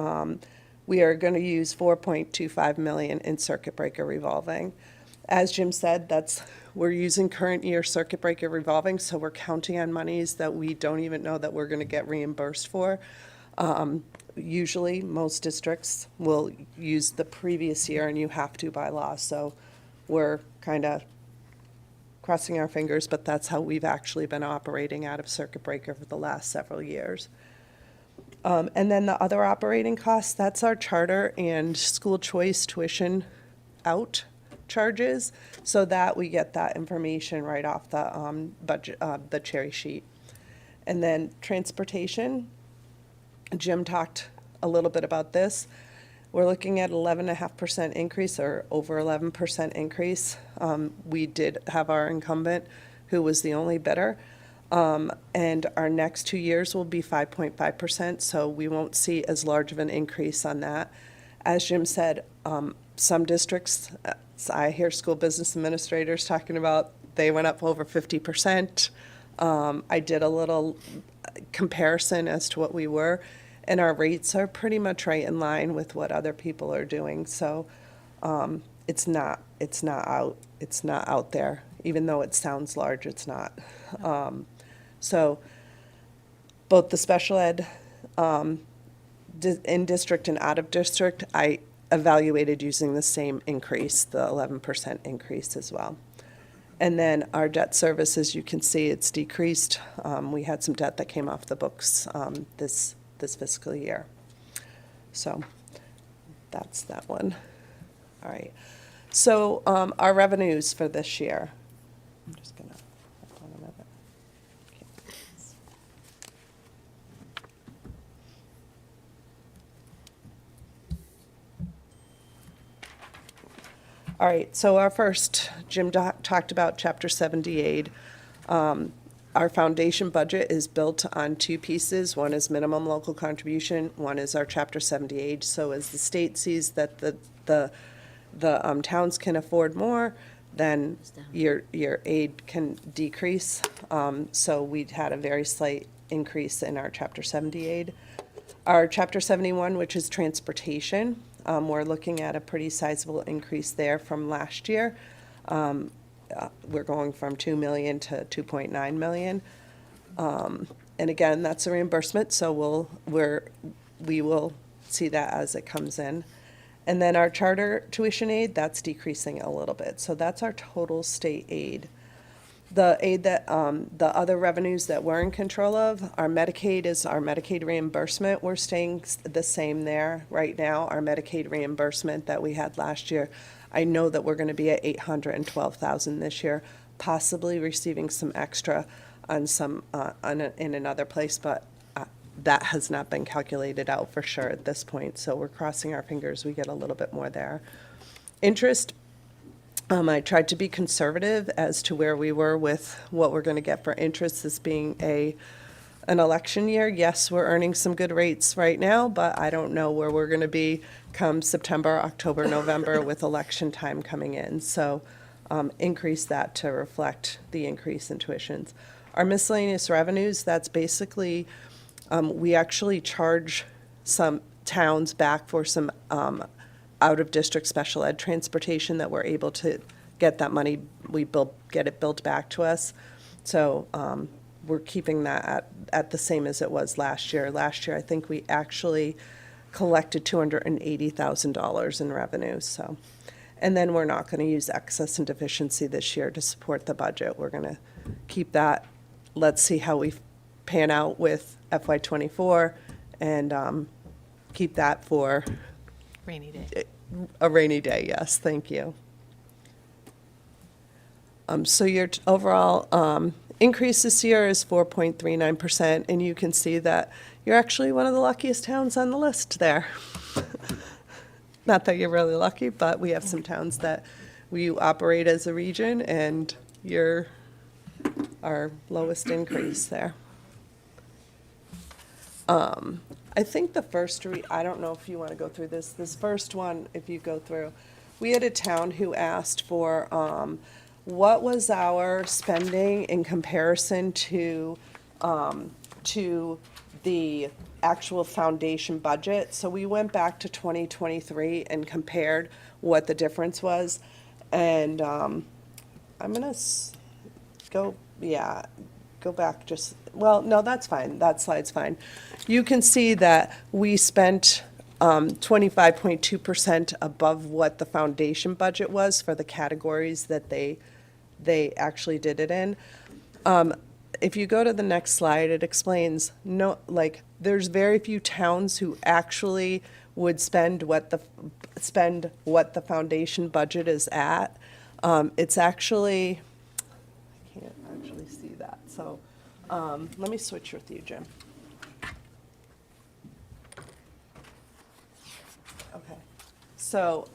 we are going to use 4.25 million in circuit breaker revolving. As Jim said, we're using current year circuit breaker revolving, so we're counting on monies that we don't even know that we're going to get reimbursed for. Usually, most districts will use the previous year, and you have to by law. So we're kind of crossing our fingers, but that's how we've actually been operating out of circuit breaker for the last several years. And then the other operating costs, that's our charter and school choice tuition out charges, so that we get that information right off the budget, the cherry sheet. And then transportation, Jim talked a little bit about this. We're looking at 11.5% increase, or over 11% increase. We did have our incumbent, who was the only bidder. And our next 2 years will be 5.5%, so we won't see as large of an increase on that. As Jim said, some districts, I hear school business administrators talking about, they went up over 50%. I did a little comparison as to what we were, and our rates are pretty much right in line with what other people are doing. So it's not out there, even though it sounds large. It's not. So both the special ed in district and out of district, I evaluated using the same increase, the 11% increase as well. And then our debt service, as you can see, it's decreased. We had some debt that came off the books this fiscal year. So that's that one. All right. So our revenues for this year. I'm just gonna hold on a minute. Okay. All right, so our first, Jim talked about Chapter 78. Our foundation budget is built on two pieces. One is minimum local contribution, one is our Chapter 78. So as the state sees that the towns can afford more, then your aid can decrease. So we had a very slight increase in our Chapter 70 aid. Our Chapter 71, which is transportation, we're looking at a pretty sizable increase there from last year. We're going from 2 million to 2.9 million. And again, that's a reimbursement, so we will see that as it comes in. And then our charter tuition aid, that's decreasing a little bit. So that's our total state aid. The aid that, the other revenues that we're in control of, our Medicaid is our Medicaid reimbursement. We're staying the same there right now. Our Medicaid reimbursement that we had last year, I know that we're gonna be at 812,000 this year, possibly receiving some extra on some, in another place, but that has not been calculated out for sure at this point, so we're crossing our fingers we get a little bit more there. Interest, I tried to be conservative as to where we were with what we're gonna get for interest, this being an election year. Yes, we're earning some good rates right now, but I don't know where we're gonna be come September, October, November with election time coming in. So, increase that to reflect the increase in tuitions. Our miscellaneous revenues, that's basically, we actually charge some towns back for some, out-of-district special ed transportation that we're able to get that money, get it billed back to us. So, we're keeping that at the same as it was last year. Last year, I think we actually collected $280,000 in revenue, so. And then we're not gonna use excess and deficiency this year to support the budget. We're gonna keep that. Let's see how we pan out with FY '24 and, keep that for Rainy day. a rainy day, yes, thank you. So your overall increase this year is 4.39%, and you can see that you're actually one of the luckiest towns on the list there. Not that you're really lucky, but we have some towns that we operate as a region, and you're our lowest increase there. I think the first, I don't know if you want to go through this first one, if you go through, we had a town who asked for, what was our spending in comparison to the actual foundation budget? So we went back to 2023 and compared what the difference was. And, I'm gonna go back well, no, that's fine, that slide's fine. You can see that we spent 25.2% above what the foundation budget was for the categories that they actually did it in. If you go to the next slide, it explains, there's very few towns who actually would spend what the foundation budget is at. It's actually, I can't actually see that, so, let me switch with you, Jim. Okay, so,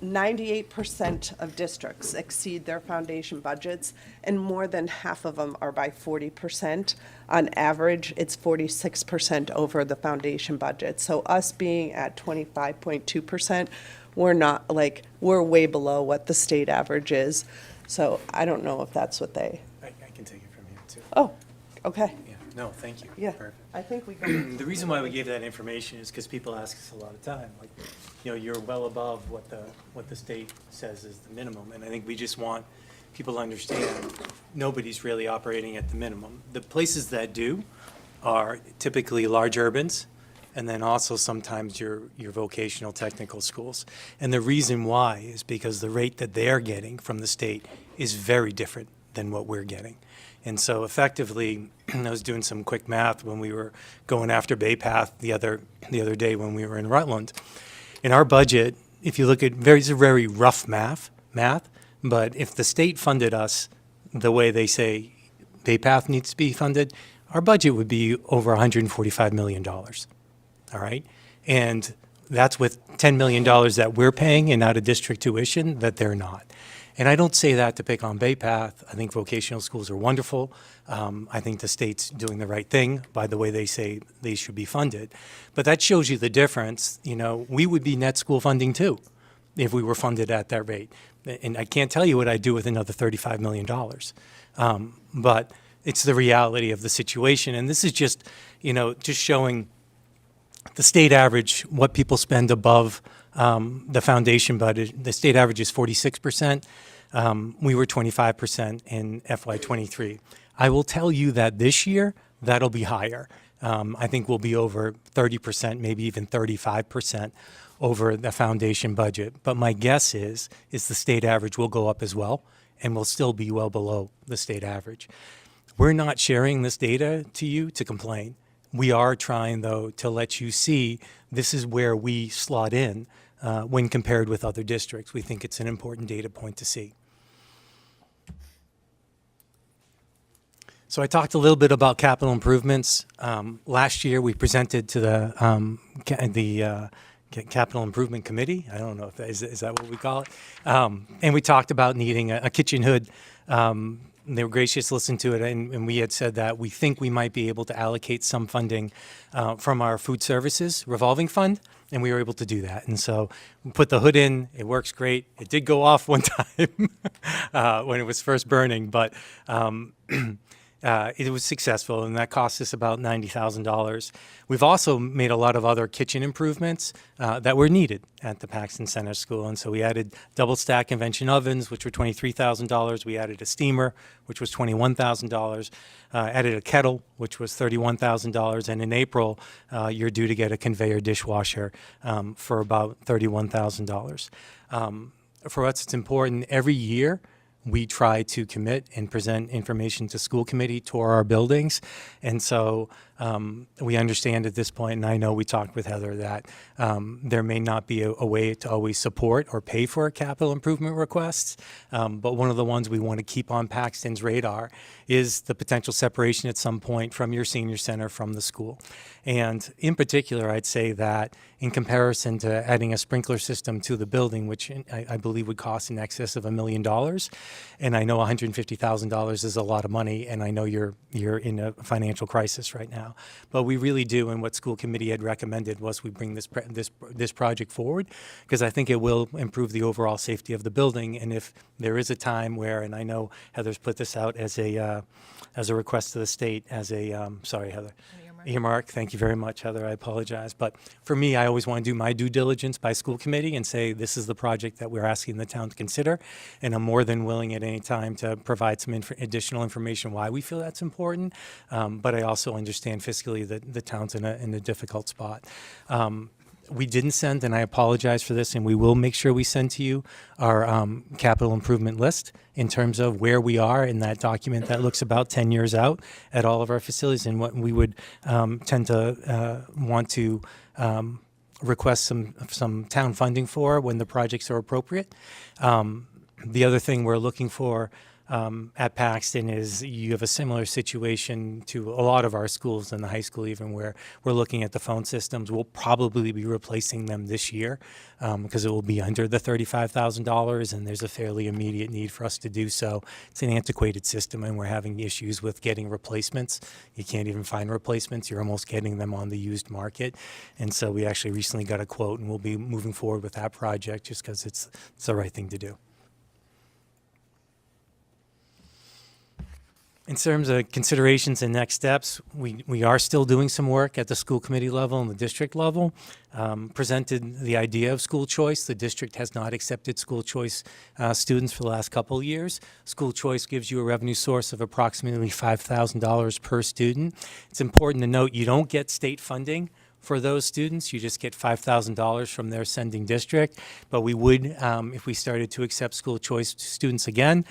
98% of districts exceed their foundation budgets, and more than half of them are by 40%. On average, it's 46% over the foundation budget. So us being at 25.2%, we're not, we're way below what the state average is. So I don't know if that's what they, I can take it from here, too. oh, okay, Yeah, no, thank you. yeah. Perfect. I think we The reason why we gave that information is because people ask us a lot of time, you're well above what the state says is the minimum, and I think we just want people to understand, nobody's really operating at the minimum. The places that do are typically large urbans, and then also sometimes your vocational technical schools. And the reason why is because the rate that they're getting from the state is very different than what we're getting. And so effectively, I was doing some quick math when we were going after Bay Path the other day when we were in Rutland. In our budget, if you look at it's a very rough math, but if the state funded us the way they say Bay Path needs to be funded, our budget would be over $145 million. All right? And that's with $10 million that we're paying in out-of-district tuition that they're not. And I don't say that to pick on Bay Path. I think vocational schools are wonderful. I think the state's doing the right thing by the way they say they should be funded. But that shows you the difference. We would be net school funding too if we were funded at that rate. And I can't tell you what I'd do with another $35 million. But it's the reality of the situation. And this is just showing the state average, what people spend above the foundation budget. The state average is 46%. We were 25% in FY23. I will tell you that this year, that'll be higher. I think we'll be over 30%, maybe even 35% over the foundation budget. But my guess is the state average will go up as well. and we'll still be well below the state average. We're not sharing this data to you to complain. We are trying, though, to let you see this is where we slot in when compared with other districts. We think it's an important data point to see. So I talked a little bit about capital improvements. Last year, we presented to the Capital Improvement Committee. I don't know if that is that what we call it? And we talked about needing a kitchen hood. They were gracious to listen to it, and we had said that we think we might be able to allocate some funding from our food services revolving fund, and we were able to do that. And so we put the hood in. It works great. It did go off one time when it was first burning, but it was successful, and that cost us about $90,000. We've also made a lot of other kitchen improvements that were needed at the Paxton Center School, and so we added double-stack convention ovens, which were $23,000. We added a steamer, which was $21,000. Added a kettle, which was $31,000, and in April, you're due to get a conveyor dishwasher for about $31,000. For us, it's important every year we try to commit and present information to school committee, tour our buildings. And so we understand at this point, and I know we talked with Heather, that there may not be a way to always support or pay for capital improvement requests. But one of the ones we want to keep on Paxton's radar is the potential separation at some point from your senior center from the school. And in particular, I'd say that in comparison to adding a sprinkler system to the building, which I believe would cost in excess of $1 million, and I know $150,000 is a lot of money, and I know you're in a financial crisis right now, but we really do, and what school committee had recommended was we bring this project forward, because I think it will improve the overall safety of the building. And if there is a time where, and I know Heather's put this out as a request to the state, as a sorry, Heather. Earmark. Thank you very much, Heather. I apologize. But for me, I always want to do my due diligence by school committee and say, this is the project that we're asking the town to consider. And I'm more than willing at any time to provide some additional information why we feel that's important. But I also understand fiscally that the town's in a difficult spot. We didn't send, and I apologize for this, and we will make sure we send to you our capital improvement list in terms of where we are in that document that looks about 10 years out at all of our facilities, and what we would tend to want to request some town funding for when the projects are appropriate. The other thing we're looking for at Paxton is you have a similar situation to a lot of our schools and the high school even, where we're looking at the phone systems. We'll probably be replacing them this year because it will be under the $35,000, and there's a fairly immediate need for us to do so. It's an antiquated system, and we're having issues with getting replacements. You can't even find replacements. You're almost getting them on the used market. And so we actually recently got a quote, and we'll be moving forward with that project just because it's the right thing to do. In terms of considerations and next steps, we are still doing some work at the school committee level and the district level. Presented the idea of school choice. The district has not accepted school choice students for the last couple of years. School choice gives you a revenue source of approximately $5,000 per student. It's important to note you don't get state funding for those students. You just get $5,000 from their sending district. But we would, if we started to accept school choice students again,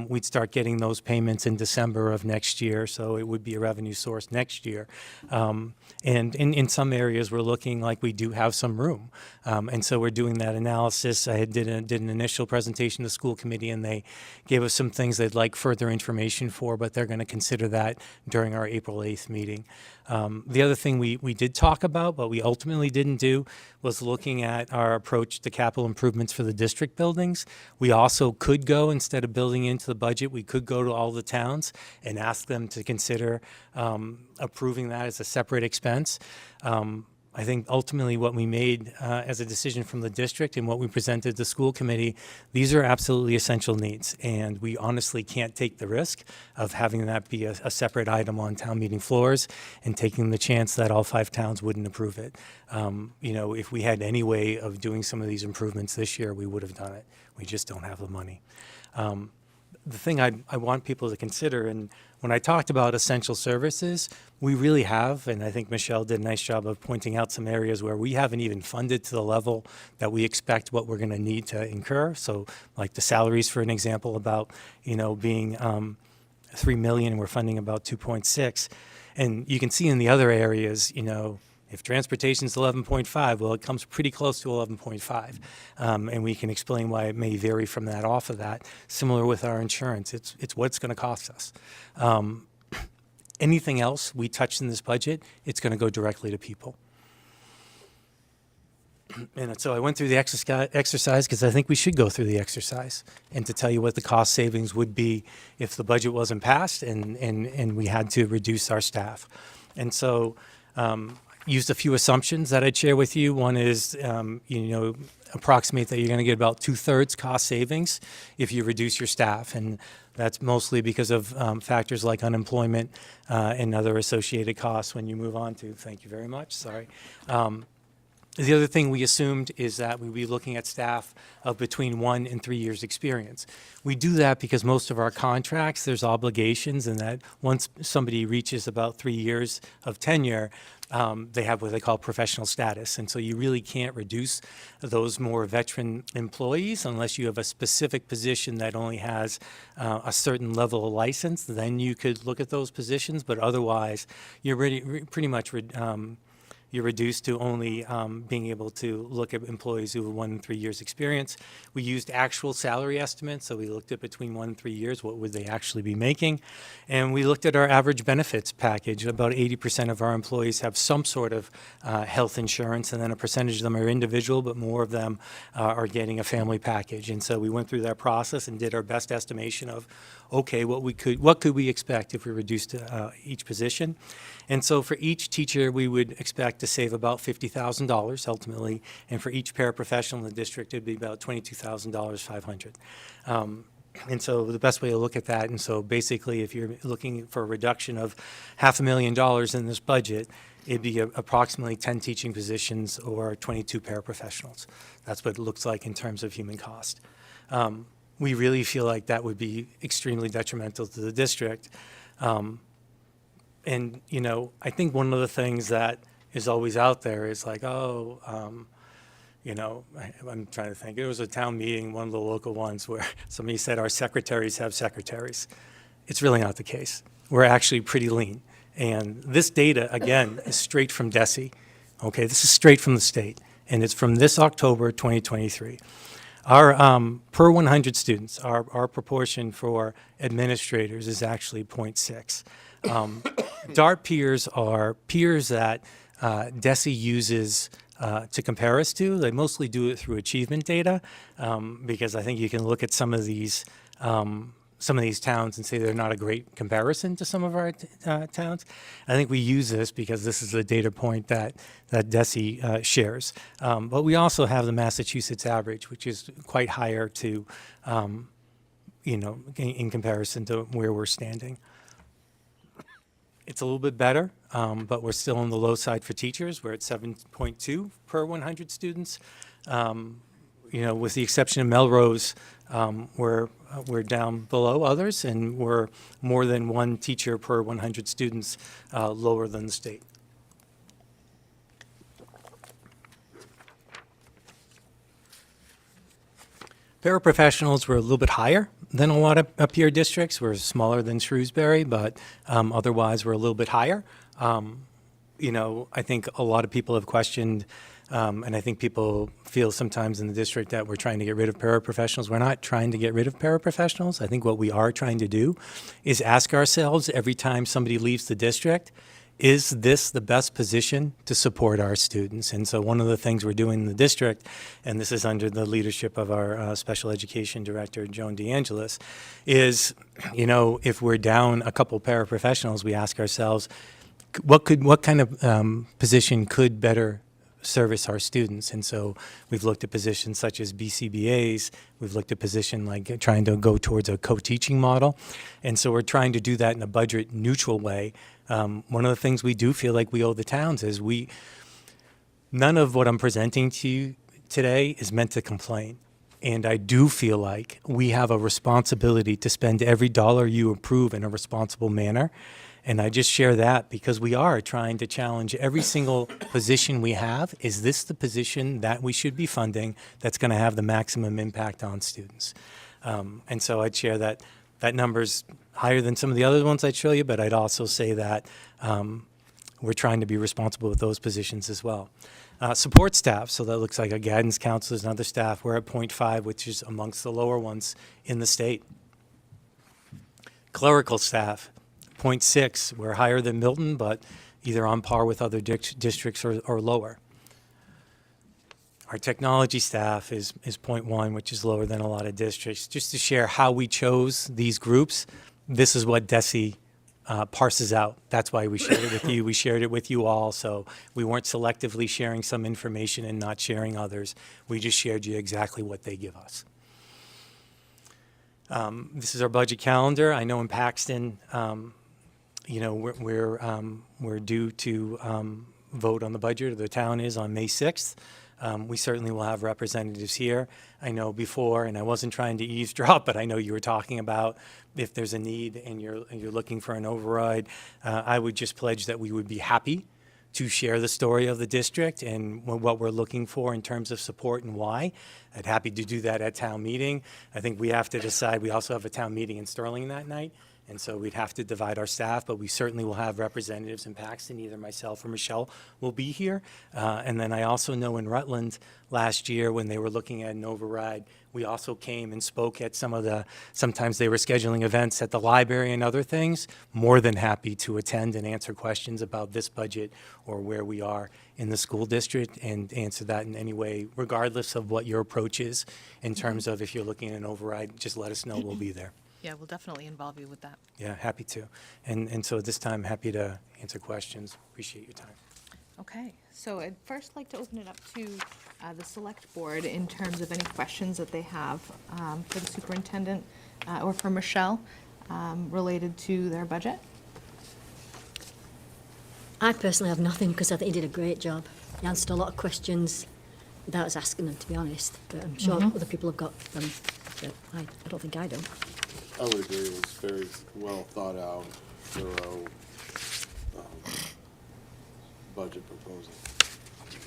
we'd start getting those payments in December of next year. So it would be a revenue source next year. And in some areas, we're looking like we do have some room. And so we're doing that analysis. I did an initial presentation to the school committee, and they gave us some things they'd like further information for, but they're going to consider that during our April 8th meeting. The other thing we did talk about, but we ultimately didn't do, was looking at our approach to capital improvements for the district buildings. We also could go, instead of building into the budget, we could go to all the towns and ask them to consider approving that as a separate expense. I think ultimately what we made as a decision from the district and what we presented to the school committee, these are absolutely essential needs. And we honestly can't take the risk of having that be a separate item on town meeting floors and taking the chance that all 5 towns wouldn't approve it. If we had any way of doing some of these improvements this year, we would have done it. We just don't have the money. The thing I want people to consider, and when I talked about essential services, we really have, and I think Michelle did a nice job of pointing out some areas where we haven't even funded to the level that we expect what we're going to need to incur. So like the salaries, for an example, about, being 3 million, we're funding about 2.6. And you can see in the other areas, if transportation's 11.5, well, it comes pretty close to 11.5. And we can explain why it may vary from that, off of that. Similar with our insurance, it's what it's going to cost us. Anything else we touch in this budget, it's going to go directly to people. And so I went through the exercise because I think we should go through the exercise and to tell you what the cost savings would be if the budget wasn't passed and we had to reduce our staff. And so used a few assumptions that I'd share with you. One is, approximate that you're going to get about 2/3 cost savings if you reduce your staff. And that's mostly because of factors like unemployment and other associated costs when you move on to, thank you very much, sorry. The other thing we assumed is that we'd be looking at staff of between 1 and 3 years experience. We do that because most of our contracts, there's obligations, and that once somebody reaches about 3 years of tenure, they have what they call professional status. And so you really can't reduce those more veteran employees unless you have a specific position that only has a certain level of license. Then you could look at those positions, but otherwise you're pretty much you're reduced to only being able to look at employees who have 1 and 3 years experience. We used actual salary estimates, so we looked at between 1 and 3 years, what would they actually be making? And we looked at our average benefits package. About 80% of our employees have some sort of health insurance, and then a percentage of them are individual, but more of them are getting a family package. And so we went through that process and did our best estimation of, okay, what could we expect if we reduced each position? And so for each teacher, we would expect to save about $50,000 ultimately, and for each paraprofessional in the district, it'd be about $22,500. And so the best way to look at that, and so basically if you're looking for a reduction of $500,000 in this budget, it'd be approximately 10 teaching positions or 22 paraprofessionals. That's what it looks like in terms of human cost. We really feel like that would be extremely detrimental to the district. And, I think one of the things that is always out there is like, I'm trying to think. It was a town meeting, one of the local ones, where somebody said our secretaries have secretaries. It's really not the case. We're actually pretty lean. And this data, again, is straight from DESE. Okay, this is straight from the state. And it's from this October 2023. Our per 100 students, our proportion for administrators is actually 0.6. DART peers are peers that DESE uses to compare us to. They mostly do it through achievement data because I think you can look at some of these towns and say they're not a great comparison to some of our towns. I think we use this because this is a data point that DESE shares. But we also have the Massachusetts average, which is quite higher to, in comparison to where we're standing. It's a little bit better, but we're still on the low side for teachers. We're at 7.2 per 100 students. With the exception of Melrose, we're down below others, and we're more than 1 teacher per 100 students lower than the state. Paraprofessionals were a little bit higher than a lot of peer districts. We're smaller than Shrewsbury, but otherwise we're a little bit higher. I think a lot of people have questioned, and I think people feel sometimes in the district that we're trying to get rid of paraprofessionals. We're not trying to get rid of paraprofessionals. I think what we are trying to do is ask ourselves every time somebody leaves the district, is this the best position to support our students? And so one of the things we're doing in the district, and this is under the leadership of our special education director, Joan DeAngelis, is, if we're down a couple paraprofessionals, we ask ourselves, what kind of position could better service our students? And so we've looked at positions such as BCBAs, we've looked at position like trying to go towards a co-teaching model. And so we're trying to do that in a budget neutral way. One of the things we do feel like we owe the towns is none of what I'm presenting to you today is meant to complain. And I do feel like we have a responsibility to spend every dollar you approve in a responsible manner. And I just share that because we are trying to challenge every single position we have. Is this the position that we should be funding that's going to have the maximum impact on students? And so I'd share that number's higher than some of the other ones I'd show you, but I'd also say that we're trying to be responsible with those positions as well. Support staff, so that looks like our guidance counselors and other staff, we're at 0.5, which is amongst the lower ones in the state. Clerical staff, 0.6, we're higher than Milton, but either on par with other districts or lower. Our technology staff is 0.1, which is lower than a lot of districts. Just to share how we chose these groups, this is what DESE parses out. That's why we shared it with you. We shared it with you all, so we weren't selectively sharing some information and not sharing others. We just shared you exactly what they give us. This is our budget calendar. I know in Paxton, you know, we're due to vote on the budget, or the town is, on May 6th. We certainly will have representatives here. I know before, and I wasn't trying to eavesdrop, but I know you were talking about if there's a need and you're looking for an override. I would just pledge that we would be happy to share the story of the district and what we're looking for in terms of support and why. I'd happy to do that at town meeting. I think we have to decide. We also have a town meeting in Sterling that night. And so we'd have to divide our staff, but we certainly will have representatives in Paxton. Either myself or Michelle will be here. And then I also know in Rutland last year when they were looking at an override, we also came and spoke at sometimes they were scheduling events at the library and other things. More than happy to attend and answer questions about this budget or where we are in the school district and answer that in any way, regardless of what your approach is in terms of if you're looking at an override, just let us know, we'll be there. Yeah, we'll definitely involve you with that. Yeah, happy to. And so at this time, happy to answer questions. Appreciate your time. Okay, so I'd first like to open it up to the select board in terms of any questions that they have for the superintendent or for Michelle related to their budget. I personally have nothing because I think he did a great job. He answered a lot of questions without us asking them, to be honest. But I'm sure other people have got them. But I don't think I do. I would agree, it was very well thought out, thorough budget proposal.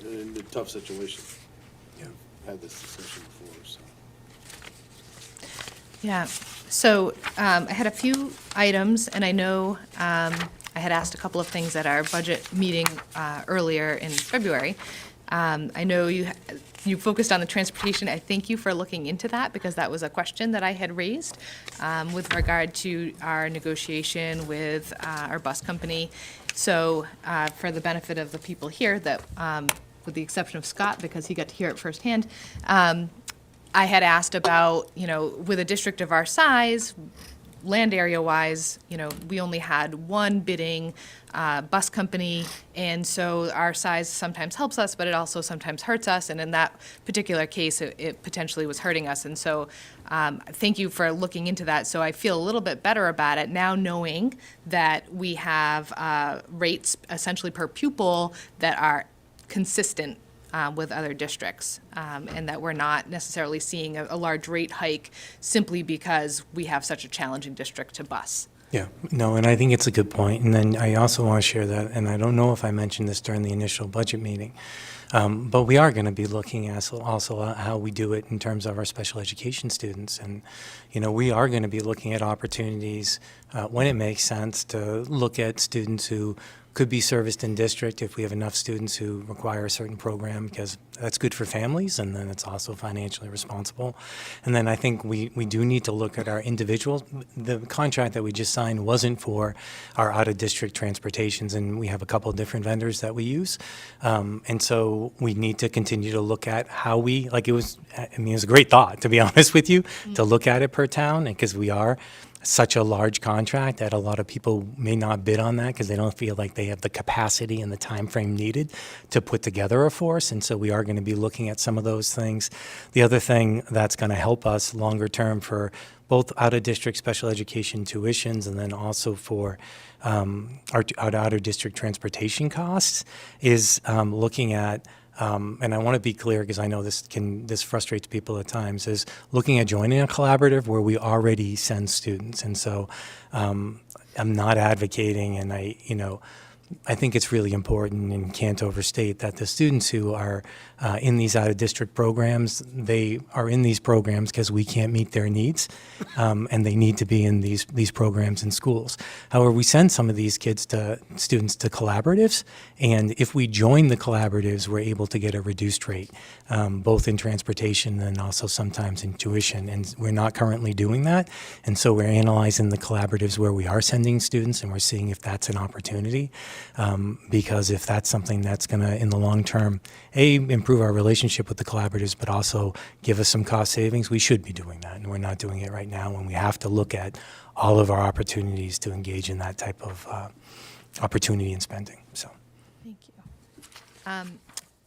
In a tough situation. Yeah. Had this discussion before, so. Yeah, so I had a few items, and I know I had asked a couple of things at our budget meeting earlier in February. I know you focused on the transportation. I thank you for looking into that because that was a question that I had raised with regard to our negotiation with our bus company. So for the benefit of the people here, that with the exception of Scott, because he got to hear it firsthand, I had asked about, with a district of our size, land area wise, we only had one bidding bus company, and so our size sometimes helps us, but it also sometimes hurts us, and in that particular case, it potentially was hurting us. And so thank you for looking into that. So I feel a little bit better about it now, knowing that we have rates essentially per pupil that are consistent with other districts, and that we're not necessarily seeing a large rate hike simply because we have such a challenging district to bus. Yeah, no, and I think it's a good point. And then I also want to share that, and I don't know if I mentioned this during the initial budget meeting, but we are going to be looking at also how we do it in terms of our special education students. And, we are going to be looking at opportunities when it makes sense to look at students who could be serviced in district if we have enough students who require a certain program, because that's good for families, and then it's also financially responsible. And then I think we do need to look at our individual. The contract that we just signed wasn't for our out-of-district transportations, and we have a couple of different vendors that we use. And so we need to continue to look at how it was a great thought, to be honest with you, to look at it per town, because we are such a large contract that a lot of people may not bid on that because they don't feel like they have the capacity and the time frame needed to put together a force. And so we are going to be looking at some of those things. The other thing that's going to help us longer term for both out-of-district special education tuitions and then also for our out-of-district transportation costs is looking at and I want to be clear because I know this frustrates people at times, is looking at joining a collaborative where we already send students. And so I'm not advocating, and I think it's really important and can't overstate that the students who are in these out-of-district programs, they are in these programs because we can't meet their needs, and they need to be in these programs in schools. However, we send some of these students to collaboratives, and if we join the collaboratives, we're able to get a reduced rate, both in transportation and also sometimes in tuition, and we're not currently doing that. And so we're analyzing the collaboratives where we are sending students, and we're seeing if that's an opportunity. Because if that's something that's going to, in the long term, improve our relationship with the collaboratives, but also give us some cost savings, we should be doing that. And we're not doing it right now when we have to look at all of our opportunities to engage in that type of opportunity and spending. So. Thank you.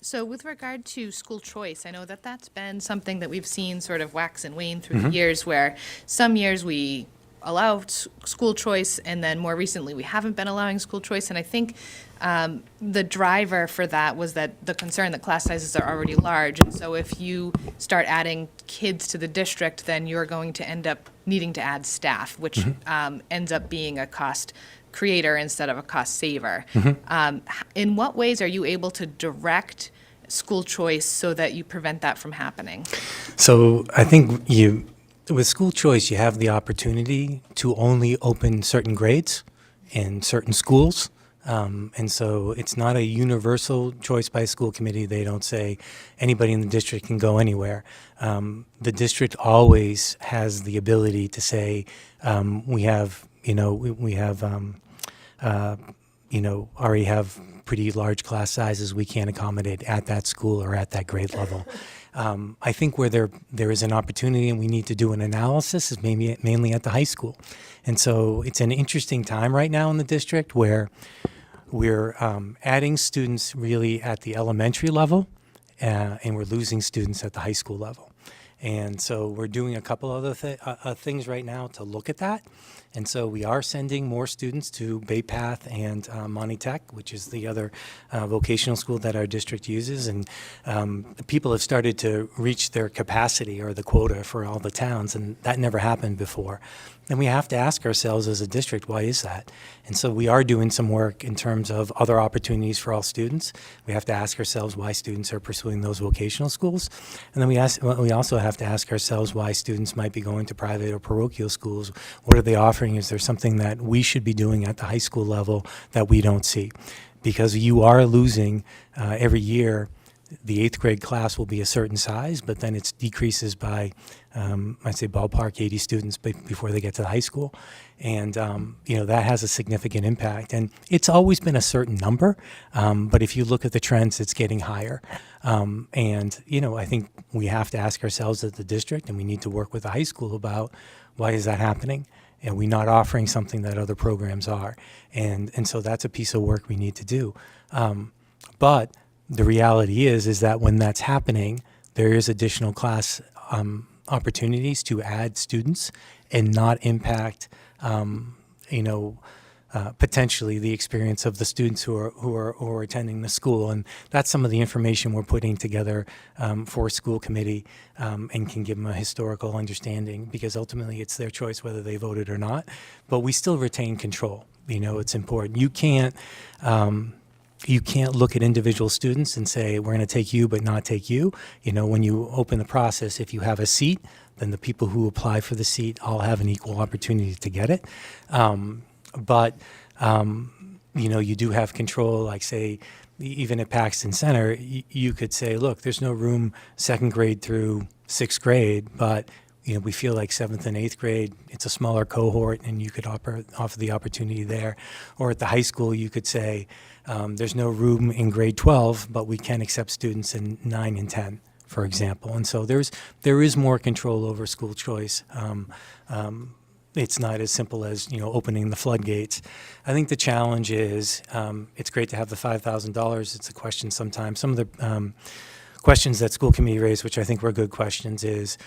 So with regard to school choice, I know that that's been something that we've seen sort of wax and wane through the years, where some years we allow school choice, and then more recently we haven't been allowing school choice. And I think the driver for that was that the concern that class sizes are already large. And so if you start adding kids to the district, then you're going to end up needing to add staff, which ends up being a cost creator instead of a cost saver. In what ways are you able to direct school choice so that you prevent that from happening? So I think with school choice, you have the opportunity to only open certain grades in certain schools. And so it's not a universal choice by a school committee. They don't say anybody in the district can go anywhere. The district always has the ability to say, we already have pretty large class sizes. We can't accommodate at that school or at that grade level. I think where there is an opportunity and we need to do an analysis is mainly at the high school. And so it's an interesting time right now in the district where we're adding students really at the elementary level, and we're losing students at the high school level. And so we're doing a couple other things right now to look at that. And so we are sending more students to Bay Path and Monty Tech, which is the other vocational school that our district uses. And people have started to reach their capacity or the quota for all the towns, and that never happened before. And we have to ask ourselves as a district, why is that? And so we are doing some work in terms of other opportunities for all students. We have to ask ourselves why students are pursuing those vocational schools. And then we also have to ask ourselves why students might be going to private or parochial schools. What are they offering? Is there something that we should be doing at the high school level that we don't see? Because you are losing every year. The 8th grade class will be a certain size, but then it decreases by, I'd say ballpark 80 students before they get to the high school. And, that has a significant impact. And it's always been a certain number, but if you look at the trends, it's getting higher. I think we have to ask ourselves at the district, and we need to work with the high school about why is that happening? And we're not offering something that other programs are. And so that's a piece of work we need to do. But the reality is that when that's happening, there is additional class opportunities to add students and not impact, potentially the experience of the students who are attending the school. And that's some of the information we're putting together for a school committee and can give them a historical understanding, because ultimately it's their choice whether they voted or not. But we still retain control. It's important. You can't look at individual students and say, we're going to take you but not take you. When you open the process, if you have a seat, then the people who apply for the seat all have an equal opportunity to get it. But you do have control, like say, even at Paxton Center, you could say, look, there's no room 2nd grade through 6th grade, but we feel like 7th and 8th grade, it's a smaller cohort, and you could offer the opportunity there. Or at the high school, you could say, there's no room in grade 12, but we can accept students in 9 and 10, for example. And so there is more control over school choice. It's not as simple as, opening the floodgates. I think the challenge is, it's great to have the $5,000. It's a question sometimes. Some of the questions that school committee raised, which I think were good questions, is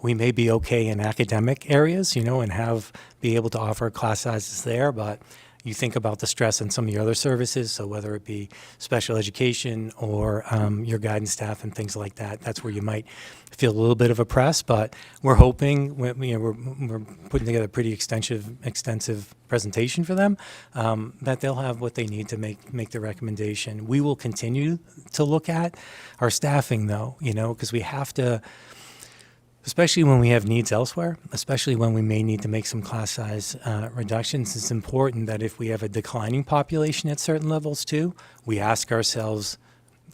we may be okay in academic areas, and be able to offer class sizes there, but you think about the stress on some of your other services, so whether it be special education or your guidance staff and things like that, that's where you might feel a little bit of a press, but we're hoping, we're putting together a pretty extensive presentation for them, that they'll have what they need to make the recommendation. We will continue to look at our staffing though, because we have to, especially when we have needs elsewhere, especially when we may need to make some class size reductions, it's important that if we have a declining population at certain levels too, we ask ourselves,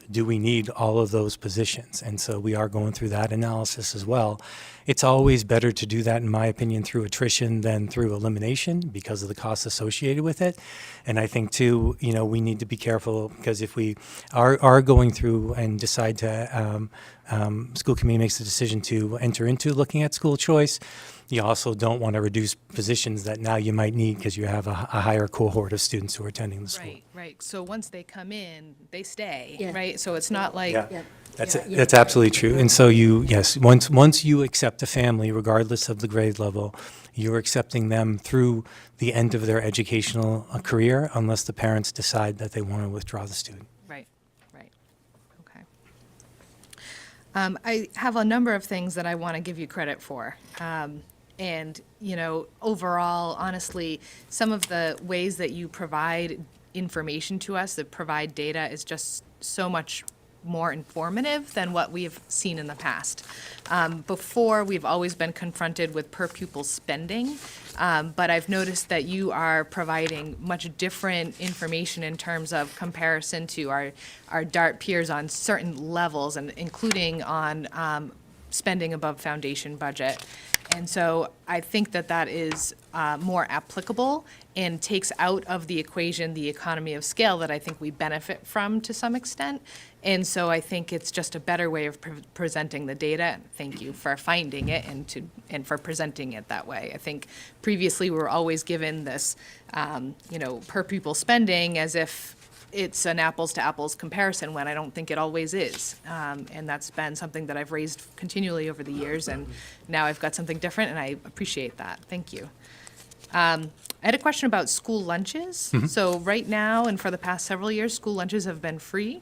do we need all of those positions? And so we are going through that analysis as well. It's always better to do that, in my opinion, through attrition than through elimination because of the costs associated with it. And I think too, we need to be careful because if we are going through and decide to, school committee makes the decision to enter into looking at school choice, you also don't want to reduce positions that now you might need because you have a higher cohort of students who are attending the school. Right. So once they come in, they stay, Yeah. right? So it's not like. Yeah. Yeah. That's absolutely true. And so once you accept a family, regardless of the grade level, you're accepting them through the end of their educational career unless the parents decide that they want to withdraw the student. Right. Okay. I have a number of things that I want to give you credit for. And, overall, honestly, some of the ways that you provide information to us, that provide data, is just so much more informative than what we've seen in the past. Before, we've always been confronted with per pupil spending, but I've noticed that you are providing much different information in terms of comparison to our DART peers on certain levels, and including on spending above foundation budget. And so I think that is more applicable and takes out of the equation the economy of scale that I think we benefit from to some extent. And so I think it's just a better way of presenting the data. Thank you for finding it and for presenting it that way. I think previously we were always given this, per pupil spending as if it's an apples to apples comparison, when I don't think it always is. And that's been something that I've raised continually over the years, and now I've got something different, and I appreciate that. Thank you. I had a question about school lunches. So right now, and for the past several years, school lunches have been free.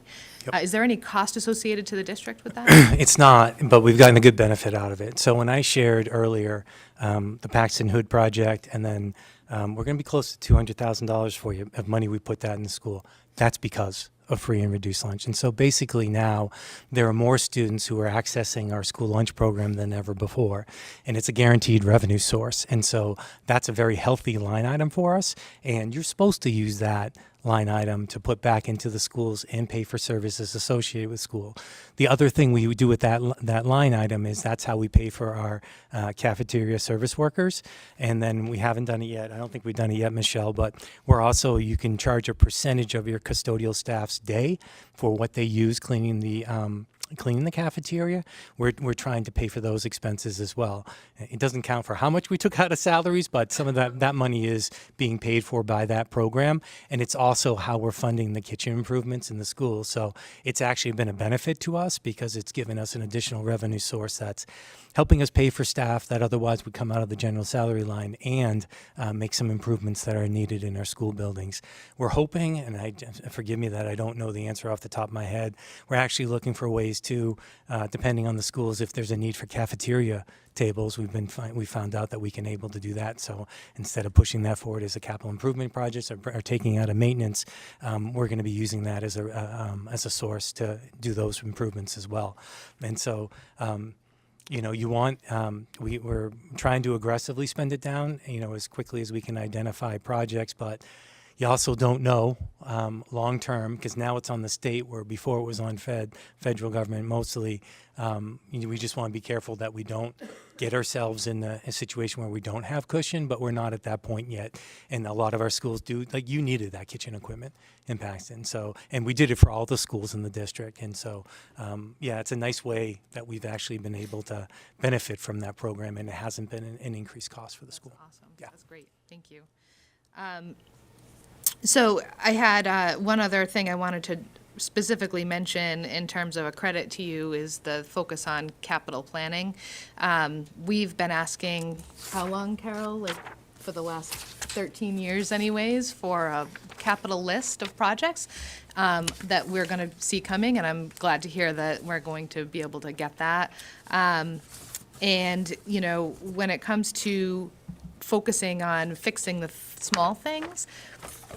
Is there any cost associated to the district with that? It's not, but we've gotten a good benefit out of it. So when I shared earlier the Paxton Hood project, and then we're going to be close to $200,000 for you of money we put that in the school. That's because of free and reduced lunch. And so basically now there are more students who are accessing our school lunch program than ever before. And it's a guaranteed revenue source. And so that's a very healthy line item for us. And you're supposed to use that line item to put back into the schools and pay for services associated with school. The other thing we do with that line item is that's how we pay for our cafeteria service workers. And then we haven't done it yet. I don't think we've done it yet, Michelle, but we're also, you can charge a percentage of your custodial staff's day for what they use cleaning the cafeteria. We're trying to pay for those expenses as well. It doesn't count for how much we took out of salaries, but some of that money is being paid for by that program. And it's also how we're funding the kitchen improvements in the schools. So it's actually been a benefit to us because it's given us an additional revenue source that's helping us pay for staff that otherwise would come out of the general salary line and make some improvements that are needed in our school buildings. We're hoping, and forgive me that I don't know the answer off the top of my head, we're actually looking for ways to, depending on the schools, if there's a need for cafeteria tables, we found out that we can able to do that. So instead of pushing that forward as a capital improvement project or taking out a maintenance, we're going to be using that as a source to do those improvements as well. And so, we're trying to aggressively spend it down, as quickly as we can identify projects, but you also don't know long term, because now it's on the state where before it was on federal government mostly. We just want to be careful that we don't get ourselves in a situation where we don't have cushion, but we're not at that point yet. And a lot of our schools do, like you needed that kitchen equipment in Paxton. So, and we did it for all the schools in the district. And so, it's a nice way that we've actually been able to benefit from that program, and it hasn't been an increased cost for the school. Awesome. Yeah. That's great. Thank you. So I had one other thing I wanted to specifically mention in terms of a credit to you is the focus on capital planning. We've been asking, how long, Carol? Like for the last 13 years anyways, for a capital list of projects that we're going to see coming, and I'm glad to hear that we're going to be able to get that. And, you know, when it comes to focusing on fixing the small things,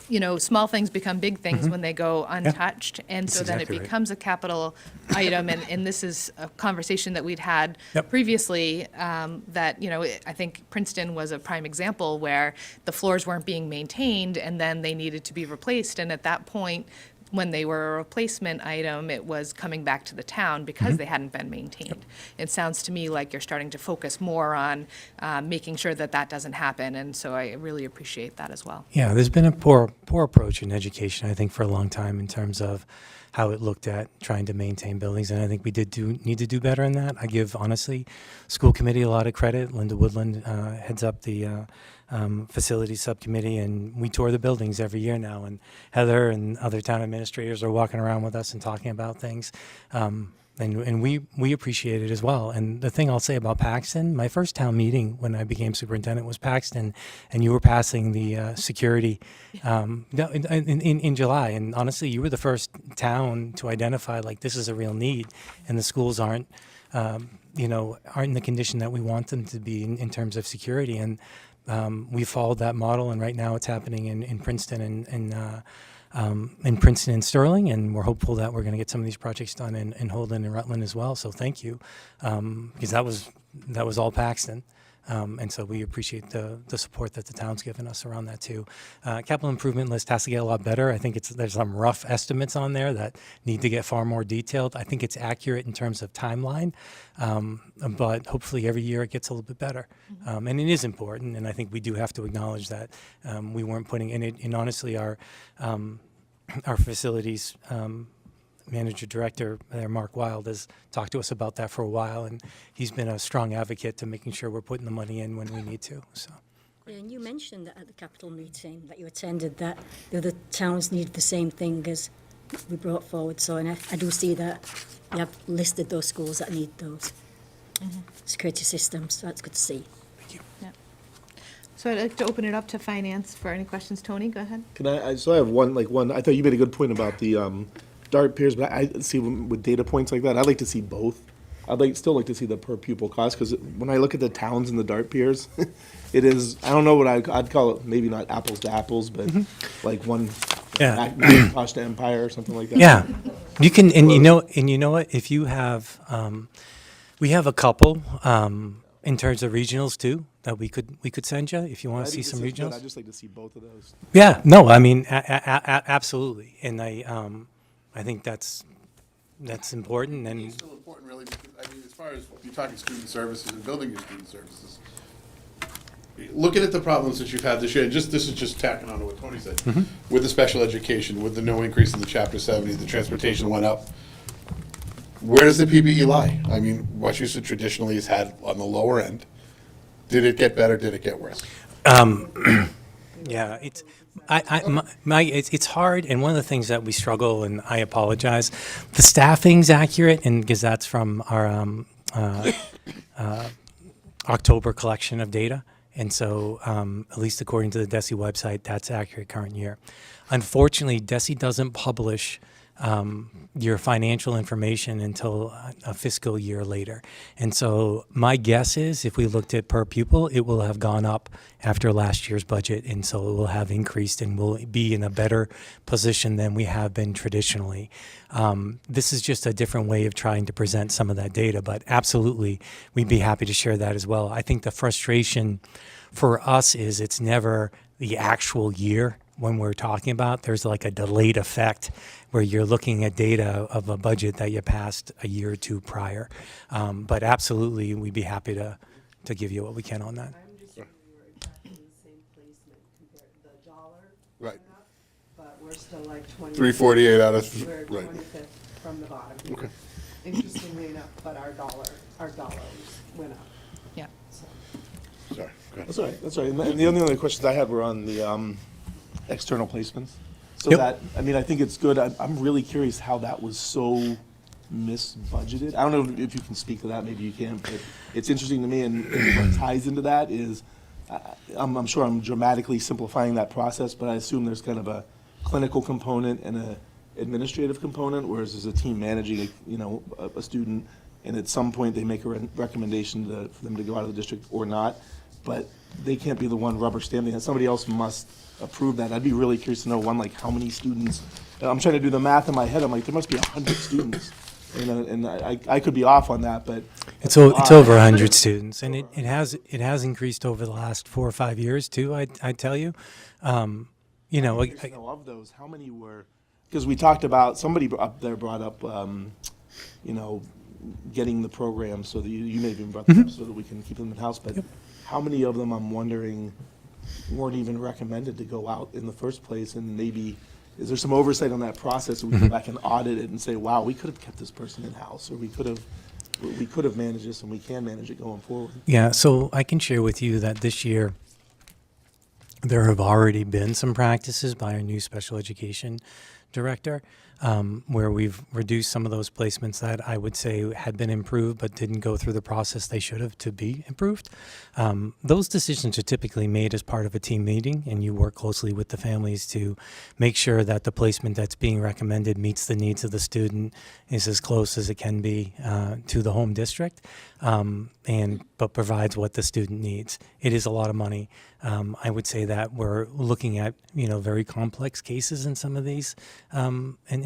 you know, small things become big things when they go untouched. And so That's then it exactly right. becomes a capital item. And this is a conversation that we'd had Yep. previously, that, you know, I think Princeton was a prime example where the floors weren't being maintained and then they needed to be replaced. And at that point, when they were a replacement item, it was coming back to the town because they hadn't been maintained. It sounds to me like you're starting to focus more on making sure that that doesn't happen, and so I really appreciate that as well. Yeah, there's been a poor approach in education, I think, for a long time in terms of how it looked at trying to maintain buildings, and I think we need to do better in that. I give, honestly, school committee a lot of credit. Linda Woodland heads up the facilities subcommittee, and we tour the buildings every year now, and Heather and other town administrators are walking around with us and talking about things. And we appreciate it as well. And the thing I'll say about Paxton, my first town meeting when I became superintendent was Paxton, and you were passing the security in July. And honestly, you were the first town to identify, like, this is a real need, and the schools aren't in the condition that we want them to be in terms of security. And we followed that model, and right now it's happening in Princeton in Princeton and Sterling, and we're hopeful that we're going to get some of these projects done in Holden and Rutland as well. So thank you, because that was all Paxton, and so we appreciate the support that the town's given us around that too. Capital improvement list has to get a lot better. I think there's some rough estimates on there that need to get far more detailed. I think it's accurate in terms of timeline, but hopefully every year it gets a little bit better. And it is important, and I think we do have to acknowledge that we weren't putting in it. And honestly, our facilities manager director there, Mark Wild, has talked to us about that for a while, and he's been a strong advocate to making sure we're putting the money in when we need to. So. Yeah, and you mentioned that at the capital meeting that you attended, that the other towns need the same thing as we brought forward. So, and I do see that you have listed those schools that need those security systems. So that's good to see. So I'd like to open it up to finance for any questions. Tony, go ahead. Can I so I have one, I thought you made a good point about the DART peers, but I see with data points like that, I'd like to see both. Still like to see the per pupil cost, because when I look at the towns and the DART peers, it is, I don't know what I'd call it, maybe not apples to apples, but like one Macintosh to Empire or something like that. Yeah, you can, and you know what? If you have, we have a couple in terms of regionals too that we could send you if you want to see some regionals. I'd just like to see both of those. Yeah, no, I mean, absolutely, and I think that's important, and It's still important, really, because, I mean, as far as you're talking student services and building your student services, looking at the problems that you've had this year, and this is just tacking on to what Tony said, with the special education, with the no increase in the Chapter 70, the transportation went up. Where does the PPE lie? I mean, Westchester traditionally has had on the lower end. Did it get better? Did it get worse? yeah, it's it's hard, and one of the things that we struggle, and I apologize, the staffing's accurate, and because that's from our October collection of data, and so at least according to the DESI website, that's accurate current year. Unfortunately, DESI doesn't publish your financial information until a fiscal year later. And so my guess is if we looked at per pupil, it will have gone up after last year's budget. And so it will have increased and will be in a better position than we have been traditionally. This is just a different way of trying to present some of that data, but absolutely, we'd be happy to share that as well. I think the frustration for us is it's never the actual year when we're talking about. There's like a delayed effect where you're looking at data of a budget that you passed a year or two prior. But absolutely, we'd be happy to give you what we can on that. I'm just saying we were exactly in the same placement compared to the dollar. Right. went up, But we're still like 20. 348 out of, We're right. 25th from the bottom. Okay. Interestingly enough, but our dollars went up. Yeah. So. Sorry, go ahead. That's all right. And the only other questions I had were on the external placements. So Yep. that, I mean, I think it's good. I'm really curious how that was so misbudgeted. I don't know if you can speak to that, maybe you can, but it's interesting to me, and what ties into that is I'm sure I'm dramatically simplifying that process, but I assume there's kind of a clinical component and a administrative component, whereas there's a team managing, a student, and at some point they make a recommendation for them to go out of the district or not, but they can't be the one rubber stamping it. Somebody else must approve that. I'd be really curious to know, one, like how many students. I'm trying to do the math in my head. I'm like, there must be 100 students, and I could be off on that, but It's over 100 students, and it has increased over the last 4 or 5 years too. I tell you, of those, how many were? Because we talked about, somebody up there brought up, getting the program so that you may have even brought them up so that we can keep them in house. But how many of them, I'm wondering, weren't even recommended to go out in the first place? And maybe, is there some oversight on that process so we can go back and audit it and say, wow, we could have kept this person in house, or we could have managed this, and we can manage it going forward? yeah. So I can share with you that this year there have already been some practices by our new special education director, where we've reduced some of those placements that I would say had been improved but didn't go through the process they should have to be improved. Those decisions are typically made as part of a team meeting, and you work closely with the families to make sure that the placement that's being recommended meets the needs of the student, is as close as it can be to the home district, but provides what the student needs. It is a lot of money. I would say that we're looking at very complex cases in some of these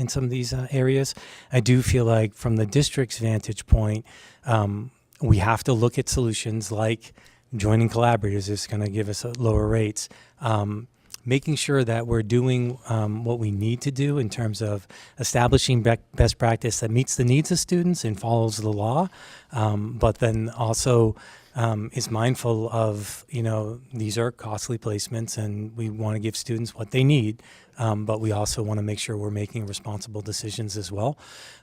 in some of these areas. I do feel like from the district's vantage point, we have to look at solutions like joining collaborators is going to give us lower rates. Making sure that we're doing what we need to do in terms of establishing best practice that meets the needs of students and follows the law, but then also is mindful of, these are costly placements and we want to give students what they need, but we also want to make sure we're making responsible decisions as well.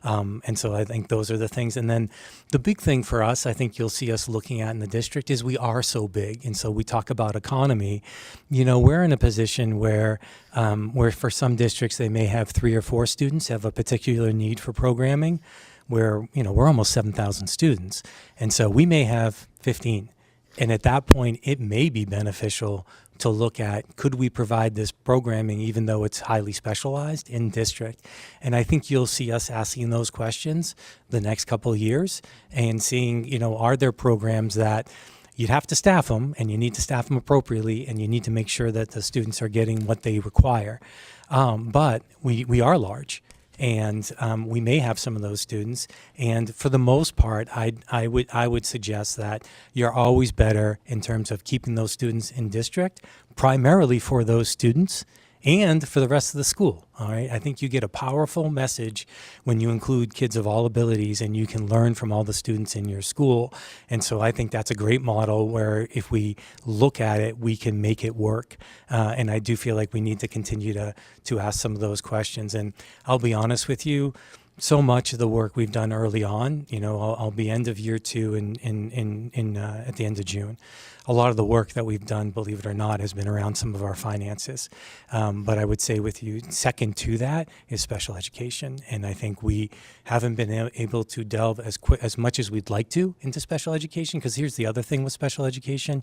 And so I think those are the things. And then the big thing for us, I think you'll see us looking at in the district, is we are so big. And so we talk about economy. We're in a position where for some districts, they may have 3 or 4 students have a particular need for programming, where, we're almost 7,000 students. And so we may have 15. And at that point, it may be beneficial to look at, could we provide this programming even though it's highly specialized in district? And I think you'll see us asking those questions the next couple of years and seeing, are there programs that you'd have to staff them, and you need to staff them appropriately, and you need to make sure that the students are getting what they require. But we are large. And we may have some of those students, and for the most part, I would suggest that you're always better in terms of keeping those students in district, primarily for those students and for the rest of the school. All right, I think you get a powerful message when you include kids of all abilities, and you can learn from all the students in your school. And so I think that's a great model where, if we look at it, we can make it work. And I do feel like we need to continue to ask some of those questions. And I'll be honest with you, so much of the work we've done early on, I'll be end of year 2 at the end of June. A lot of the work that we've done, believe it or not, has been around some of our finances. But I would say with you, second to that is special education. And I think we haven't been able to delve as much as we'd like to into special education, because here's the other thing with special education.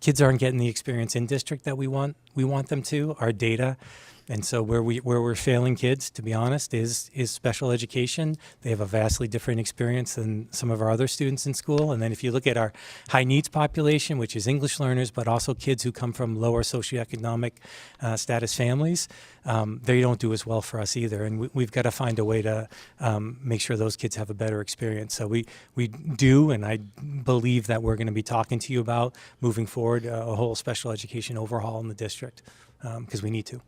Kids aren't getting the experience in district that we want them to. Our data. And so where we're failing kids, to be honest, is special education. They have a vastly different experience than some of our other students in school. And then if you look at our high needs population, which is English learners, but also kids who come from lower socioeconomic status families, they don't do as well for us either. And we've got to find a way to make sure those kids have a better experience. So we do, and I believe that we're going to be talking to you about moving forward a whole special education overhaul in the district, because we need to.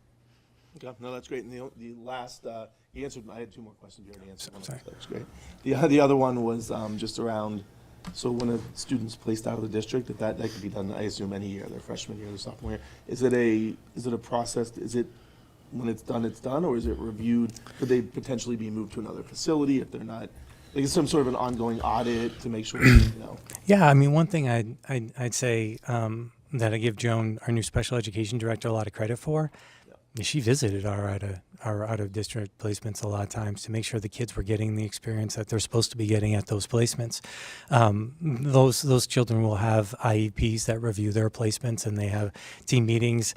Okay, no, that's great. And the last, you answered, I had 2 more questions, you already answered one. Sorry. That's great. The other one was just around, so when a student's placed out of the district, if that could be done, I assume, any year, their freshman year, their sophomore year. Is it a process, is it, when it's done, or is it reviewed? Could they potentially be moved to another facility if they're not, like some sort of an ongoing audit to make sure, Yeah, I mean, one thing I'd say that I give Joan, our new special education director, a lot of credit for. she visited our out-of-district placements a lot of times to make sure the kids were getting the experience that they're supposed to be getting at those placements. Those children will have IEPs that review their placements, and they have team meetings.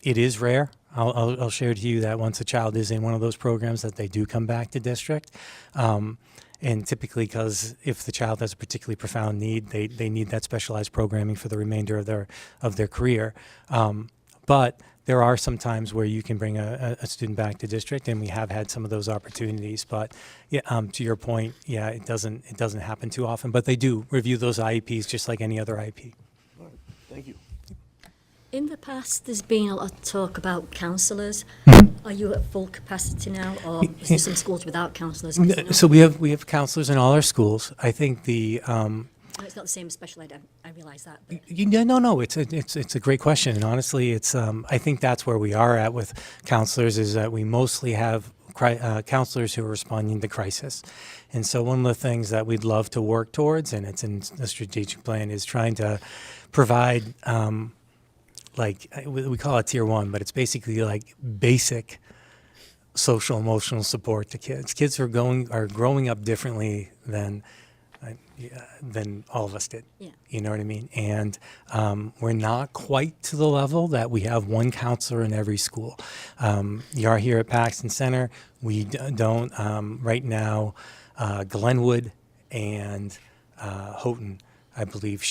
It is rare. I'll share with you that once a child is in one of those programs, that they do come back to district. And typically, because if the child has a particularly profound need, they need that specialized programming for the remainder of their career. But there are some times where you can bring a student back to district, and we have had some of those opportunities. But yeah, to your point, yeah, it doesn't happen too often. But they do review those IEPs just like any other IEP. All right, thank you. In the past, there's been a lot of talk about counsellors. Are you at full capacity now, or is there some schools without counsellors? So we have counselors in all our schools. I think the It's not the same as special ed, I realise that. But no. It's a great question, and honestly, it's I think that's where we are at with counselors, is that we mostly have counselors who are responding to crisis. And so one of the things that we'd love to work towards, and it's in the strategic plan, is trying to provide we call it tier 1, but it's basically like basic social emotional support to kids. Kids are growing up differently than all of us did. Yeah. You know what I mean? And we're not quite to the level that we have one counselor in every school. You are here at Paxton Center. We don't right now. Glenwood and Houghton, I believe,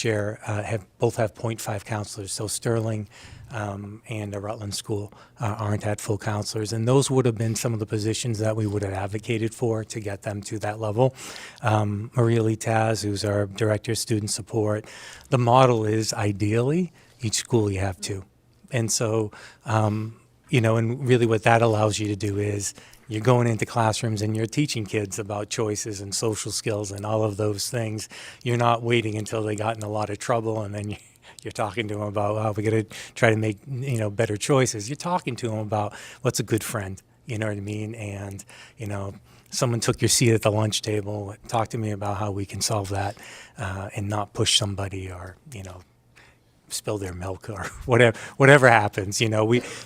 both have 0.5 counselors. So Sterling and the Rutland School aren't at full counselors, and those would have been some of the positions that we would have advocated for to get them to that level. Maria Lee Taz, who's our Director of Student Support, the model is ideally each school you have two. And so, and really what that allows you to do is you're going into classrooms and you're teaching kids about choices and social skills and all of those things. You're not waiting until they got in a lot of trouble and then you're talking to them about, we got to try to make, better choices. You're talking to them about what's a good friend, you know what I mean? And, someone took your seat at the lunch table, talk to me about how we can solve that and not push somebody or, spill their milk or whatever happens.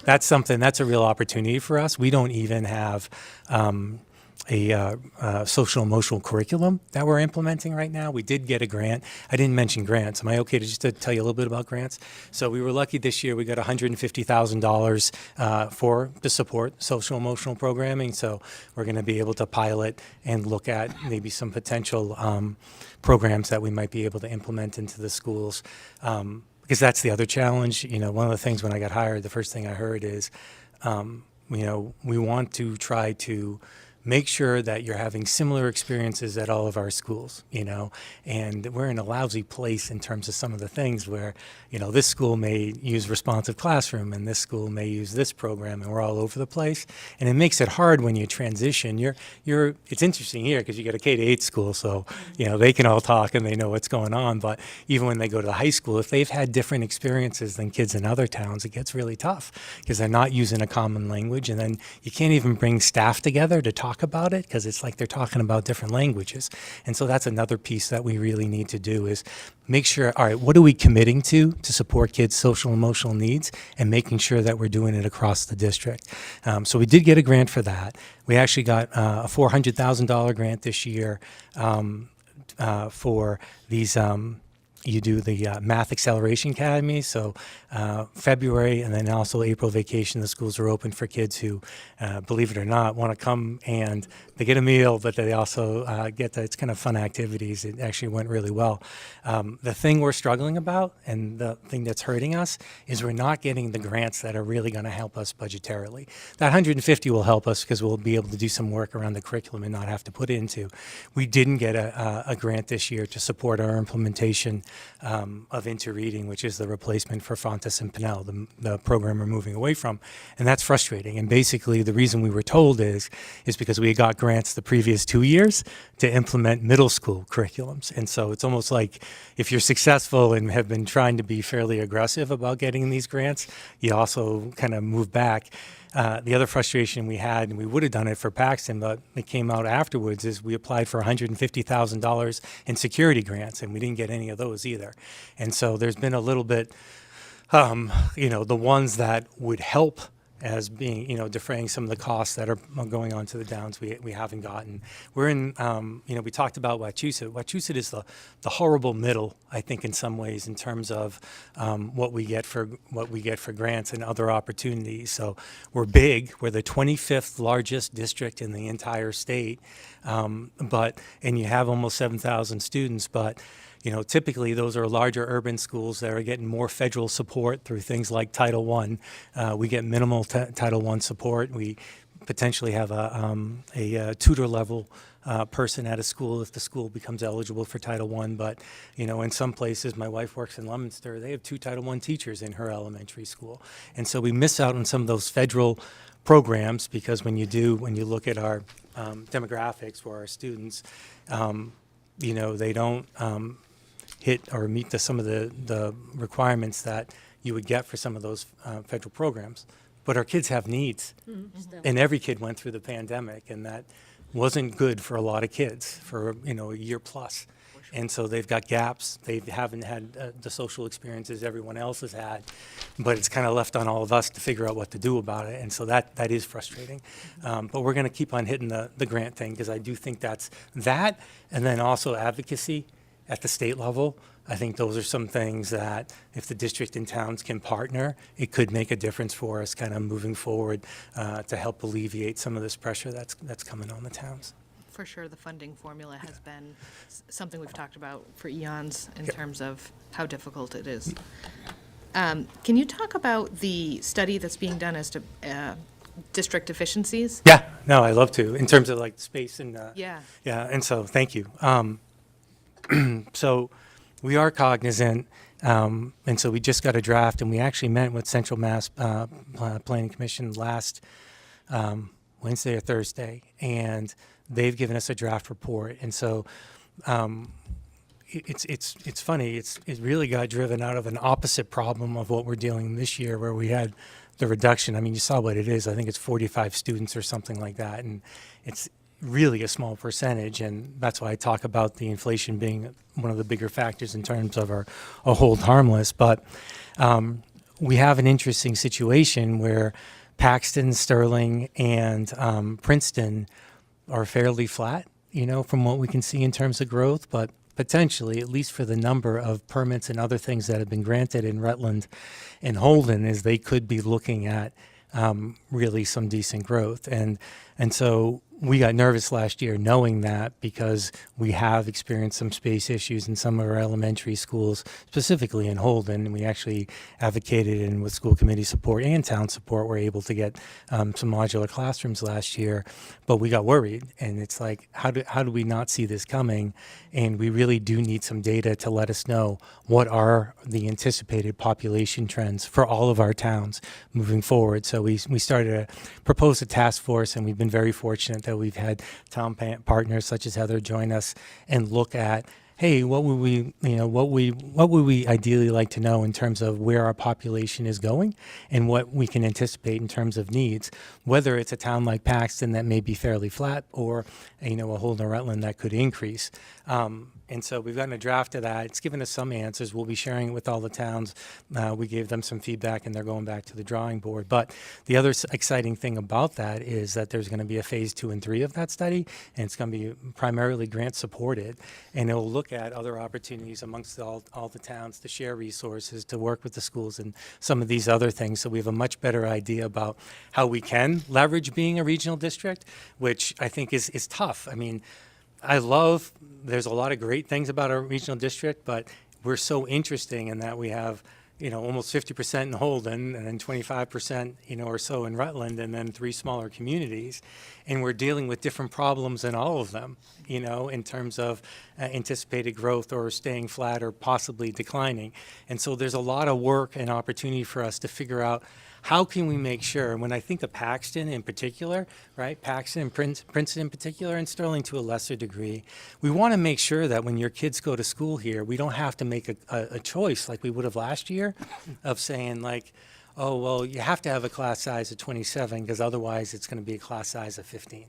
That's a real opportunity for us. We don't even have a social emotional curriculum that we're implementing right now. We did get a grant. I didn't mention grants. Am I okay to tell you a little bit about grants? So we were lucky this year. We got $150,000 to support social emotional programming. So we're going to be able to pilot and look at maybe some potential programs that we might be able to implement into the schools. Because that's the other challenge. One of the things when I got hired, the first thing I heard is, we want to try to make sure that you're having similar experiences at all of our schools, and we're in a lousy place in terms of some of the things where, this school may use responsive classroom and this school may use this program, and we're all over the place. And it makes it hard when you transition. It's interesting here because you got a K-8 school, so, they can all talk and they know what's going on. But even when they go to the high school, if they've had different experiences than kids in other towns, it gets really tough because they're not using a common language. And then you can't even bring staff together to talk about it because it's like they're talking about different languages. And so that's another piece that we really need to do is make sure, all right, what are we committing to support kids' social and emotional needs, and making sure that we're doing it across the district. So we did get a grant for that. We actually got a $400,000 grant this year for these you do the Math Acceleration Academy. So February and then also April vacation, the schools are open for kids who, believe it or not, want to come and they get a meal, but they also it's kind of fun activities. It actually went really well. The thing we're struggling about and the thing that's hurting us is we're not getting the grants that are really going to help us budgetarily. That 150 will help us because we'll be able to do some work around the curriculum and not have to put it into. We didn't get a grant this year to support our implementation of InterReading, which is the replacement for Fontes and Pinnell, the program we're moving away from. And that's frustrating. And basically the reason we were told is because we got grants the previous 2 years to implement middle school curriculums. And so it's almost like if you're successful and have been trying to be fairly aggressive about getting these grants, you also kind of move back. The other frustration we had, and we would have done it for Paxton, but it came out afterwards, is we applied for $150,000 in security grants, and we didn't get any of those either. And so there's been a little bit, the ones that would help as being, defraying some of the costs that are going on to the downs we haven't gotten. We're in, we talked about Wachusett. Wachusett is the horrible middle, I think, in some ways, in terms of what we get for grants and other opportunities. So we're big. We're the 25th largest district in the entire state, and you have almost 7,000 students, but typically those are larger urban schools that are getting more federal support through things like Title I. We get minimal Title I support. We potentially have a tutor level person at a school if the school becomes eligible for Title I. But, in some places, my wife works in Leominster, they have 2 Title I teachers in her elementary school. And so we miss out on some of those federal programs because when you look at our demographics for our students, they don't hit or meet some of the requirements that you would get for some of those federal programs. But our kids have needs, and every kid went through the pandemic, and that wasn't good for a lot of kids for a year plus. And so they've got gaps. They haven't had the social experiences everyone else has had, but it's kind of left on all of us to figure out what to do about it. And so that is frustrating. But we're going to keep on hitting the grant thing because I do think that's that, and then also advocacy at the state level. I think those are some things that if the district and towns can partner, it could make a difference for us kind of moving forward to help alleviate some of this pressure that's coming on the towns. For sure, the funding formula has been something we've talked about for eons in terms of how difficult it is. Can you talk about the study that's being done as to district efficiencies? Yeah, no, I love to, in terms of like space and, Yeah. yeah, and so, thank you. So we are cognizant, and so we just got a draft, and we actually met with Central Mass Planning Commission last Wednesday or Thursday, and they've given us a draft report. And so it's funny. It really got driven out of an opposite problem of what we're dealing with this year, where we had the reduction. I mean, you saw what it is. I think it's 45 students or something like that, and it's really a small percentage, and that's why I talk about the inflation being one of the bigger factors in terms of our hold harmless. But we have an interesting situation where Paxton, Sterling, and Princeton are fairly flat, from what we can see in terms of growth, but potentially, at least for the number of permits and other things that have been granted in Rutland and Holden, is they could be looking at really some decent growth. And so we got nervous last year knowing that, because we have experienced some space issues in some of our elementary schools, specifically in Holden. And we actually advocated, and with school committee support and town support, we're able to get some modular classrooms last year. But we got worried, and it's like, how do we not see this coming? And we really do need some data to let us know what are the anticipated population trends for all of our towns moving forward. So we proposed a task force, and we've been very fortunate that we've had town partners such as Heather join us and look at, hey, what would we ideally like to know in terms of where our population is going and what we can anticipate in terms of needs, whether it's a town like Paxton that may be fairly flat, or a Holden or Rutland that could increase. And so we've gotten a draft of that. It's given us some answers. We'll be sharing it with all the towns. We gave them some feedback, and they're going back to the drawing board. But the other exciting thing about that is that there's going to be a phase 2 and 3 of that study, and it's going to be primarily grant supported. And it will look at other opportunities amongst all the towns to share resources, to work with the schools, and some of these other things. So we have a much better idea about how we can leverage being a regional district, which I think is tough. I mean, there's a lot of great things about our regional district, but we're so interesting in that we have, almost 50% in Holden, and then 25%, or so in Rutland, and then 3 smaller communities. And we're dealing with different problems in all of them, in terms of anticipated growth or staying flat or possibly declining. And so there's a lot of work and opportunity for us to figure out, how can we make sure, and when I think of Paxton in particular, right, Paxton and Princeton in particular, and Sterling to a lesser degree, we want to make sure that when your kids go to school here, we don't have to make a choice like we would have last year of saying like, oh, well, you have to have a class size of 27 because otherwise it's going to be a class size of 15.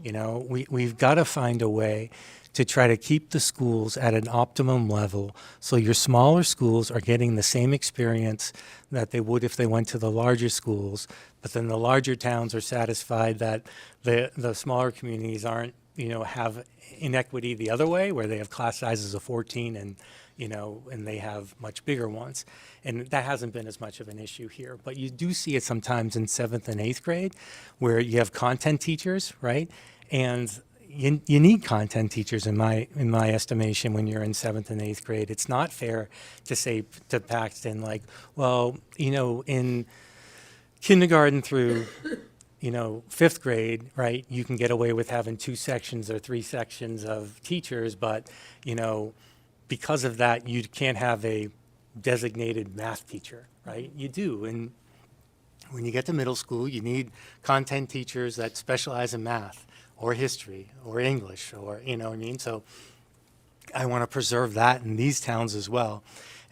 You know, we've got to find a way to try to keep the schools at an optimum level so your smaller schools are getting the same experience that they would if they went to the larger schools, but then the larger towns are satisfied that the smaller communities aren't, you know, have inequity the other way, where they have class sizes of 14 and, you know, and they have much bigger ones. And that hasn't been as much of an issue here. But you do see it sometimes in 7th and 8th grade, where you have content teachers, right? And you need content teachers in my estimation when you're in 7th and 8th grade. It's not fair to say to Paxton, like, well, you know, in kindergarten through, you know, 5th grade, right, you can get away with having 2 sections or 3 sections of teachers, but, you know, because of that, you can't have a designated math teacher, right? You do. And when you get to middle school, you need content teachers that specialize in math or history or English, or, you know what I mean? So I want to preserve that in these towns as well.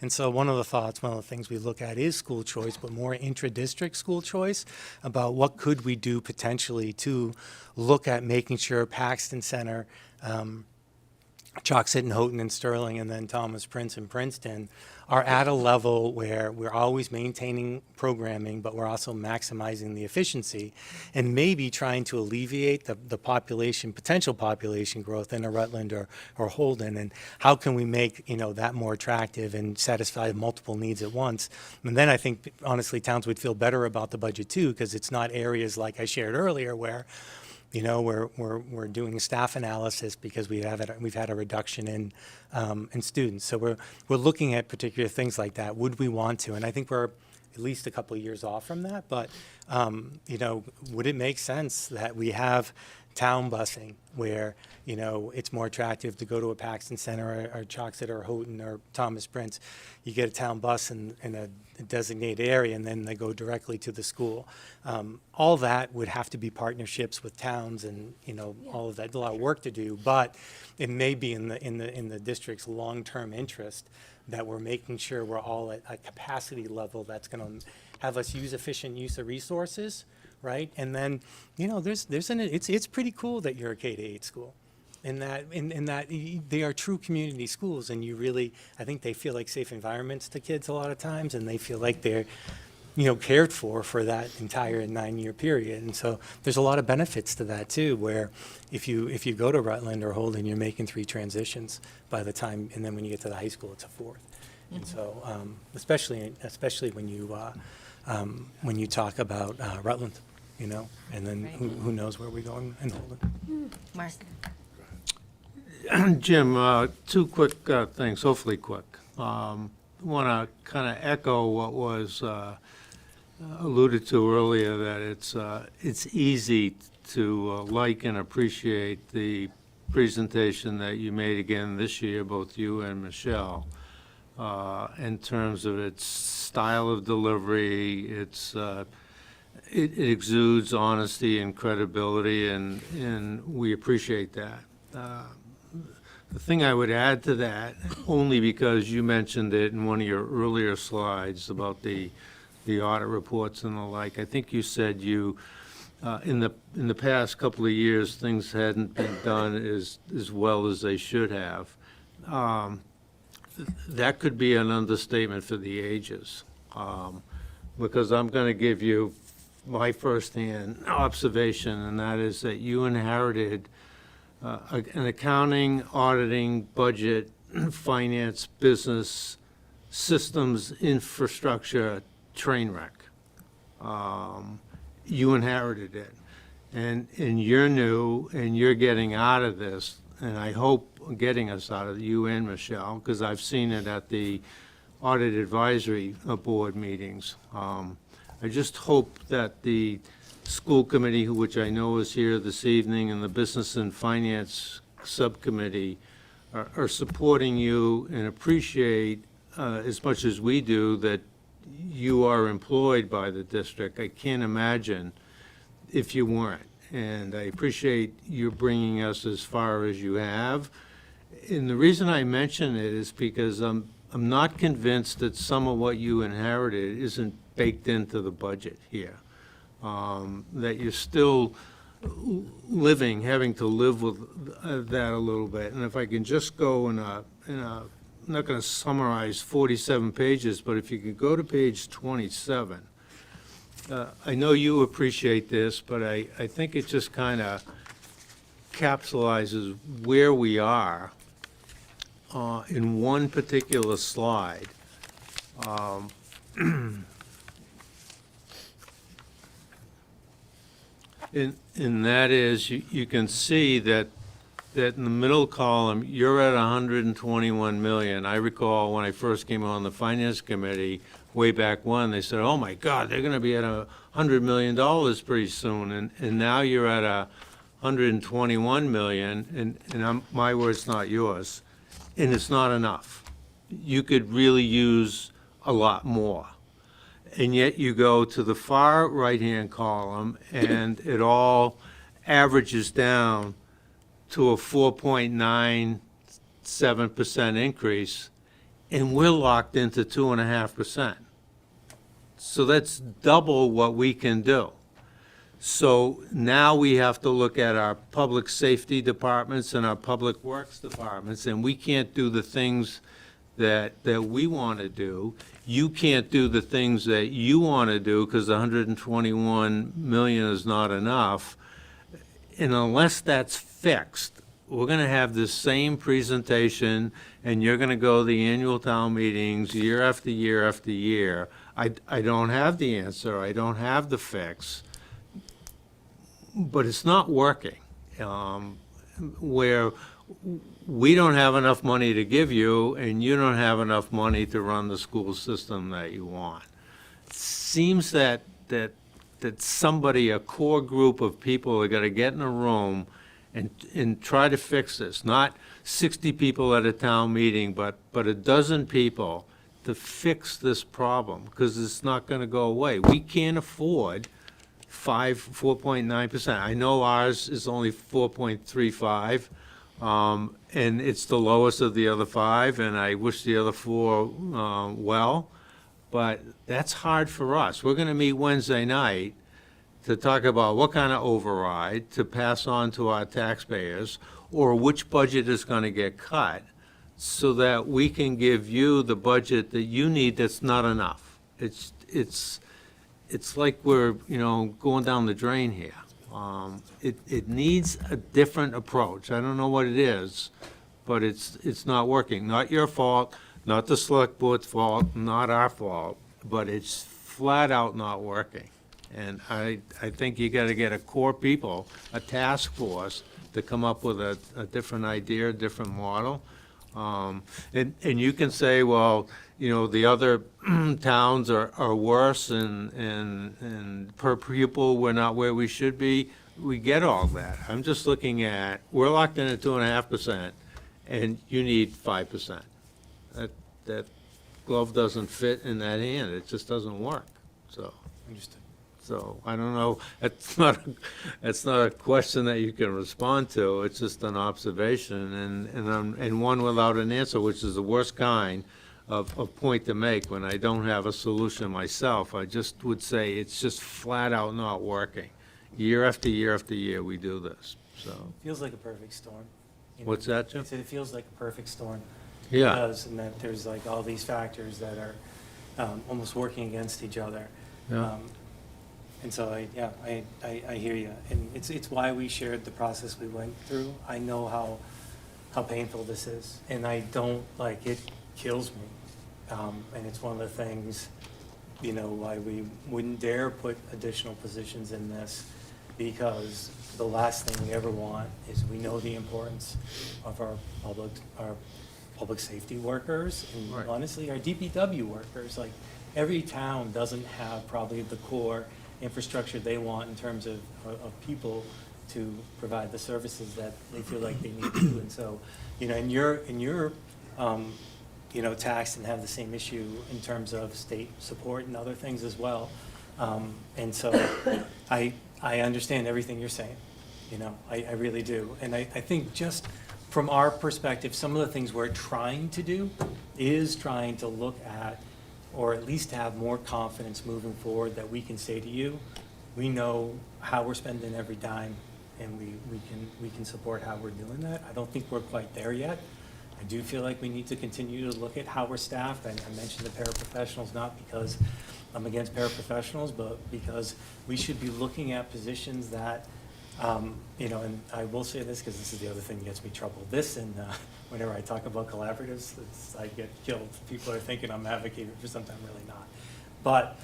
And so one of the things we look at is school choice, but more intra-district school choice, about what could we do potentially to look at making sure Paxton Center, Chocksett and Houghton and Sterling, and then Thomas Prince and Princeton are at a level where we're always maintaining programming, but we're also maximizing the efficiency and maybe trying to alleviate the population, potential population growth in a Rutland or Holden. And how can we make, you know, that more attractive and satisfy multiple needs at once? And then I think, honestly, towns would feel better about the budget too, because it's not areas like I shared earlier where, you know, we're doing staff analysis because we've had a reduction in students. So we're looking at particular things like that. Would we want to? And I think we're at least a couple of years off from that. But you know, would it make sense that we have town busing where, you know, it's more attractive to go to a Paxton Center or Chocksett or Houghton or Thomas Prince? You get a town bus in a designated area, and then they go directly to the school. All that would have to be partnerships with towns, and, you know, all of that. A lot of work to do, but it may be in the district's long-term interest that we're making sure we're all at a capacity level that's going to have us use efficient use of resources, right? And then, you know, it's pretty cool that you're a K-8 school. In that they are true community schools, and you really, I think they feel like safe environments to kids a lot of times, and they feel like they're, you know, cared for that entire 9-year period. And so there's a lot of benefits to that too, where if you go to Rutland or Holden, you're making 3 transitions by the time, and then when you get to the high school, it's a 4th. And so, especially when you talk about Rutland, you know, and then Right. who knows where we're going in Holden. Mark? Jim, 2 quick things, hopefully quick. Want to kind of echo what was alluded to earlier, that it's easy to like and appreciate the presentation that you made again this year, both you and Michelle, in terms of its style of delivery. It exudes honesty and credibility, and we appreciate that. The thing I would add to that, only because you mentioned it in one of your earlier slides about the audit reports and the like, I think you said in the past couple of years, things hadn't been done as well as they should have. That could be an understatement for the ages, because I'm going to give you my firsthand observation, and that is that you inherited an accounting, auditing, budget, finance, business, systems, infrastructure train wreck. You inherited it, and you're new, and you're getting out of this, and I hope getting us out of it, you and Michelle, because I've seen it at the audit advisory board meetings. I just hope that the school committee, which I know is here this evening, and the business and finance subcommittee are supporting you and appreciate as much as we do that you are employed by the district. I can't imagine if you weren't. And I appreciate you bringing us as far as you have. And the reason I mention it is because I'm not convinced that some of what you inherited isn't baked into the budget here. That you're still having to live with that a little bit. And if I can just go I'm not gonna summarize 47 pages, but if you could go to page 27. I know you appreciate this, but I think it just kind of capsulizes where we are in one particular slide. And that is, you can see that in the middle column, you're at 121 million. I recall when I first came on the Finance Committee, way back when, they said, oh my God, they're gonna be at $100 million pretty soon, and now you're at 121 million, and my word's not yours, and it's not enough. You could really use a lot more. And yet you go to the far right-hand column, and it all averages down to a 4.97% increase, and we're locked into 2.5%. So that's double what we can do. So now we have to look at our public safety departments and our public works departments, and we can't do the things that we want to do. You can't do the things that you want to do because 121 million is not enough. And unless that's fixed, we're going to have this same presentation, and you're going to go to the annual town meetings year after year after year. I don't have the answer. I don't have the fix. But it's not working. Where we don't have enough money to give you, and you don't have enough money to run the school system that you want. Seems that somebody, a core group of people, are going to get in a room and try to fix this. Not 60 people at a town meeting, but a dozen people to fix this problem, because it's not going to go away. We can't afford 4.9%. I know ours is only 4.35, and it's the lowest of the other five, and I wish the other four well, but that's hard for us. We're going to meet Wednesday night to talk about what kind of override to pass on to our taxpayers, or which budget is going to get cut, so that we can give you the budget that you need that's not enough. It's like we're, going down the drain here. It needs a different approach. I don't know what it is, but it's not working. Not your fault, not the select board's fault, not our fault, but it's flat out not working. And I think you gotta get a core people, a task force, to come up with a different idea, a different model. And you can say, well, the other towns are worse, and per pupil, we're not where we should be. We get all that. I'm just looking at, we're locked in at 2.5%, and you need 5%. That glove doesn't fit in that hand. It just doesn't work, so. Understood. So, I don't know, that's not a question that you can respond to, it's just an observation, and one without an answer, which is the worst kind of point to make when I don't have a solution myself. I just would say it's just flat out not working. Year after year after year, we do this, so. Feels like a perfect storm. What's that, Jim? I said it feels like a perfect storm. Yeah. It does, and that there's like all these factors that are almost working against each other. Yeah. And so I hear you, and it's why we shared the process we went through. I know how painful this is, and I don't, it kills me. And it's one of the things, why we wouldn't dare put additional positions in this, because the last thing we ever want is, we know the importance of our public safety workers, and Right. honestly, our DPW workers. Every town doesn't have probably the core infrastructure they want in terms of people to provide the services that they feel like they need to do. And so, and you're taxed and have the same issue in terms of state support and other things as well. And so I understand everything you're saying, I really do. And I think just from our perspective, some of the things we're trying to do is trying to look at, or at least have more confidence moving forward, that we can say to you, we know how we're spending every dime and we can support how we're doing that. I don't think we're quite there yet. I do feel like we need to continue to look at how we're staffed. I mentioned the paraprofessionals, not because I'm against paraprofessionals, but because we should be looking at positions that, you know, and I will say this because this is the other thing that gets me trouble. This and whenever I talk about collaboratives, I get killed. People are thinking I'm advocating for something I'm really not. But,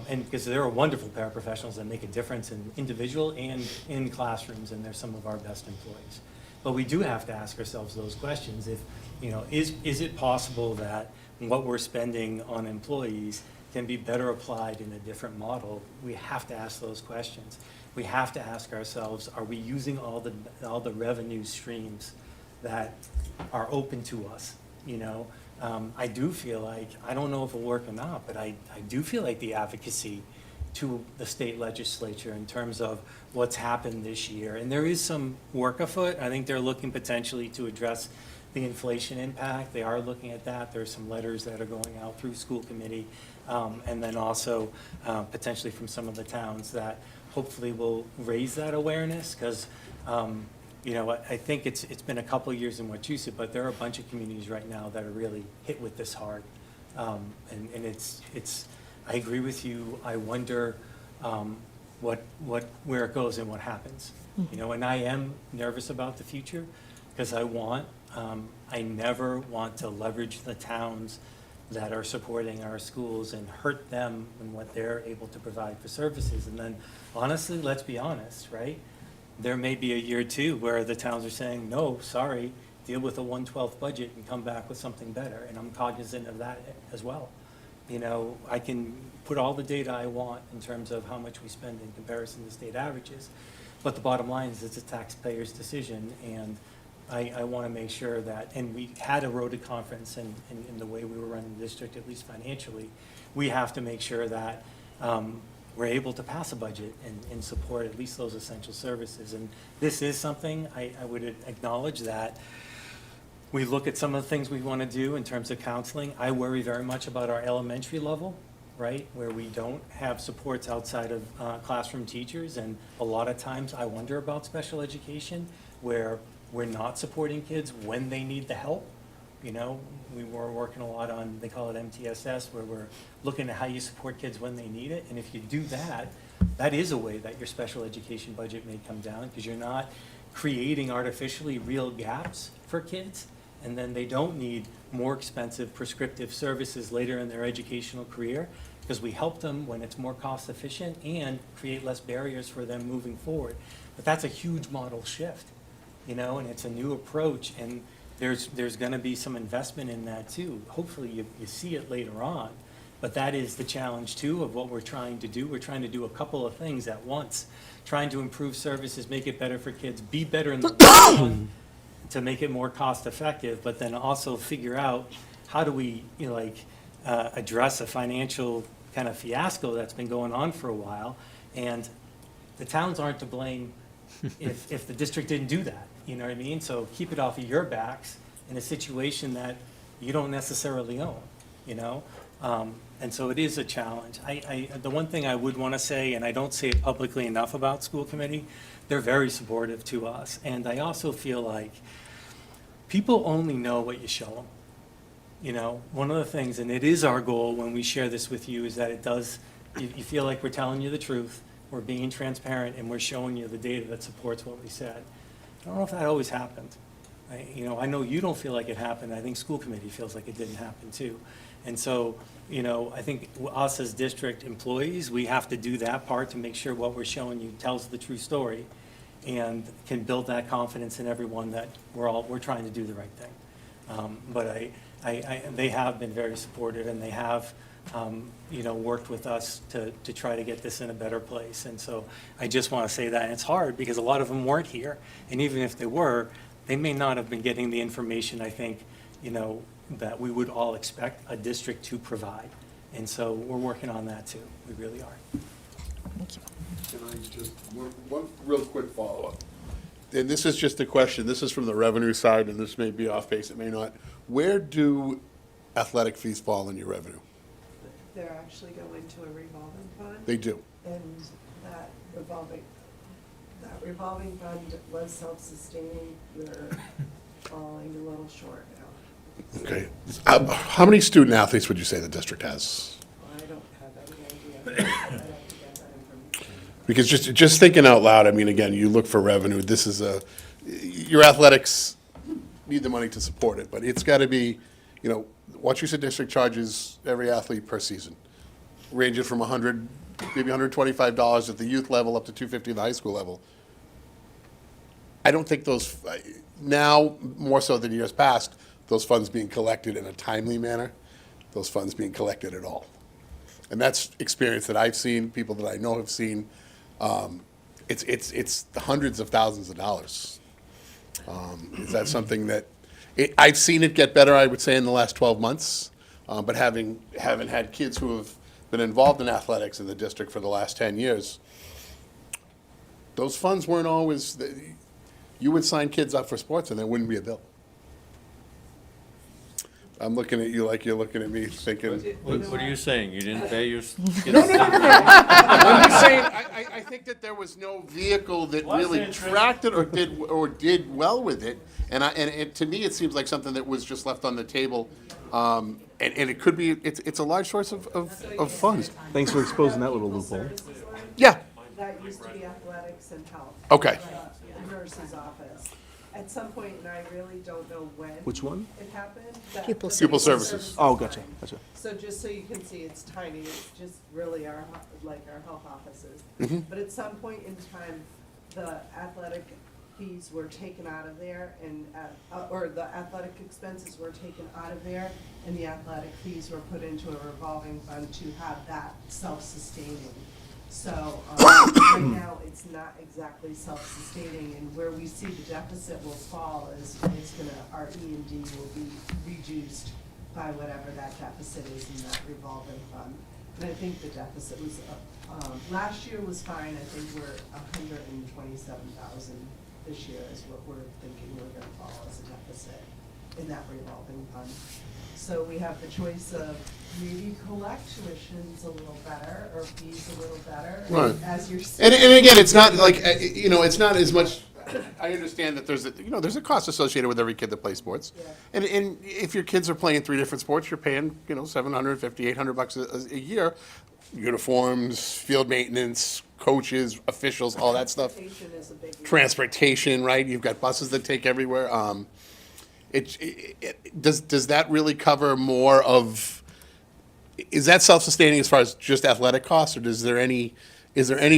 and because there are wonderful paraprofessionals that make a difference in individual and in classrooms, and they're some of our best employees. But we do have to ask ourselves those questions. If, you know, is it possible that what we're spending on employees can be better applied in a different model? We have to ask those questions. We have to ask ourselves, are we using all the revenue streams that are open to us, you know? I do feel like, I don't know if it'll work or not, but I do feel like the advocacy to the state legislature in terms of what's happened this year. And there is some work afoot. I think they're looking potentially to address the inflation impact. They are looking at that. There are some letters that are going out through school committee, and then also potentially from some of the towns that hopefully will raise that awareness, because you know, I think it's been a couple of years in Wachusett, but there are a bunch of communities right now that are really hit with this hard. And it's, I agree with you. I wonder where it goes and what happens. You know, and I am nervous about the future because I never want to leverage the towns that are supporting our schools and hurt them in what they're able to provide for services. And then honestly, let's be honest, right? There may be a year or two where the towns are saying, no, sorry, deal with a 1/12 budget and come back with something better. And I'm cognizant of that as well. You know, I can put all the data I want in terms of how much we spend in comparison to state averages. But the bottom line is it's a taxpayer's decision, and I want to make sure that, and we had a road conference, and in the way we were running the district, at least financially, we have to make sure that we're able to pass a budget and support at least those essential services. And this is something I would acknowledge that we look at some of the things we want to do in terms of counseling. I worry very much about our elementary level, right, where we don't have supports outside of classroom teachers. And a lot of times I wonder about special education, where we're not supporting kids when they need the help. You know, we were working a lot on, they call it MTSS, where we're looking at how you support kids when they need it. And if you do that, that is a way that your special education budget may come down, because you're not creating artificially real gaps for kids. And then they don't need more expensive prescriptive services later in their educational career, because we help them when it's more cost efficient and create less barriers for them moving forward. But that's a huge model shift, you know, and it's a new approach. And there's going to be some investment in that too. Hopefully you see it later on. But that is the challenge too of what we're trying to do. We're trying to do a couple of things at once. Trying to improve services, make it better for kids, be better in the long run to make it more cost effective, but then also figure out how do we, you know, like address a financial kind of fiasco that's been going on for a while. And the towns aren't to blame if the district didn't do that. You know what I mean? So keep it off of your backs in a situation that you don't necessarily own, you know? And so it is a challenge. The one thing I would want to say, and I don't say it publicly enough about school committee, they're very supportive to us. And I also feel like people only know what you show them. You know, one of the things, and it is our goal when we share this with you, is that it does, you feel like we're telling you the truth, we're being transparent, and we're showing you the data that supports what we said. I don't know if that always happened. You know, I know you don't feel like it happened. I think school committee feels like it didn't happen too. And so, you know, I think us as district employees, we have to do that part to make sure what we're showing you tells the true story and can build that confidence in everyone that we're trying to do the right thing. But they have been very supportive, and they have, you know, worked with us to try to get this in a better place. And so I just want to say that. And it's hard because a lot of them weren't here. And even if they were, they may not have been getting the information, I think, you know, that we would all expect a district to provide. And so we're working on that too. We really are. Thank you. Can I just, one real quick follow-up? And this is just a question, this is from the revenue side, and this may be off base, it may not. Where do athletic fees fall in your revenue? They're actually go into a revolving fund. They do. And that revolving, That revolving fund was self-sustaining, we're falling a little short now. Okay. How many student athletes would you say the district has? I don't have any idea. I'd have to get that information. Because just thinking out loud, I mean, again, you look for revenue, this is your athletics need the money to support it, but it's gotta be, Wachusett District charges every athlete per season, ranging from $100, maybe $125 at the youth level up to $250 at the high school level. I don't think those, now, more so than years past, those funds being collected in a timely manner, those funds being collected at all. And that's experience that I've seen, people that I know have seen. It's the hundreds of thousands of dollars. Is that something that, I've seen it get better, I would say, in the last 12 months, but having had kids who have been involved in athletics in the district for the last 10 years, those funds weren't always, you would sign kids up for sports and there wouldn't be a bill. I'm looking at you like you're looking at me thinking. What are you saying? You didn't pay your? No. I'm just saying, I think that there was no vehicle that really tracked it or did well with it. And to me, it seems like something that was just left on the table. And it could be, it's a large source of funds. Thanks for exposing that little loophole. Yeah, That used to be athletics and health. okay. The nurse's office. At some point, and I really don't know when. Which one? It happened. Pupil Pupil services. Oh, gotcha. So just so you can see, it's tiny, it's just really our health offices. But at some point in time, the athletic fees were taken out of there and, or the athletic expenses were taken out of there and the athletic fees were put into a revolving fund to have that self-sustaining. So, right now, it's not exactly self-sustaining, and where we see the deficit will fall is our E&D will be reduced by whatever that deficit is in that revolving fund. And I think the deficit was, last year was fine, I think we're $127,000 this year is what we're thinking we're gonna fall as a deficit in that revolving fund. So we have the choice of maybe collect tuitions a little better or fees a little better. Right. As you're saying. And again, it's not like, it's not as much, I understand that there's a cost associated with every kid that plays sports. Yeah. And if your kids are playing 3 different sports, you're paying, $750, $800 a year. Uniforms, field maintenance, coaches, officials, all that stuff. Transportation is a big. Transportation, right? You've got buses that take everywhere. Does that really cover more of, is that self-sustaining as far as just athletic costs, or is there any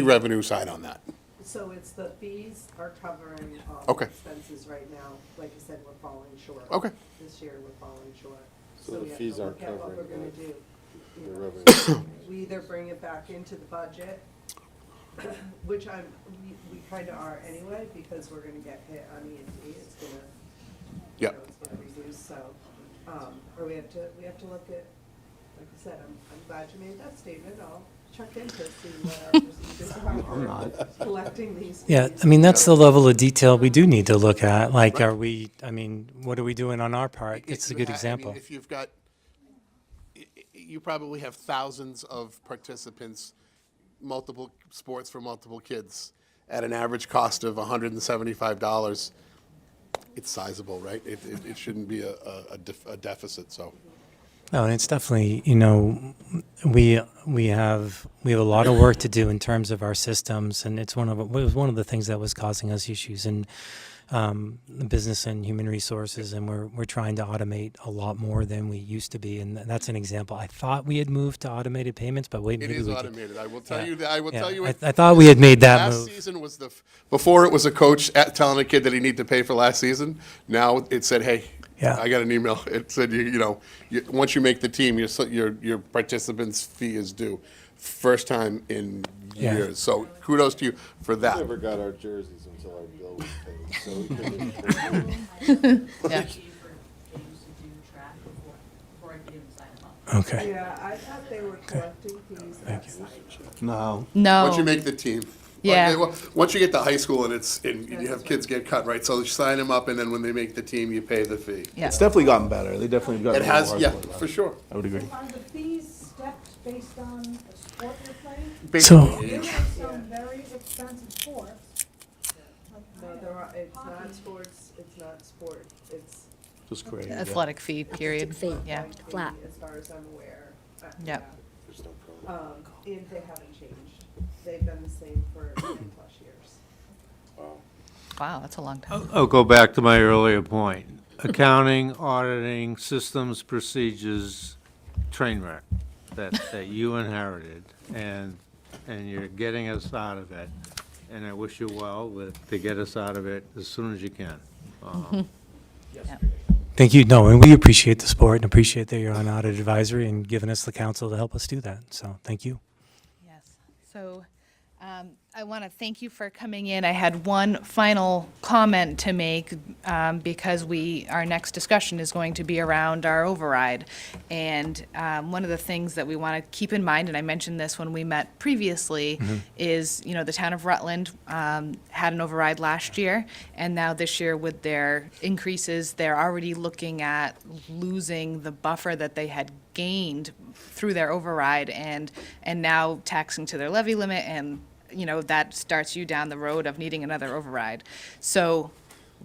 revenue side on that? So it's the fees are covering all Okay. expenses right now. Like I said, we're falling short. Okay. This year, we're falling short. So the we have fees to aren't look at what we're covering gonna the- do. You The know, revenue. We either bring it back into the budget, which we kind of are anyway, because we're gonna get hit on E&D. It's gonna, Yep. it's gonna reduce, so, or we have to look at, like I said, I'm glad you made that statement. I'll check into see what our procedures are for collecting these. Yeah, fees. I mean, that's the level of detail we do need to look at. Like, what are we doing on our part? It's a good example. If you've got, you probably have thousands of participants, multiple sports for multiple kids, at an average cost of $175. It's sizable, right? It shouldn't be a deficit, so. No, and it's definitely, we have a lot of work to do in terms of our systems, and it was one of the things that was causing us issues in the business and human resources, and we're trying to automate a lot more than we used to be, and that's an example. I thought we had moved to automated payments, but wait, It maybe is we did. automated. I will tell Yeah. you that. I will Yeah. tell you. I thought we had made that move. Last season was before it was a coach telling a kid that he needed to pay for last season. Now it said, hey, Yeah. I got an email. It said, once you make the team, your participant's fee is due. First time in Yeah. years. So kudos to you for We that. never got our jerseys until our bill was paid, so we couldn't. Yeah. Okay. Yeah, I thought they were collecting fees at site. No. No. Once you make the team. Yeah. Once you get to high school and you have kids get cut, right? So you sign them up and then when they make the team, you pay the fee. Yeah. It's definitely gotten better. They definitely got. It has, yeah, for sure. I would agree. Are the fees stepped based on the sport you're playing? So- Basically, There are some very expensive sports it's not sports, it's not sport, it's. Just great. Athletic fee, period. fee. Yeah. Flat. As far as I'm aware. Yep. There's no program. And they haven't changed. They've been the same for 10+ years. Wow, that's a long time. I'll go back to my earlier point. Accounting, auditing, systems, procedures, train wreck that you inherited, and you're getting us out of it. And I wish you well to get us out of it as soon as you can. Thank you. No, and we appreciate the support and appreciate that you're on audit advisory and giving us the counsel to help us do that. So thank you. Yes. So I want to thank you for coming in. I had one final comment to make because our next discussion is going to be around our override. And one of the things that we want to keep in mind, and I mentioned this when we met previously, is, the town of Rutland had an override last year, and now this year with their increases, they're already looking at losing the buffer that they had gained through their override and now taxing to their levy limit, and that starts you down the road of needing another override. So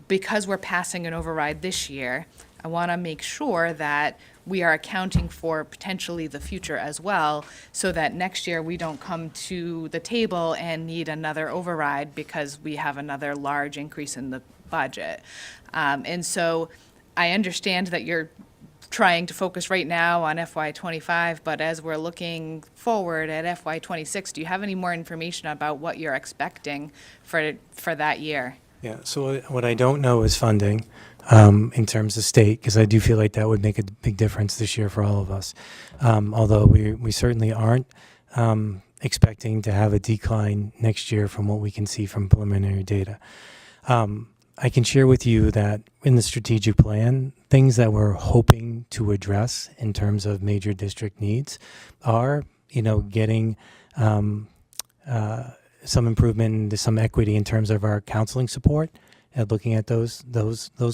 because we're passing an override this year, I want to make sure that we are accounting for potentially the future as well, so that next year we don't come to the table and need another override because we have another large increase in the budget. And so I understand that you're trying to focus right now on FY25, but as we're looking forward at FY26, do you have any more information about what you're expecting for that year? Yeah, so what I don't know is funding in terms of state, because I do feel like that would make a big difference this year for all of us. Although we certainly aren't expecting to have a decline next year from what we can see from preliminary data. I can share with you that in the strategic plan, things that we're hoping to address in terms of major district needs are, getting some improvement into some equity in terms of our counseling support, at looking at those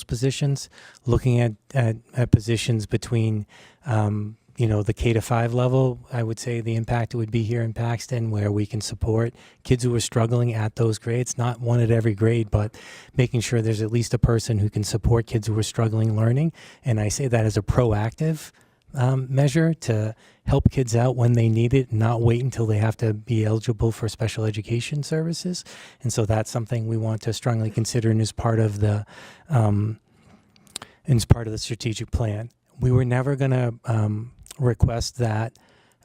positions, looking at positions between the K-5 level. I would say the impact would be here in Paxton, where we can support kids who are struggling at those grades, not one at every grade, but making sure there's at least a person who can support kids who are struggling learning. And I say that as a proactive measure to help kids out when they need it, not wait until they have to be eligible for special education services. And so that's something we want to strongly consider and is part of the strategic plan. We were never going to request that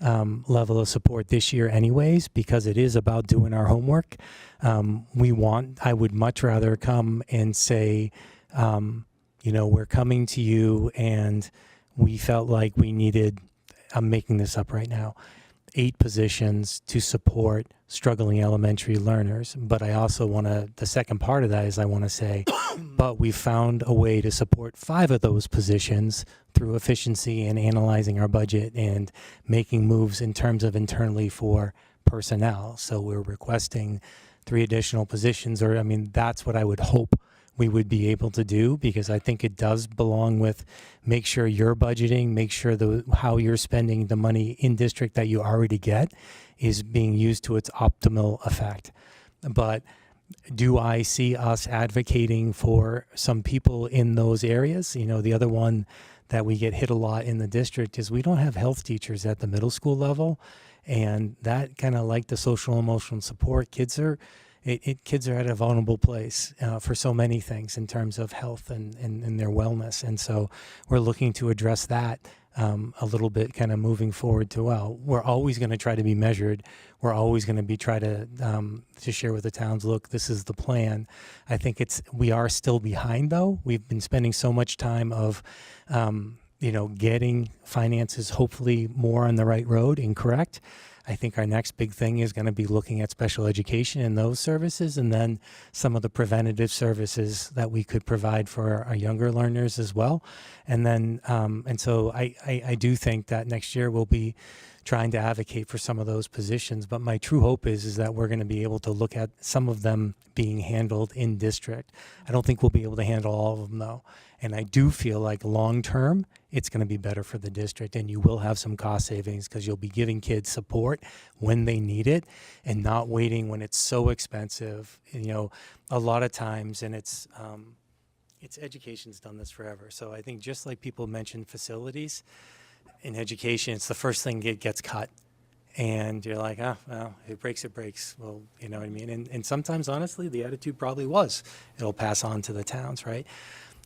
level of support this year anyways, because it is about doing our homework. I would much rather come and say, we're coming to you and we felt like we needed, I'm making this up right now, 8 positions to support struggling elementary learners. But I also the second part of that is I want to say, but we found a way to support 5 of those positions through efficiency and analyzing our budget and making moves in terms of internally for personnel. So we're requesting 3 additional positions, that's what I would hope we would be able to do, because I think it does belong with make sure you're budgeting, make sure how you're spending the money in district that you already get is being used to its optimal effect. But do I see us advocating for some people in those areas? The other one that we get hit a lot in the district is we don't have health teachers at the middle school level, and that kind of like the social emotional support, kids are at a vulnerable place for so many things in terms of health and their wellness. And so we're looking to address that a little bit kind of moving forward to, we're always going to try to be measured. We're always going to be try to share with the towns, look, this is the plan. I think we are still behind though. We've been spending so much time of, getting finances hopefully more on the right road and correct. I think our next big thing is going to be looking at special education and those services, and then some of the preventative services that we could provide for our younger learners as well. And then, and so I do think that next year we'll be trying to advocate for some of those positions. But my true hope is that we're going to be able to look at some of them being handled in district. I don't think we'll be able to handle all of them though. And I do feel like long-term, it's going to be better for the district, and you will have some cost savings because you'll be giving kids support when they need it and not waiting when it's so expensive. You know, a lot of times, and it's education's done this forever. So I think just like people mentioned facilities, in education, it's the first thing that gets cut. And you're like, oh, well, if it breaks, it breaks. Well, you know what I mean? And sometimes, honestly, the attitude probably was, it'll pass on to the towns, right?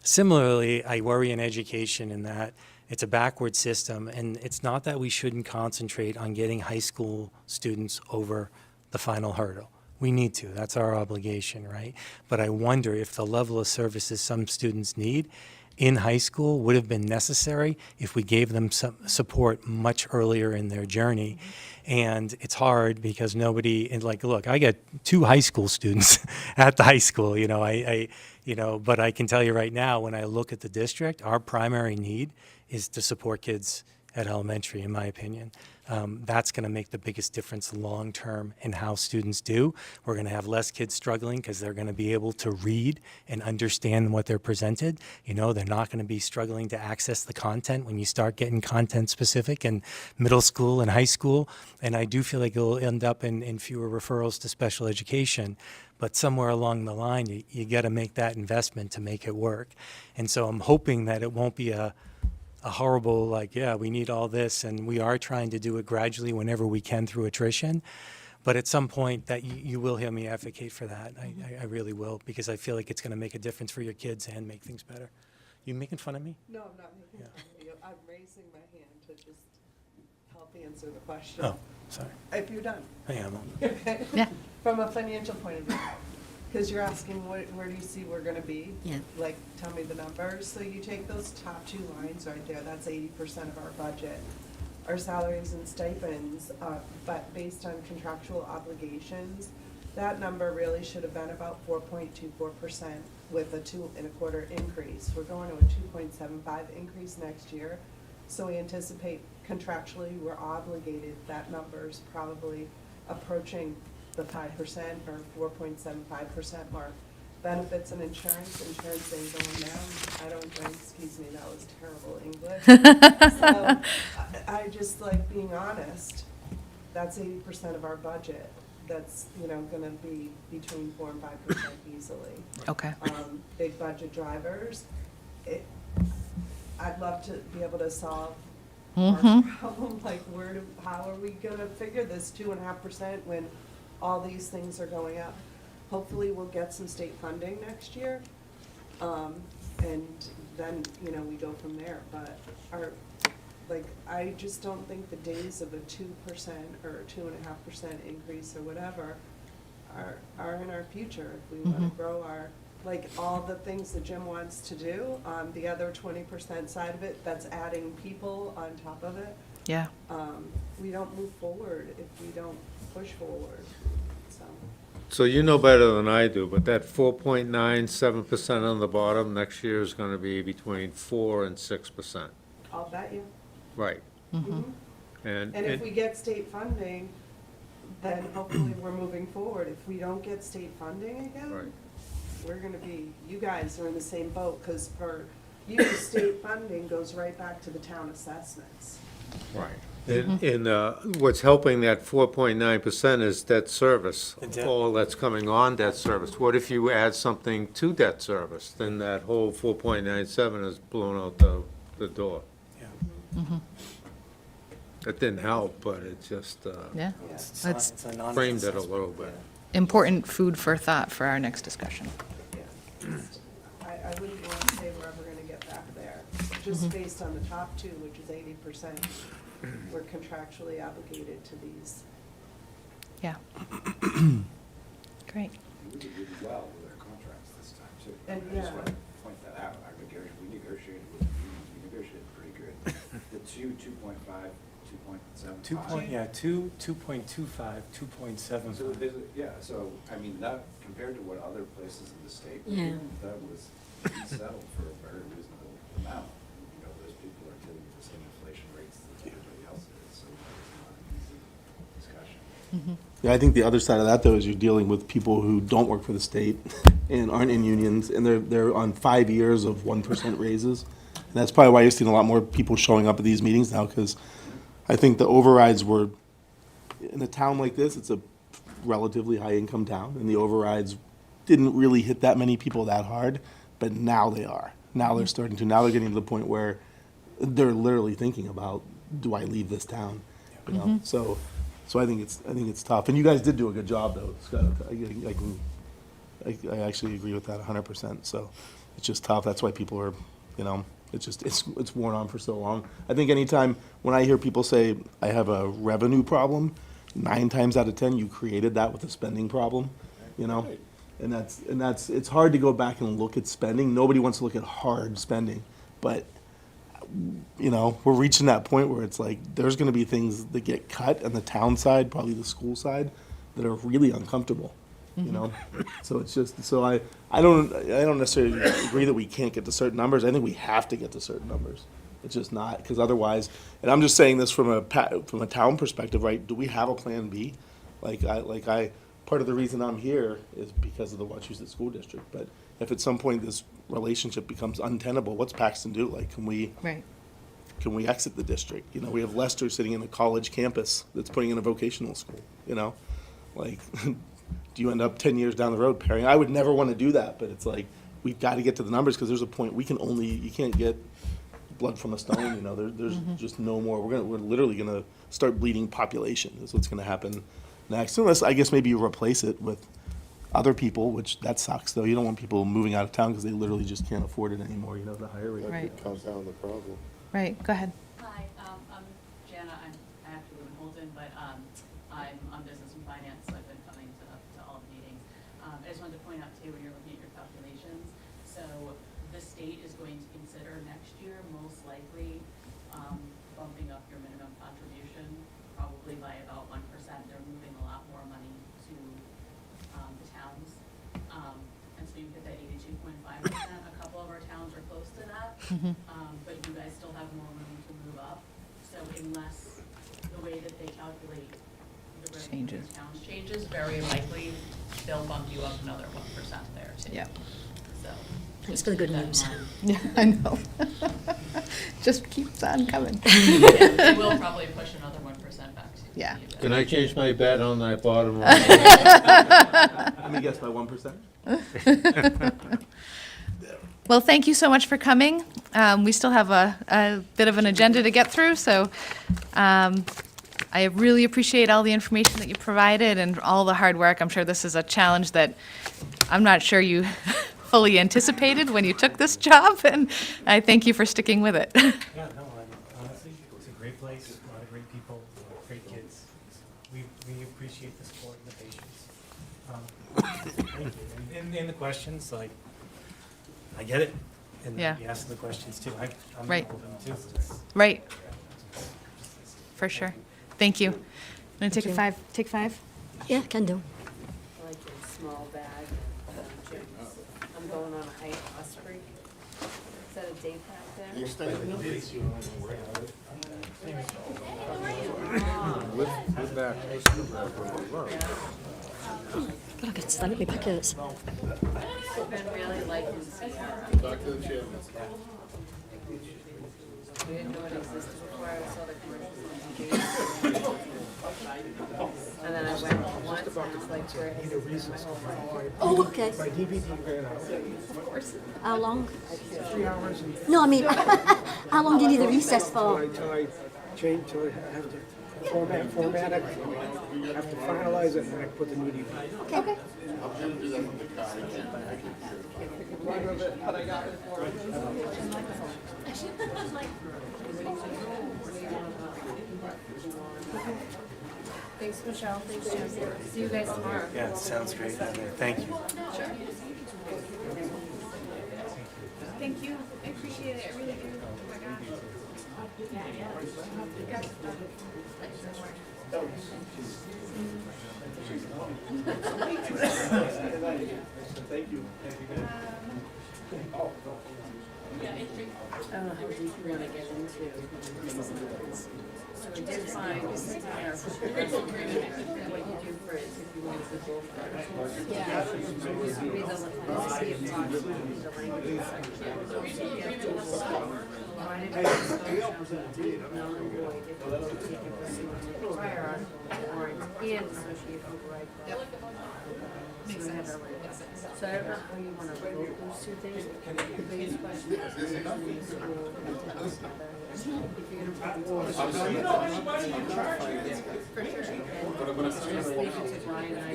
Similarly, I worry in education in that it's a backward system, and it's not that we shouldn't concentrate on getting high school students over the final hurdle. We need to. That's our obligation, right? But I wonder if the level of services some students need in high school would have been necessary if we gave them some support much earlier in their journey. And it's hard because nobody, and like, look, I got 2 high school students at the high school, you know, but I can tell you right now, when I look at the district, our primary need is to support kids at elementary, in my opinion. That's going to make the biggest difference long-term in how students do. We're going to have less kids struggling because they're going to be able to read and understand what they're presented. You know, they're not going to be struggling to access the content when you start getting content specific in middle school and high school. And I do feel like it'll end up in fewer referrals to special education. But somewhere along the line, you got to make that investment to make it work. And so I'm hoping that it won't be a horrible, like, yeah, we need all this, and we are trying to do it gradually whenever we can through attrition. But at some point that you will hear me advocate for that. I really will, because I feel like it's going to make a difference for your kids and make things better. You making fun of me? No, I'm not making fun of you. I'm raising my hand to just help answer the question. Oh, sorry. If you're done. I am. Okay. Yeah. From a financial point of view, because you're asking where do you see we're gonna be? Yeah. Like, tell me the numbers. So you take those top 2 lines right there, that's 80% of our budget. Our salaries and stipends, but based on contractual obligations, that number really should have been about 4.24% with a 2 1/4 increase. We're going to a 2.75 increase next year. So we anticipate contractually, we're obligated, that number's probably approaching the 5% or 4.75% mark. Benefits and insurance ain't going down. I don't drink, excuse me, that was terrible English. So I just like being honest, that's 80% of our budget. That's, you know, gonna be between 4 and 5% easily. Okay. Big budget drivers, I'd love to be able to solve our problem, like how are we gonna figure this 2.5% when all these things are going up? Hopefully we'll get some state funding next year, and then, you know, we go from there, but I just don't think the days of a 2% or 2.5% increase or whatever are in our future if we wanna grow our, like, all the things that Jim wants to do, the other 20% side of it, that's adding people on top of it. Yeah. We don't move forward if we don't push forward, so. So you know better than I do, but that 4.97% on the bottom next year is gonna be between 4 and 6%. I'll bet you. Right. Mhm. And And if we get state funding, then hopefully we're moving forward. If we don't get state funding Right. again, we're gonna be, you guys are in the same boat, because for you, state funding goes right back to the town assessments. Right. And what's helping that 4.9% is debt service. The debt. All that's coming on debt service. What if you add something to debt service? Then that whole 4.97 is blown out the door. Yeah. It didn't help, but it just Yeah. It's That's a non-consensus. framed it a little bit. important food for thought for our next discussion. Yeah. I wouldn't want to say we're ever gonna get back there, just based on the top 2, which is 80%. We're contractually obligated to these. Yeah. Great. We did really well with our contracts this time, too. And, I just yeah. want to point that out. We negotiated with the unions, we negotiated pretty good. The 2.5, 2.75. 2.25, 2.75. So, so, I mean, that, compared to what other places in the state were Yeah. doing, that was settled for a very reasonable amount. You know, those people are getting the same inflation rates that everybody else is, so it's not an easy discussion. Yeah, I think the other side of that, though, is you're dealing with people who don't work for the state and aren't in unions, and they're on 5 years of 1% raises. And that's probably why you're seeing a lot more people showing up at these meetings now, because I think the overrides were, in a town like this, it's a relatively high-income town, and the overrides didn't really hit that many people that hard, but now they are. Now they're starting to. Now they're getting to the point where they're literally thinking about, do I leave this town? You know, so I think it's tough. And you guys did do a good job, though, Scott. I actually agree with that 100%. So it's just tough. That's why people are, you know, it's worn on for so long. I think anytime when I hear people say I have a revenue problem, 9 times out of 10 you created that with a spending problem, you know. And that's it's hard to go back and look at spending. Nobody wants to look at hard spending, but you know, we're reaching that point where it's like there's going to be things that get cut on the town side, probably the school side, that are really uncomfortable. You know, so it's just I don't necessarily agree that we can't get to certain numbers. I think we have to get to certain numbers. It's just not, because otherwise, and I'm just saying this from a town perspective, right? Do we have a plan B? Part of the reason I'm here is because of the Wachusett School District. But if at some point this relationship becomes untenable, what's Paxton do? Like, can we exit the district? You know, we have Leicester sitting in a college campus that's putting in a vocational school. You know, like, do you end up 10 years down the road pairing? I would never want to do that, but it's like we've got to get to the numbers, because there's a point you can't get blood from a stone. You know, there's just no more. We're literally gonna start bleeding population. Is what's gonna happen next, unless I guess maybe you replace it with other people, which that sucks though. You don't want people moving out of town because they literally just can't afford it anymore. You know, the higher rate. Right. That could compound the problem. Right, go ahead. Hi, I'm Jana. I actually live in Holden, but I'm on business and finance, so I've been coming to all the meetings. I just wanted to point out too, when you're looking at your calculations, so the state is going to consider next year most likely bumping up your minimum contribution, probably by about 1%. They're moving a lot more money to the towns. And so you get that 82.5%. A couple of our towns are close to that. But you guys still have more room to move up. So unless the way that they calculate the revenue of the towns changes, very likely they'll bump you up another 1% there too. Yeah. So. Thanks for the good news. Yeah, I know. Just keeps on coming. Yeah, they will probably push another 1% back to you. Yeah. Can I change my bet on that bottom line? Let me guess, by 1%. Well, thank you so much for coming. We still have a bit of an agenda to get through, so I really appreciate all the information that you provided and all the hard work. I'm sure this is a challenge that I'm not sure you fully anticipated when you took this job, and I thank you for sticking with it. Yeah, no, honestly, it's a great place, a lot of great people, great kids. We appreciate the support and the patience. Thank you. And the questions, like, I get it. And Yeah. you ask the questions too. I'm Right. open too. Right. For sure. Thank you. Want to take take 5? Yeah, can do. I like your small bag of chips. I'm going on a hike, Osprey. Is that a day pack there? With that. God, I could stand at my pockets. I've been really liking seeing her. Talk to the chairman. We didn't know it existed before I saw the commercials on TV. And then I went once and it's like where it is my whole life. Oh, okay. My DVD ran out. Of course. How long? 3 hours and No, I mean, how long do you need the recess for? till I change, till I have to format it, I have to finalize it, and I put the new DVD. Okay. Thanks, Michelle. Thanks, Jim. See you guys tomorrow. Yeah, it sounds great down there. Thank you. Thank you. I appreciate it. I really do. Oh my gosh. Thank you. I don't know how deep you want to get into. So we did find, what you do for it, if you want to go for it. Yeah. Just read the, see if approximately the language section. Provided by the shall be null and void if it was taken pursuant to prior article warrant and associated override clause. So we have that language. So I don't know how you want to vote those two things. The biggest question is, if you're gonna put just leave it to Brian and I.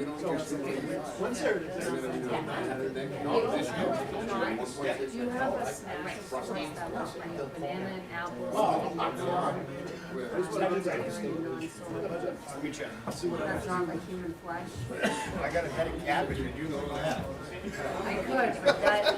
Do you have a snack that looks like banana and apples? That's not like human flesh. I got a head of cabbage, and you know that. I could, but that.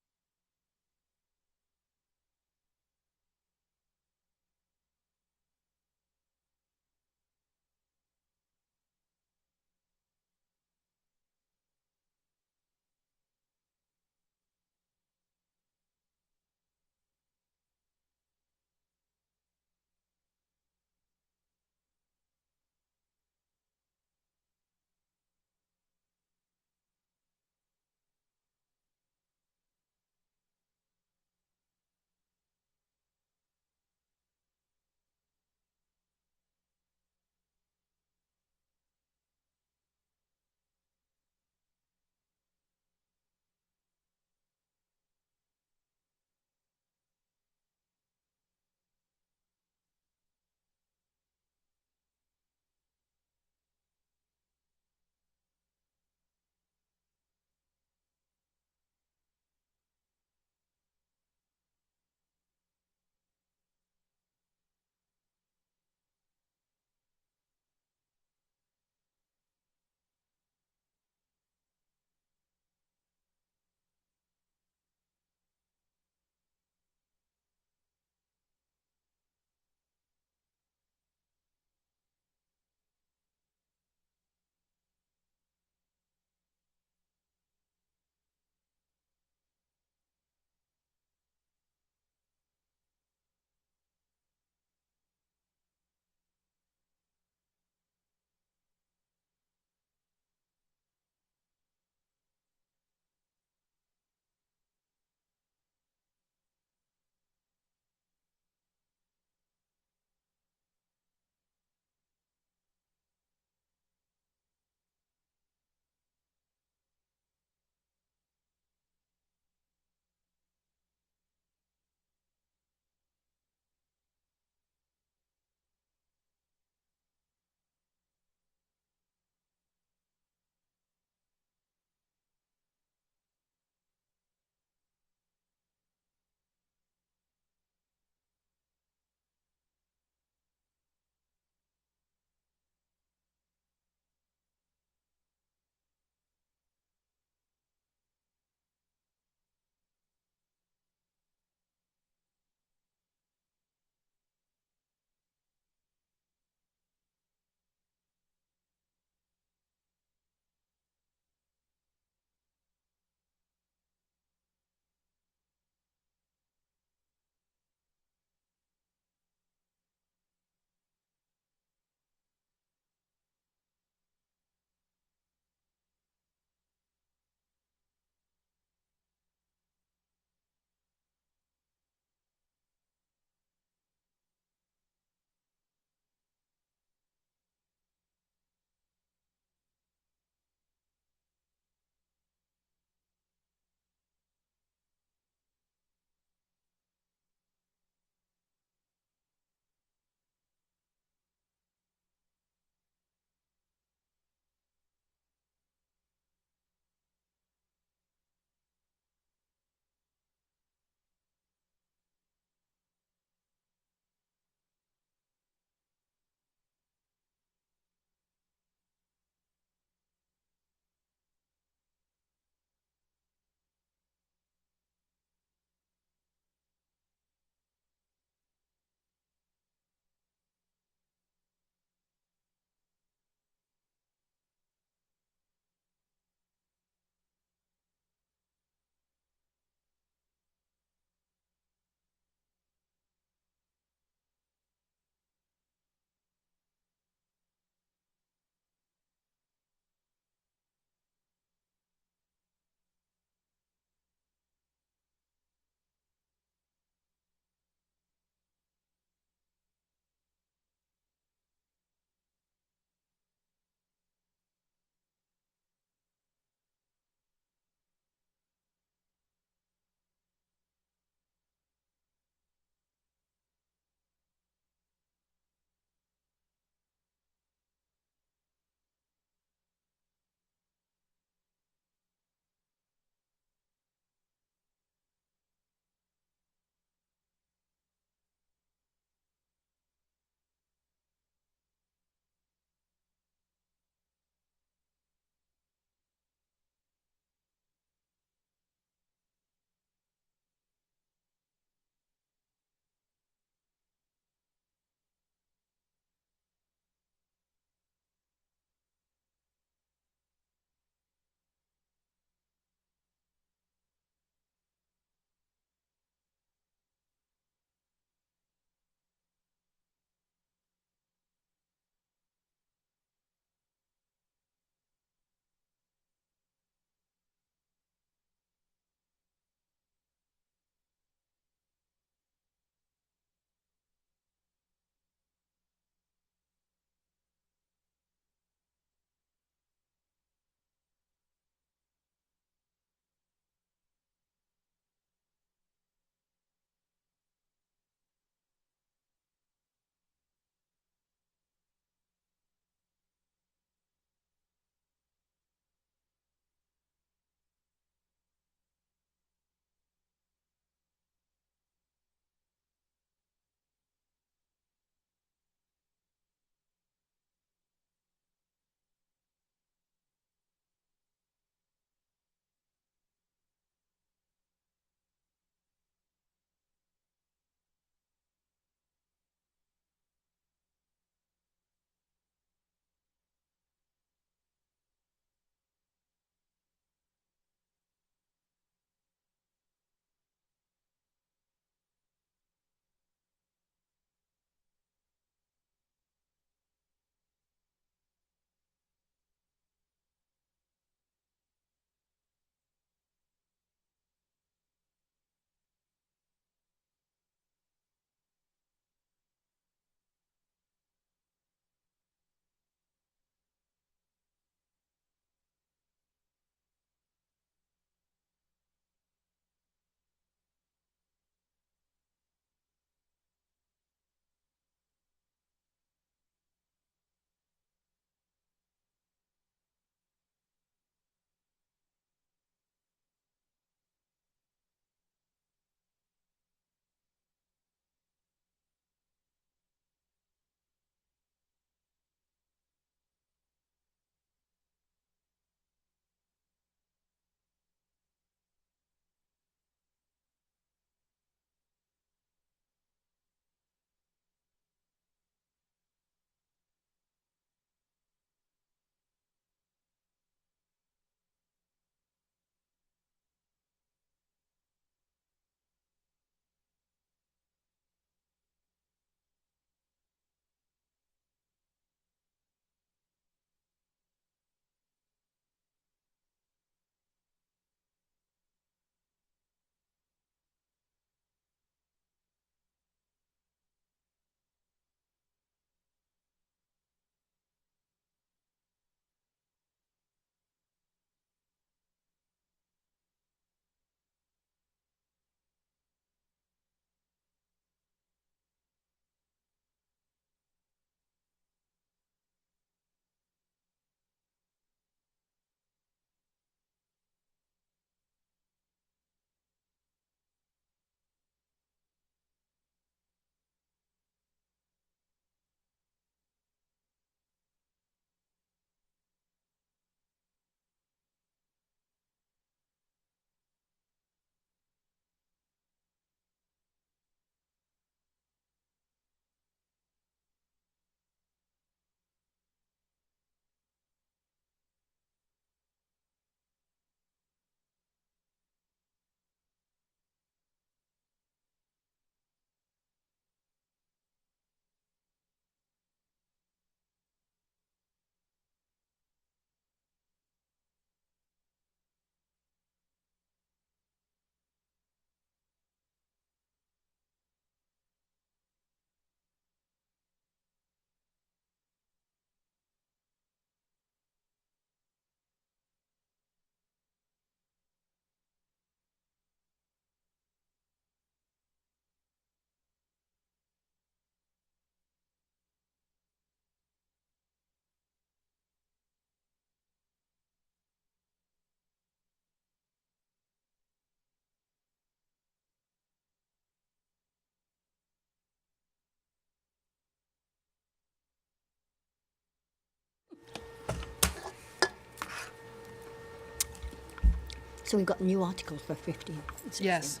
So we've got new articles for 15 and 16. Yes.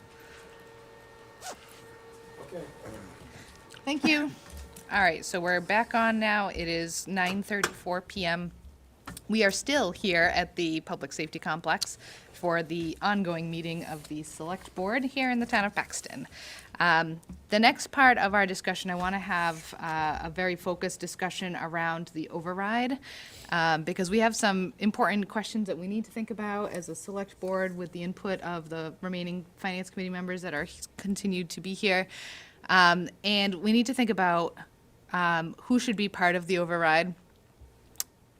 Okay. Thank you. All right, so we're back on now. It is 9:34 PM. We are still here at the Public Safety Complex for the ongoing meeting of the Select Board here in the town of Paxton. The next part of our discussion, I want to have a very focused discussion around the override, because we have some important questions that we need to think about as a Select Board with the input of the remaining Finance Committee members that are continued to be here. And we need to think about who should be part of the override.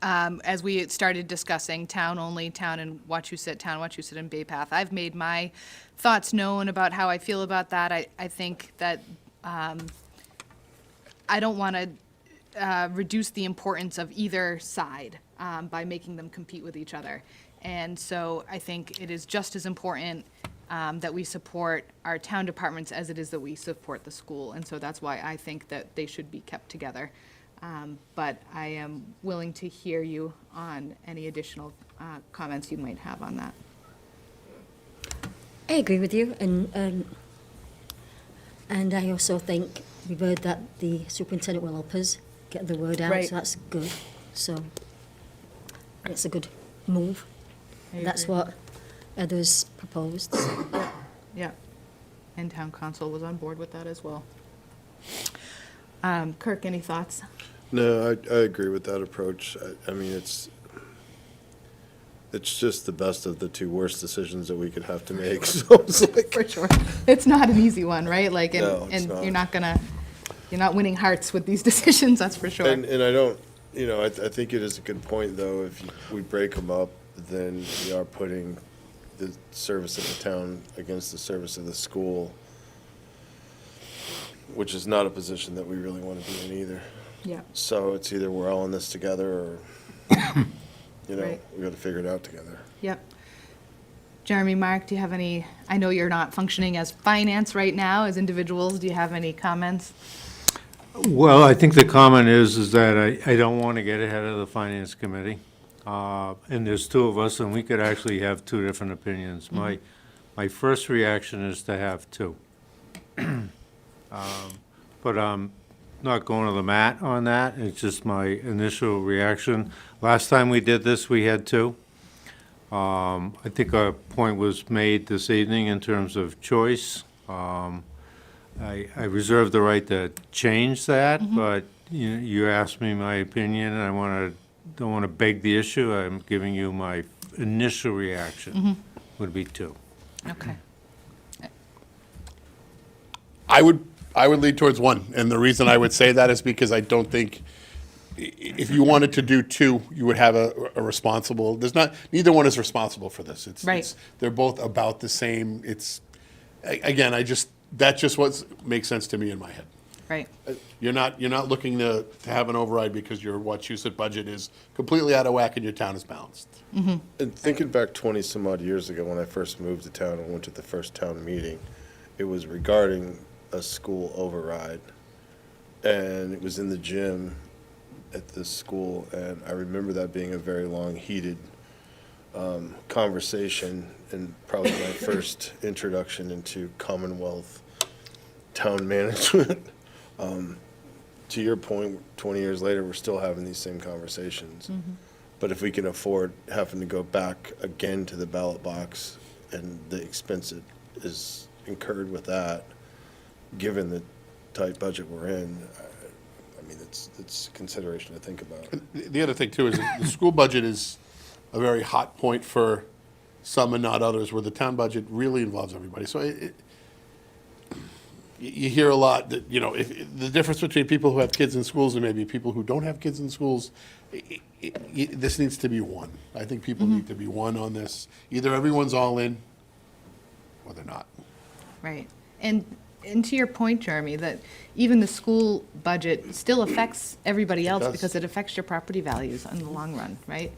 As we started discussing town only, town and Wachusett, town Wachusett and Bay Path. I've made my thoughts known about how I feel about that. I think that I don't want to reduce the importance of either side by making them compete with each other. And so I think it is just as important that we support our town departments as it is that we support the school. And so that's why I think that they should be kept together. But I am willing to hear you on any additional comments you might have on that. I agree with you, and I also think we've heard that the superintendent will help us get the word out, Right. so that's good. So it's a good move. That's agree. what others proposed. Yeah, and town council was on board with that as well. Kirk, any thoughts? No, I agree with that approach. I mean, it's just the best of the two worst decisions that we could have to make, so it's like. For sure. It's not an easy one, right? Like, No, it's and not. you're not winning hearts with these decisions, that's for sure. And I don't, I think it is a good point, though, if we break them up, then we are putting the service of the town against the service of the school, which is not a position that we really want to be in either. Yeah. So it's either we're all in this together, or, Right. we got to figure it out together. Yep. Jeremy, Mark, do you have any, I know you're not functioning as finance right now, as individuals, do you have any comments? Well, I think the comment is that I don't want to get ahead of the Finance Committee. And there's two of us, and we could actually have two different opinions. My first reaction is to have two. But I'm not going to the mat on that. It's just my initial reaction. Last time we did this, we had two. I think a point was made this evening in terms of choice. I reserve the right to change that, but you asked me my opinion, and I don't want to beg the issue. I'm giving you my initial reaction would be two. Okay. I would lead towards one, and the reason I would say that is because I don't think, if you wanted to do two, you would have a responsible, neither one is responsible for this. Right. They're both about the same, again, that's just what makes sense to me in my head. Right. You're not looking to have an override because your Wachusett budget is completely out of whack and your town is balanced. And thinking back 20-some odd years ago, when I first moved to town and went to the first town meeting, it was regarding a school override. And it was in the gym at the school, and I remember that being a very long, heated conversation, and probably my first introduction into Commonwealth town management. To your point, 20 years later, we're still having these same conversations. But if we can afford having to go back again to the ballot box and the expense that is incurred with that, given the tight budget we're in, I mean, it's a consideration to think about. The other thing too is that the school budget is a very hot point for some and not others, where the town budget really involves everybody. So you hear a lot that, if the difference between people who have kids in schools and maybe people who don't have kids in schools, this needs to be one. I think people need to be one on this. Either everyone's all in, or they're not. Right. And to your point, Jeremy, that even the school budget still affects everybody else does. because it affects your property values in the long run, right?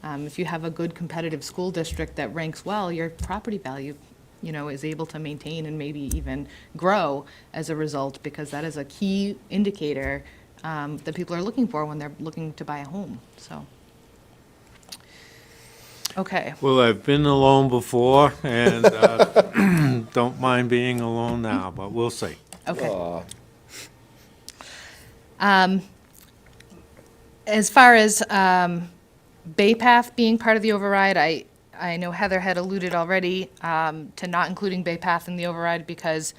If you have a good competitive school district that ranks well, your property value, is able to maintain and maybe even grow as a result, because that is a key indicator that people are looking for when they're looking to buy a home, so. Okay, Well, I've been alone before, and don't mind being alone now, but we'll see. okay. As far as Bay Path being part of the override, I know Heather had alluded already to not including Bay Path in the override because,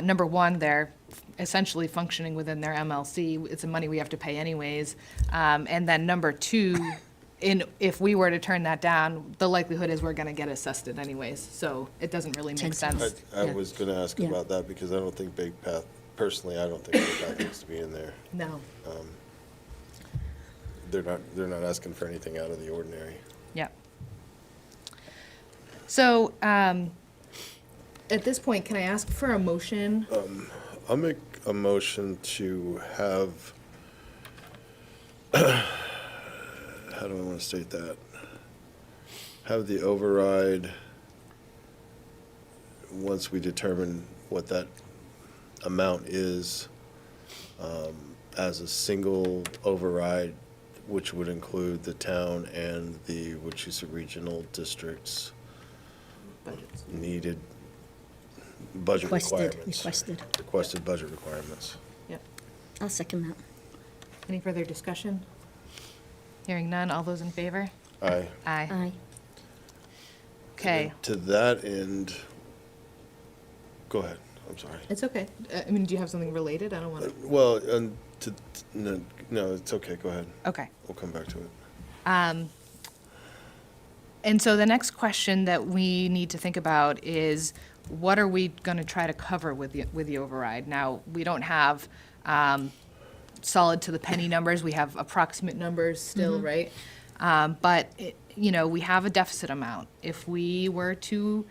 number one, they're essentially functioning within their MLC. It's the money we have to pay anyways. And then number two, if we were to turn that down, the likelihood is we're going to get assessed it anyways. So it doesn't really make sense. I was gonna ask Yeah. about that because I don't think Big Path, personally, I don't think Big Path needs to be in there. No. They're not asking for anything out of the ordinary. Yep. So, at this point, can I ask for a motion? I'll make a motion to have, how do I want to state that? Have the override, once we determine what that amount is, as a single override, which would include the town and the Wachusett Regional District's needed budget requirements. Requested budget requirements. Yep. I'll second that. Any further discussion? Hearing none, all those in favor? Aye. Aye. Aye. Okay, To that end, go ahead, I'm sorry. it's okay. I mean, do you have something related? I don't want to. Well, no, it's okay, go ahead. Okay. We'll come back to it. And so the next question that we need to think about is, what are we going to try to cover with the override? Now, we don't have solid to the penny numbers. We have approximate numbers still, right? But, we have a deficit amount. If we were to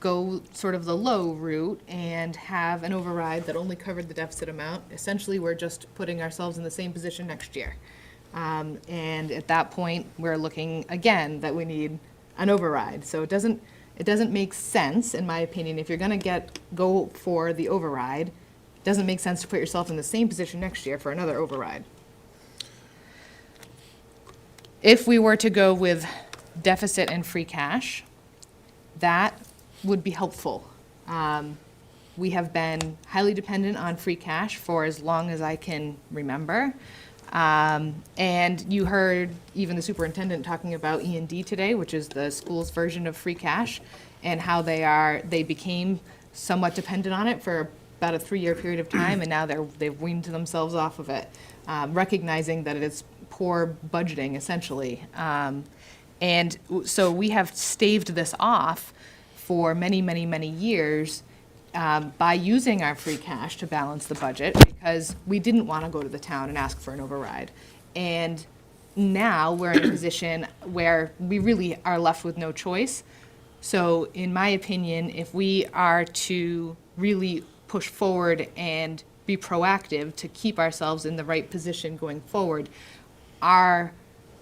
go sort of the low route and have an override that only covered the deficit amount, essentially, we're just putting ourselves in the same position next year. And at that point, we're looking, again, that we need an override. So it doesn't make sense, in my opinion, if you're gonna go for the override, it doesn't make sense to put yourself in the same position next year for another override. If we were to go with deficit and free cash, that would be helpful. We have been highly dependent on free cash for as long as I can remember. And you heard even the superintendent talking about E&D today, which is the school's version of free cash, and how they became somewhat dependent on it for about a 3-year period of time, and now they've weaned themselves off of it, recognizing that it is poor budgeting, essentially. And so we have staved this off for many, many, many years by using our free cash to balance the budget, because we didn't want to go to the town and ask for an override. And now we're in a position where we really are left with no choice. So in my opinion, if we are to really push forward and be proactive to keep ourselves in the right position going forward, our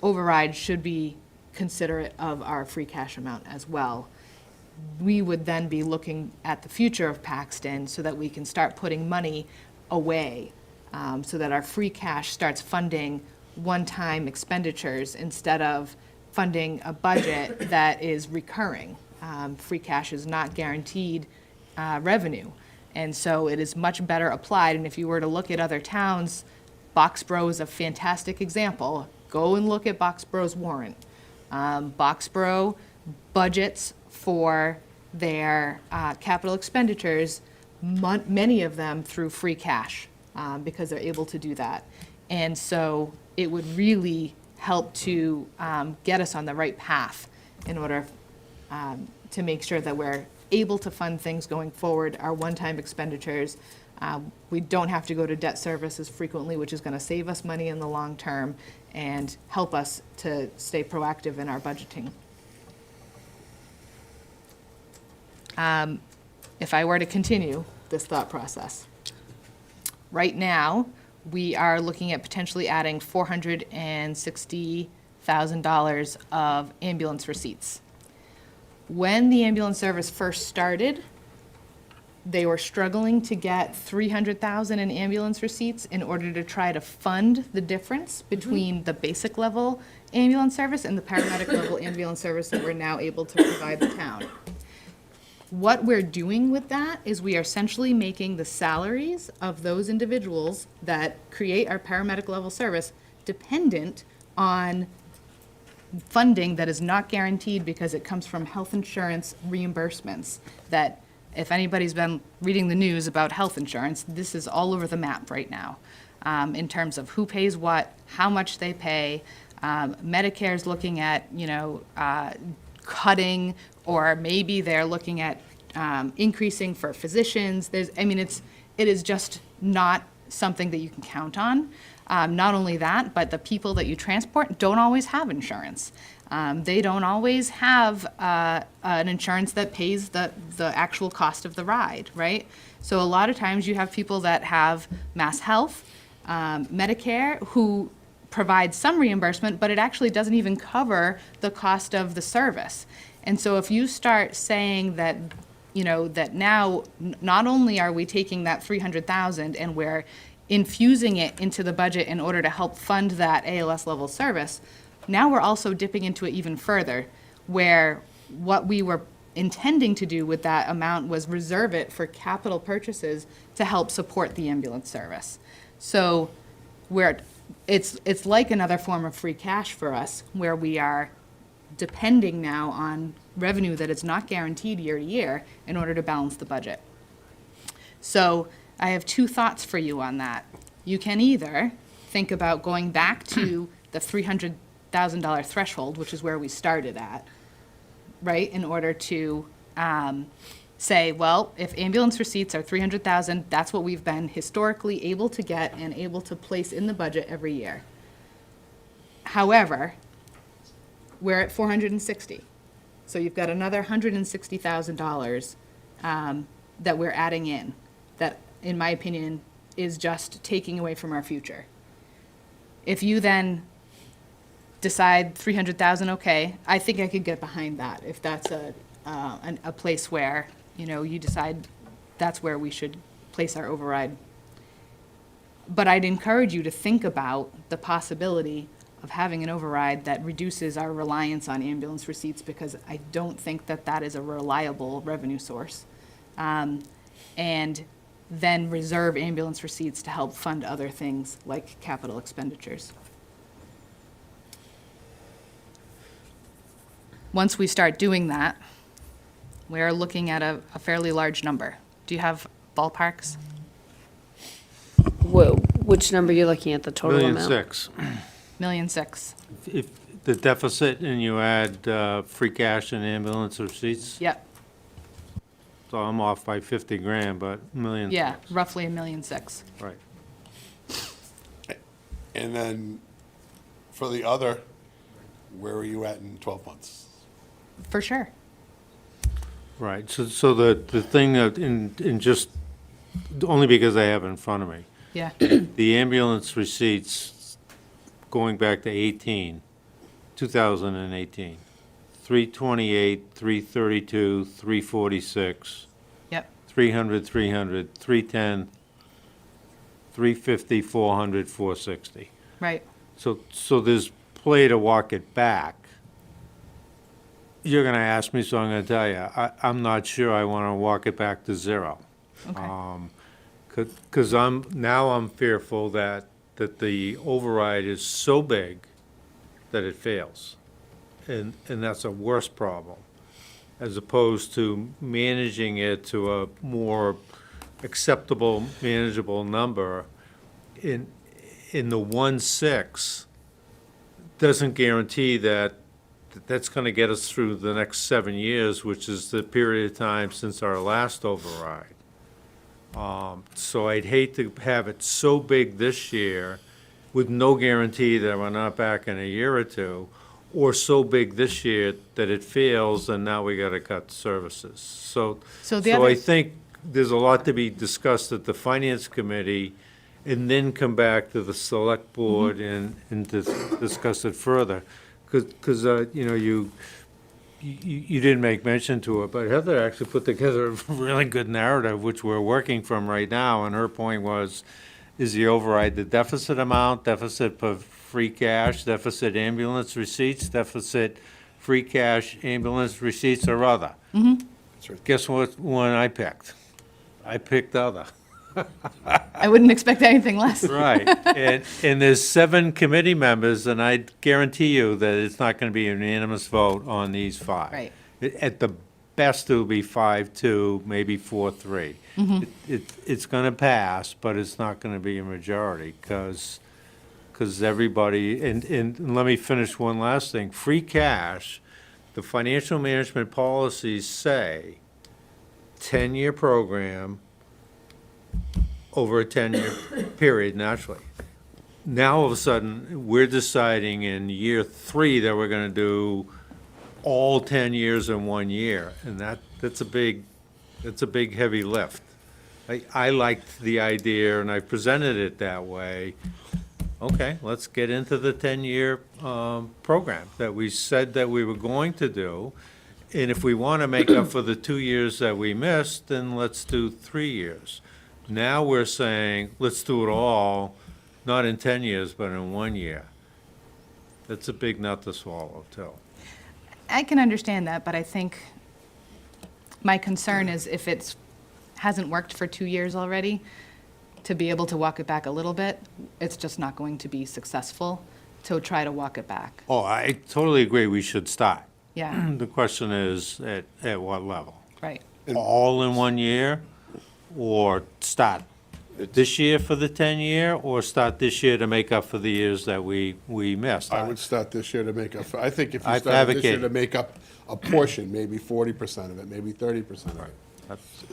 override should be considerate of our free cash amount as well. We would then be looking at the future of Paxton so that we can start putting money away, so that our free cash starts funding one-time expenditures instead of funding a budget that is recurring. Free cash is not guaranteed revenue, and so it is much better applied. And if you were to look at other towns, Boxborough is a fantastic example. Go and look at Boxborough's warrant. Boxborough budgets for their capital expenditures, many of them through free cash, because they're able to do that. And so it would really help to get us on the right path in order to make sure that we're able to fund things going forward, our one-time expenditures. We don't have to go to debt service as frequently, which is going to save us money in the long term and help us to stay proactive in our budgeting. If I were to continue this thought process, right now, we are looking at potentially adding $460,000 of ambulance receipts. When the ambulance service first started, they were struggling to get 300,000 in ambulance receipts in order to try to fund the difference between the basic level ambulance service and the paramedic level ambulance service that we're now able to provide the town. What we're doing with that is we are essentially making the salaries of those individuals that create our paramedic level service dependent on funding that is not guaranteed because it comes from health insurance reimbursements. That if anybody's been reading the news about health insurance, this is all over the map right now, in terms of who pays what, how much they pay. Medicare's looking at, cutting, or maybe they're looking at increasing for physicians. It is just not something that you can count on. Not only that, but the people that you transport don't always have insurance. They don't always have an insurance that pays the actual cost of the ride, right? So a lot of times you have people that have Mass Health, Medicare, who provide some reimbursement, but it actually doesn't even cover the cost of the service. And so if you start saying that, that now not only are we taking that 300,000 and we're infusing it into the budget in order to help fund that ALS level service, now we're also dipping into it even further, where what we were intending to do with that amount was reserve it for capital purchases to help support the ambulance service. So it's like another form of free cash for us, where we are depending now on revenue that is not guaranteed year to year in order to balance the budget. So I have two thoughts for you on that. You can either think about going back to the $300,000 threshold, which is where we started at, right, in order to say, well, if ambulance receipts are 300,000, that's what we've been historically able to get and able to place in the budget every year. However, we're at 460. So you've got another $160,000 that we're adding in, that, in my opinion, is just taking away from our future. If you then decide 300,000, okay, I think I could get behind that if that's a place where, you decide that's where we should place our override. But I'd encourage you to think about the possibility of having an override that reduces our reliance on ambulance receipts, because I don't think that that is a reliable revenue source. And then reserve ambulance receipts to help fund other things like capital expenditures. Once we start doing that, we're looking at a fairly large number. Do you have ballparks? Which number you're looking at, the total amount? $1.6 million. $1.6 million. If the deficit and you add free cash and ambulance receipts? Yep. So I'm off by 50 grand, but $1.6 million. Yeah, roughly $1.6 million. Right. And then for the other, where are you at in 12 months? For sure. Right, so the thing that, in just, only because I have it in front of me, Yeah. the ambulance receipts going back to 2018, 328, 332, 346, Yep. 300, 300, 310, 350, 400, 460. Right. So there's play to walk it back. You're gonna ask me, so I'm gonna tell you, I'm not sure I wanna walk it back to zero. Okay. Cause I'm fearful that the override is so big that it fails. And that's a worse problem, as opposed to managing it to a more acceptable, manageable number. In the 1.6 doesn't guarantee that that's gonna get us through the next 7 years, which is the period of time since our last override. So I'd hate to have it so big this year with no guarantee that we're not back in a year or two, or so big this year that it fails and now we gotta cut services. So I think there's a lot to be discussed at the Finance Committee, and then come back to the Select Board and discuss it further. Because you didn't make mention to it, but Heather actually put together a really good narrative, which we're working from right now, and her point was, is the override the deficit amount, deficit of free cash, deficit ambulance receipts, deficit free cash ambulance receipts, or other? Guess what one I picked? I picked other. I wouldn't expect anything less. Right, and there's 7 committee members, and I guarantee you that it's not gonna be a unanimous vote on these 5. Right. At the best, it'll be 5-2, maybe 4-3. It's gonna pass, but it's not gonna be a majority, because everybody, and let me finish one last thing. Free cash, the financial management policies say 10-year program over a 10-year period, naturally. Now, all of a sudden, we're deciding in year 3 that we're gonna do all 10 years in 1 year, and that's a big, heavy lift. I liked the idea, and I presented it that way. Okay, let's get into the 10-year program that we said that we were going to do. And if we want to make up for the 2 years that we missed, then let's do 3 years. Now we're saying, let's do it all, not in 10 years, but in 1 year. That's a big nut to swallow, too. I can understand that, but I think my concern is if it hasn't worked for 2 years already, to be able to walk it back a little bit, it's just not going to be successful to try to walk it back. Oh, I totally agree, we should start. Yeah, The question is, at what level? right. All in 1 year, or start this year for the 10-year, or start this year to make up for the years that we missed? I would start this year to make up, I think if you I've started this year advocated. to make up a portion, maybe 40% of it, maybe 30% of it.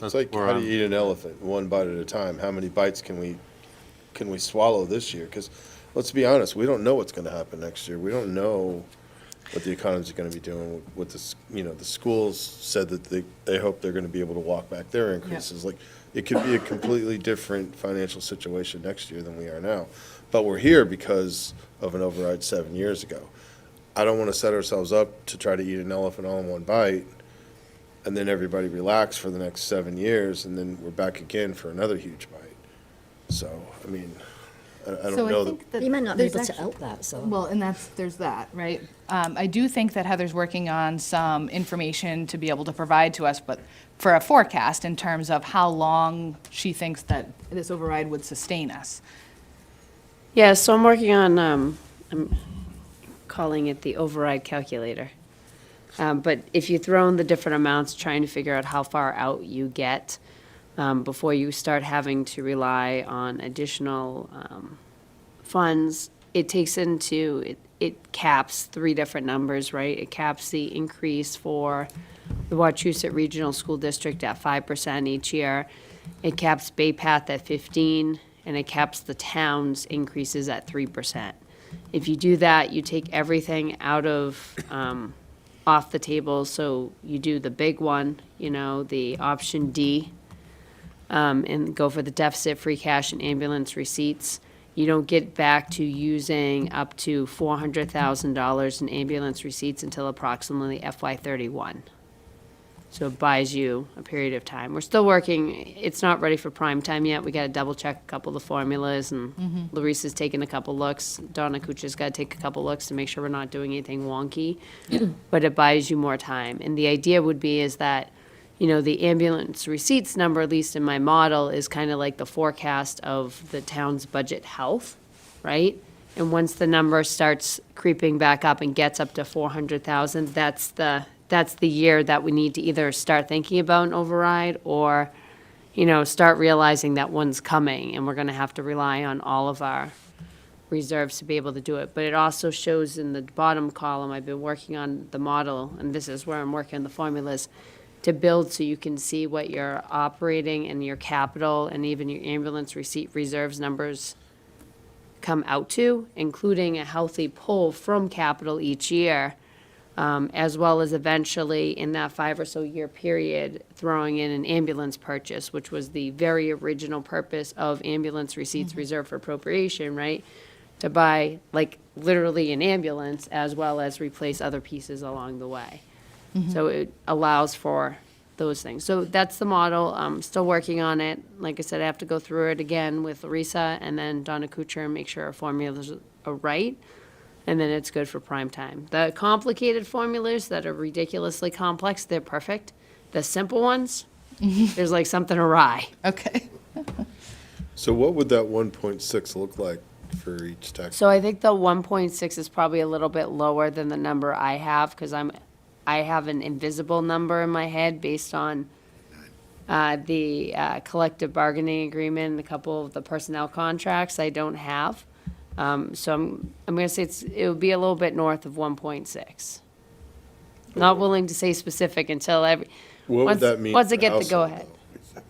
It's like, how do you eat an elephant, one bite at a time? How many bites can we swallow this year? Because, let's be honest, we don't know what's gonna happen next year. We don't know what the economy's gonna be doing, what the schools said that they hope they're gonna be able to walk back their increases. Like, it could be a completely different financial situation next year than we are now. But we're here because of an override 7 years ago. I don't wanna set ourselves up to try to eat an elephant all in one bite, and then everybody relax for the next 7 years, and then we're back again for another huge bite. So, I mean, I don't So I know think that. You might not be there's able to actually- out that, so. Well, and there's that, right? I do think that Heather's working on some information to be able to provide to us, but for a forecast in terms of how long she thinks that this override would sustain us. Yeah, so I'm working on, I'm calling it the override calculator. But if you throw in the different amounts, trying to figure out how far out you get before you start having to rely on additional funds, it takes into, it caps 3 different numbers, right? It caps the increase for the Wachusett Regional School District at 5% each year. It caps Bay Path at 15, and it caps the town's increases at 3%. If you do that, you take everything out of, off the table, so you do the big one, the option D, and go for the deficit, free cash, and ambulance receipts. You don't get back to using up to $400,000 in ambulance receipts until approximately FY31. So it buys you a period of time. We're still working, it's not ready for prime time yet. We gotta double check a couple of the formulas, and Larissa's taken a couple looks. Donna Kucha's gotta take a couple looks to make sure we're not doing anything wonky. But it buys you more time. And the idea would be is that, the ambulance receipts number, at least in my model, is kind of like the forecast of the town's budget health, right? And once the number starts creeping back up and gets up to 400,000, that's the year that we need to either start thinking about an override or, start realizing that one's coming and we're gonna have to rely on all of our reserves to be able to do it. But it also shows in the bottom column, I've been working on the model, and this is where I'm working on the formulas, to build so you can see what your operating and your capital and even your ambulance receipt reserves numbers come out to, including a healthy pull from capital each year, as well as eventually in that 5 or so year period, throwing in an ambulance purchase, which was the very original purpose of ambulance receipts reserved for appropriation, right? To buy, like, literally an ambulance as well as replace other pieces along the way. So it allows for those things. So that's the model. I'm still working on it. Like I said, I have to go through it again with Larissa and then Donna Kuchar and make sure our formulas are right. And then it's good for prime time. The complicated formulas that are ridiculously complex, they're perfect. The simple ones, there's like something awry. Okay. So what would that 1.6 look like for each tax? So I think the 1.6 is probably a little bit lower than the number I have, because I have an invisible number in my head based on the collective bargaining agreement and a couple of the personnel contracts I don't have. So I'm gonna say it would be a little bit north of 1.6. Not willing to say specific until What would that mean? Once I for get the household, go-ahead. though?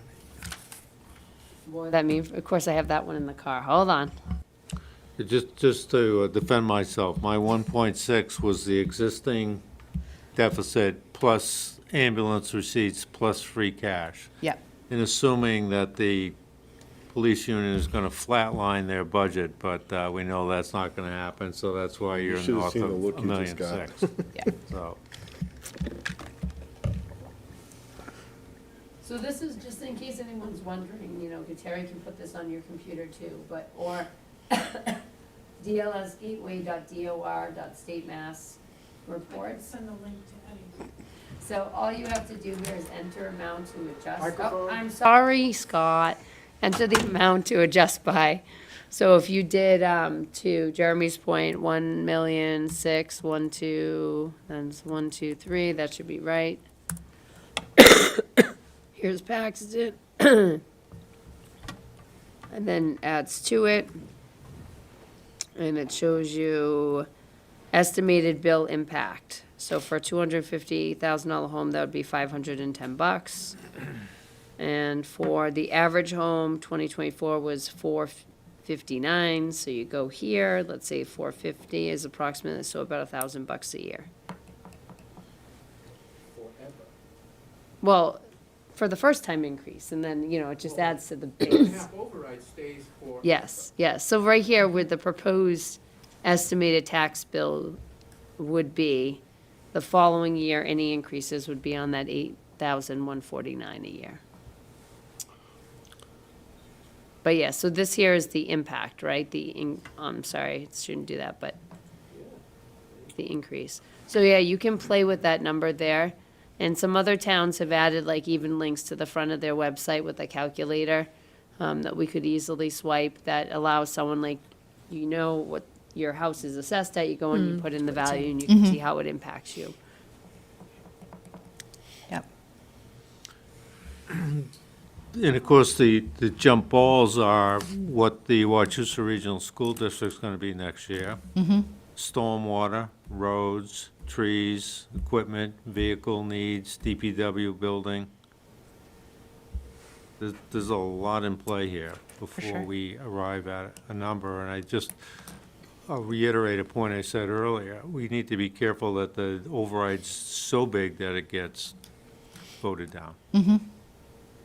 What would that mean? Of course, I have that one in the car. Hold on. Just to defend myself, my 1.6 was the existing deficit plus ambulance receipts plus free cash. Yep. And assuming that the police union is gonna flatline their budget, but we know that's not gonna happen, so that's why you're should've north seen of the look you just 1.6 got. Yeah. So, So this is just in case anyone's wondering, Terry can put this on your computer too, or dlsgateway.dor.statemass reports. Send the link to Eddie. So all you have to do here is enter amount to adjust. Microphone. I'm sorry, Scott. Enter the amount to adjust by. So if you did, to Jeremy's point, 1,006,123, that's 123, that should be right. Here's Paxton. And then adds to it. And it shows you estimated bill impact. So for a $250,000 home, that would be $510. And for the average home, 2024 was $459. So you go here, let's say 450 is approximately, so about $1,000 a year. Well, for the first time increase, and then, it just adds to the base. Half override stays for. Yes, yes. So right here with the proposed estimated tax bill would be, the following year, any increases would be on that $8,149 a year. But yeah, so this here is the impact, right? I'm sorry, it shouldn't do that, but the increase. So yeah, you can play with that number there. And some other towns have added like even links to the front of their website with a calculator that we could easily swipe that allows someone like, what your house is assessed at, you go and you put in the value and you can see how it impacts you. Yep. and of course, the jump balls are what the Wachusett Regional School District's gonna be next year. Stormwater, roads, trees, equipment, vehicle needs, DPW building. There's a lot in play here before sure. we arrive at a number, and I'll reiterate a point I said earlier. We need to be careful that the override's so big that it gets voted down.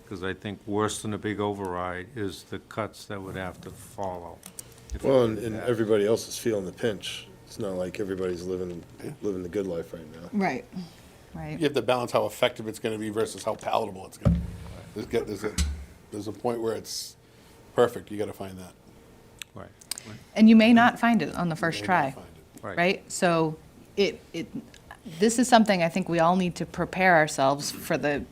Because I think worse than a big override is the cuts that would have to follow. if we Well, did and that. everybody else is feeling the pinch. It's not like everybody's living the good life right now. Right. Right. You have to balance how effective it's gonna be versus how palatable it's gonna be. There's a point where it's perfect, you gotta find that. Right, And you may not find it on the first You may try, not find it. right. right? So this is something I think we all need to prepare ourselves for the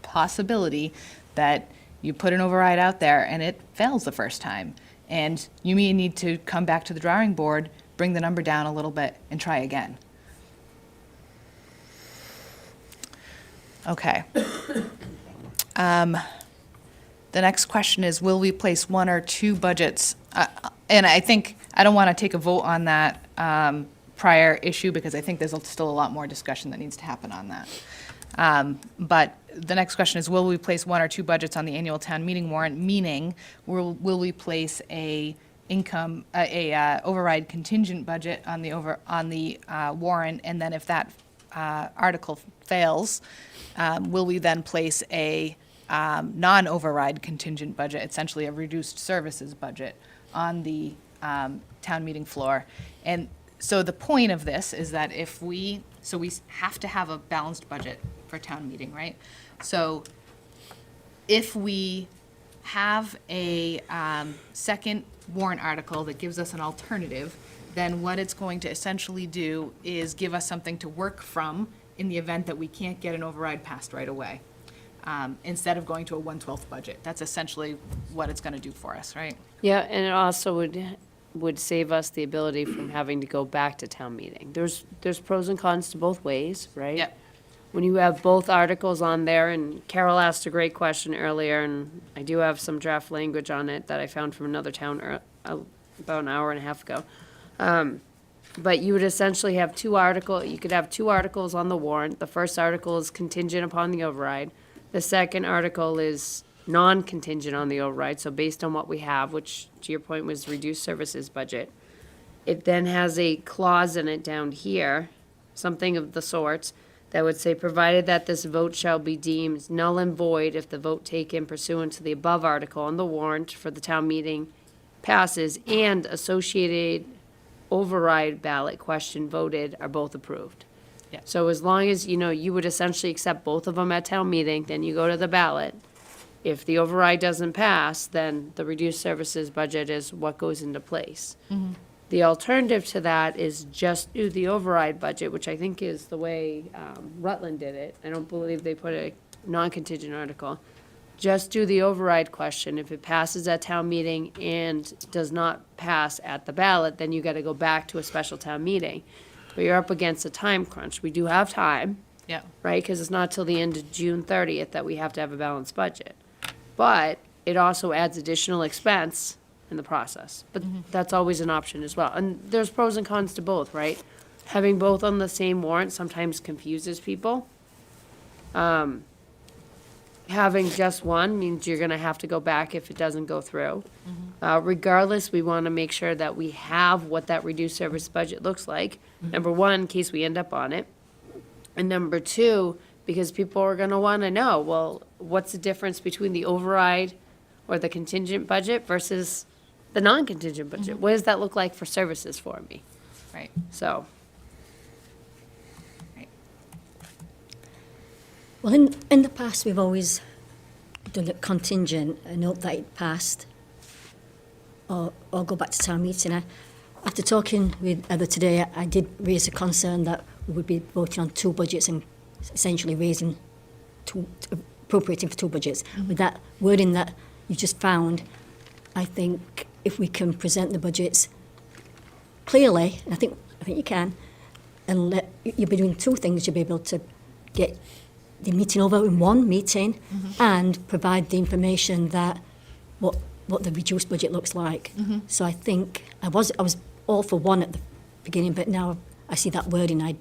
possibility that you put an override out there and it fails the first time. And you may need to come back to the drawing board, bring the number down a little bit and try again. Okay. The next question is, will we place one or two budgets? And I think, I don't want to take a vote on that prior issue because I think there's still a lot more discussion that needs to happen on that. But the next question is, will we place one or two budgets on the annual town meeting warrant? Meaning, will we place a override contingent budget on the warrant, and then if that article fails, will we then place a non-override contingent budget, essentially a reduced services budget, on the town meeting floor? And So the point of this is that if we, so we have to have a balanced budget for town meeting, right? So if we have a second warrant article that gives us an alternative, then what it's going to essentially do is give us something to work from in the event that we can't get an override passed right away, instead of going to a 1/12 budget. That's essentially what it's going to do for us, right? Yeah, and it also would save us the ability from having to go back to town meeting. There's pros and cons to both ways, right? Yep. When you have both articles on there, and Carol asked a great question earlier, and I do have some draft language on it that I found from another town about an hour and a half ago. But you would essentially have you could have two articles on the warrant. The first article is contingent upon the override. The second article is non-contingent on the override, so based on what we have, which to your point was reduced services budget. It then has a clause in it down here, something of the sorts, that would say, provided that this vote shall be deemed null and void if the vote taken pursuant to the above article on the warrant for the town meeting passes and associated override ballot question voted are both approved. Yeah. So as long as, you would essentially accept both of them at town meeting, then you go to the ballot. If the override doesn't pass, then the reduced services budget is what goes into place. The alternative to that is just do the override budget, which I think is the way Rutland did it. I don't believe they put a non-contingent article. Just do the override question. If it passes at town meeting and does not pass at the ballot, then you gotta go back to a special town meeting. But you're up against a time crunch. We do have time, Yeah. right? Because it's not till the end of June 30th that we have to have a balanced budget. But it also adds additional expense in the process. But that's always an option as well. And there's pros and cons to both, right? Having both on the same warrant sometimes confuses people. Having just one means you're gonna have to go back if it doesn't go through. Regardless, we wanna make sure that we have what that reduced service budget looks like. Number one, in case we end up on it. And number two, because people are gonna wanna know, well, what's the difference between the override or the contingent budget versus the non-contingent budget? What does that look like for services for me? Right. So, Well, in the past, we've always done it contingent and hope that it passed or go back to town meeting. After talking with Heather today, I did raise a concern that we would be voting on two budgets and essentially appropriating for two budgets. With that wording that you just found, I think if we can present the budgets clearly, and I think you can, and you'll be doing two things. You'll be able to get the meeting over in one meeting and provide the information that what the reduced budget looks like. So I think I was all for one at the beginning, but now I see that wording, I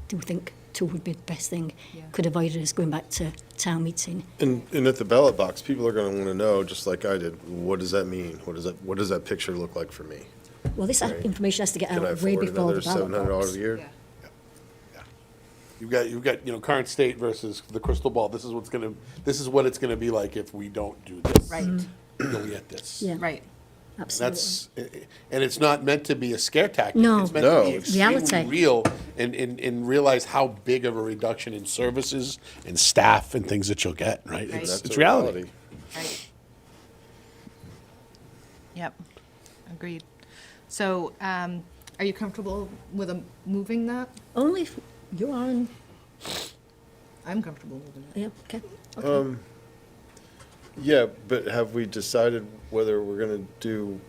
do think two would be the best thing. Could avoid us going back to town meeting. And at the ballot box, people are going to want to know, just like I did, what does that mean? What does that picture look like for me? Well, this Right. information has to get Can I out way afford before another the ballot $700 box. a year? You've got current state versus the crystal ball. This is what it's gonna be like if we don't do this. Right. You'll get this. Yeah, Right. absolutely. And it's not meant to be a scare tactic. No. It's meant to be No. extremely Reality. real and realize how big of a reduction in services and staff and things that you'll get, right? Right. That's It's a reality. Right. Yep, agreed. So, are you comfortable with moving that? Only if you are, and, I'm comfortable moving it. yeah, okay. Yeah, but have we decided whether we're going to do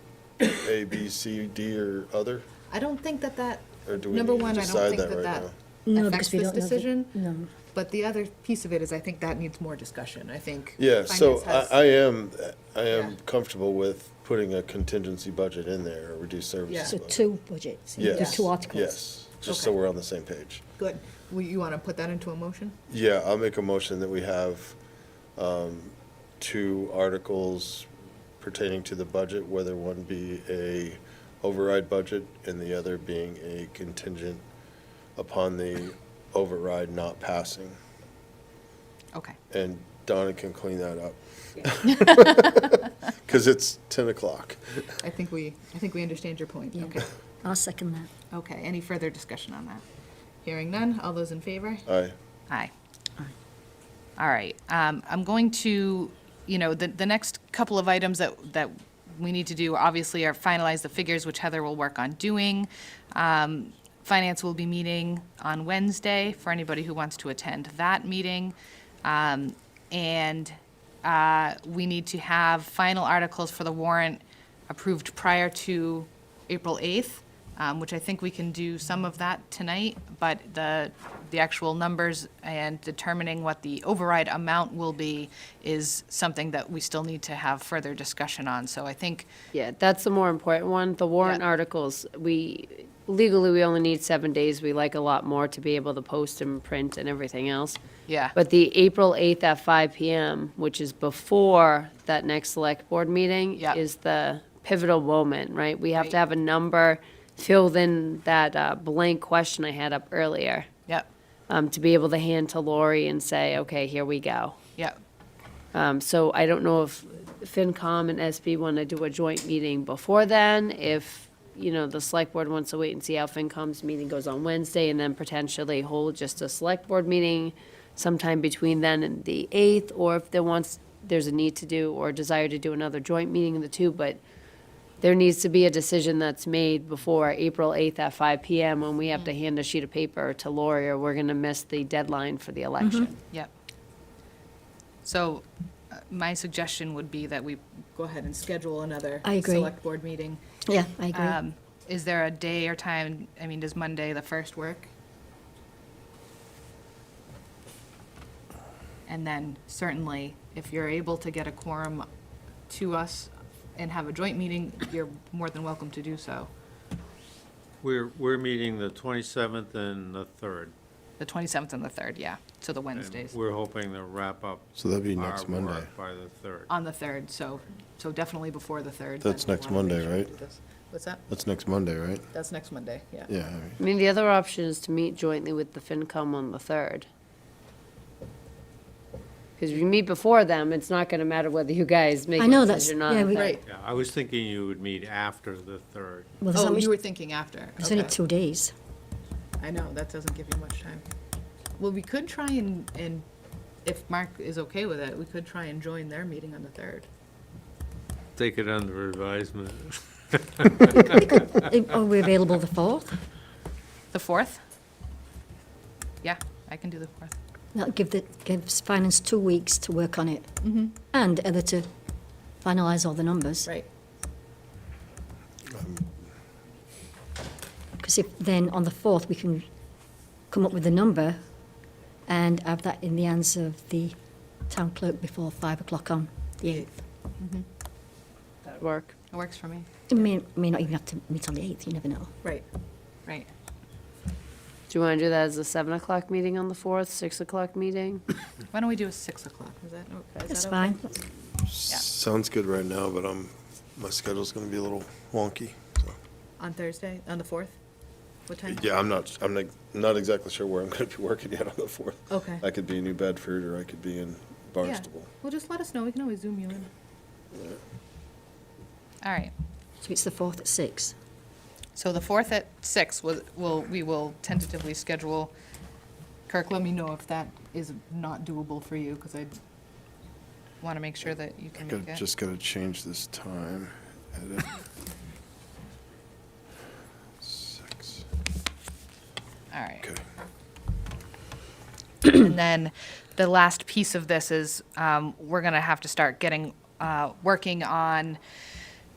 A, B, C, D, or other? I don't think that, Or do we number need to one, I don't decide think that that right No, affects because we this don't know the- decision. No. But the other piece of it is I think that needs more discussion. I think. Yeah, so finance has- I am Yeah. comfortable with putting a contingency budget in there, a reduced services Yeah. So budget. two budgets, you do Yes, two articles. yes, just so Okay. we're on the same page. Good. You want to put that into a motion? Yeah, I'll make a motion that we have two articles pertaining to the budget, whether one be a override budget and the other being a contingent upon the override not passing. Okay. And Donna can clean that up. Because it's 10 o'clock. I think we understand your point. Okay. I'll second that. Okay, any further discussion on that? Hearing none, all those in favor? Aye. Aye. All right, I'm going to, the next couple of items that we need to do, obviously, are finalize the figures, which Heather will work on doing. Finance will be meeting on Wednesday for anybody who wants to attend that meeting. And we need to have final articles for the warrant approved prior to April 8th, which I think we can do some of that tonight, but the actual numbers and determining what the override amount will be is something that we still need to have further discussion on. So I think, Yeah, that's the more important one. The warrant articles, legally, we only need 7 days. We like a lot more to be able to post and print and everything else. yeah, But the April 8th at 5 PM, which is before that next select board meeting, Yep. is the pivotal moment, right? We have Right. to have a number filled in that blank question I had up earlier, yep, to be able to hand to Lori and say, okay, here we go. yep. So I don't know if FinCom and SB want to do a joint meeting before then, if, the select board wants to wait and see how FinCom's meeting goes on Wednesday, and then potentially hold just a select board meeting sometime between then and the 8th, or if there's a need to do or desire to do another joint meeting of the two, but there needs to be a decision that's made before April 8th at 5 PM when we have to hand a sheet of paper to Lori, or we're going to miss the deadline for the election. Yep. So my suggestion would be that we go ahead and schedule another I agree. select board meeting. Yeah, I agree. Is there a day or time, does Monday the 1st work? And then certainly, if you're able to get a quorum to us and have a joint meeting, you're more than welcome to do so. We're meeting the 27th and the 3rd. The 27th and the 3rd, yeah, so the Wednesdays. We're hoping to wrap up. So that'd be our next Monday. work by the 3rd. On the 3rd, so definitely before the 3rd. That's then we next wanna make Monday, sure we right? do this. What's that? That's next Monday, right? That's next Monday, yeah. Yeah. I mean, the other option is to meet jointly with the FinCom on the 3rd. Because if you meet before them, it's not going to matter whether you guys make I a know that's- decision on yeah, the we- 3rd. Right. Yeah, I was thinking you would meet after the 3rd. Well, there's Oh, only, you were thinking after. it's only Okay. 2 days. I know, that doesn't give you much time. Well, we could try and if Mark is okay with it, we could try and join their meeting on the 3rd. Take it under advisement. Are we available the 4th? The 4th? Yeah, I can do the 4th. That'll gives finance 2 weeks to work on it. And Heather to finalise all the numbers. Right. Because if then on the 4th, we can come up with a number and have that in the hands of the town clerk before 5 o'clock on the 8th. That'd work. It works for me. It may not even have to meet on the 8th, you never know. Right, right. Do you want to do that as a 7 o'clock meeting on the 4th, 6 o'clock meeting? Why don't we do a 6 o'clock? Is that okay? Is That's that fine. Sounds good right now, but my schedule's gonna be a little wonky, so. On Thursday, on the 4th? What time? Yeah, I'm not exactly sure where I'm gonna be working yet on the 4th. Okay. I could be in New Bedford, or I could be in Yeah. Barnstable. Well, just let us know. We can always Zoom you in. All right. So it's the 4th at 6. So the 4th at 6, we will tentatively schedule. Kirk, let me know if that is not doable for you, because I want to make sure that you can make it. Just gotta change this time. Edit. 6. All right. Okay. And then the last piece of this is, we're going to have to start working on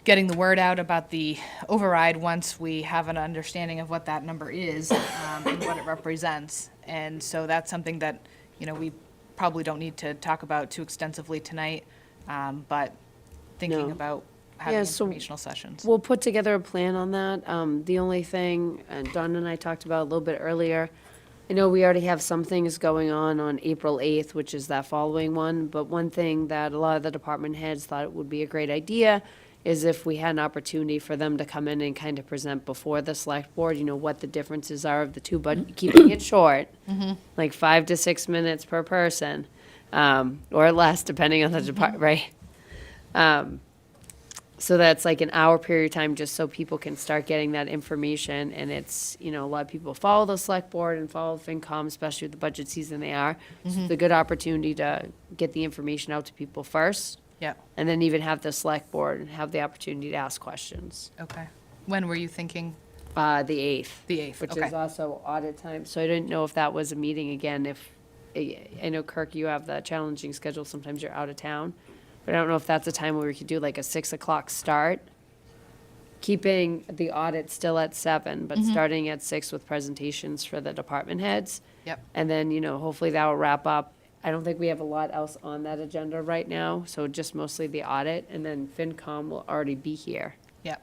getting the word out about the override once we have an understanding of what that number is, and what it represents. And so that's something that, we probably don't need to talk about too extensively tonight, but thinking No. about having Yeah, so informational sessions. We'll put together a plan on that. The only thing, and Don and I talked about a little bit earlier, I know we already have some things going on April 8th, which is that following one, but one thing that a lot of the department heads thought it would be a great idea is if we had an opportunity for them to come in and kind of present before the select board, what the differences are of the two, but keeping it short, like 5 to 6 minutes per person, or less, depending on the department, right? So that's like an hour period of time just so people can start getting that information. And it's, a lot of people follow the select board and follow FinCom, especially with the budget season they are. So it's a good opportunity to get the information out to people first. Yeah, And then even have the select board have the opportunity to ask questions. okay. When were you thinking? The 8th. The 8th, Which okay. is also audit time. So I didn't know if that was a meeting again, I know Kirk, you have the challenging schedule. Sometimes you're out of town. But I don't know if that's a time where we could do like a 6 o'clock start, keeping the audit still at 7, but starting at 6 with presentations for the department heads. Yep. And then, hopefully that will wrap up. I don't think we have a lot else on that agenda right now, so just mostly the audit, and then FinCom will already be here. Yep,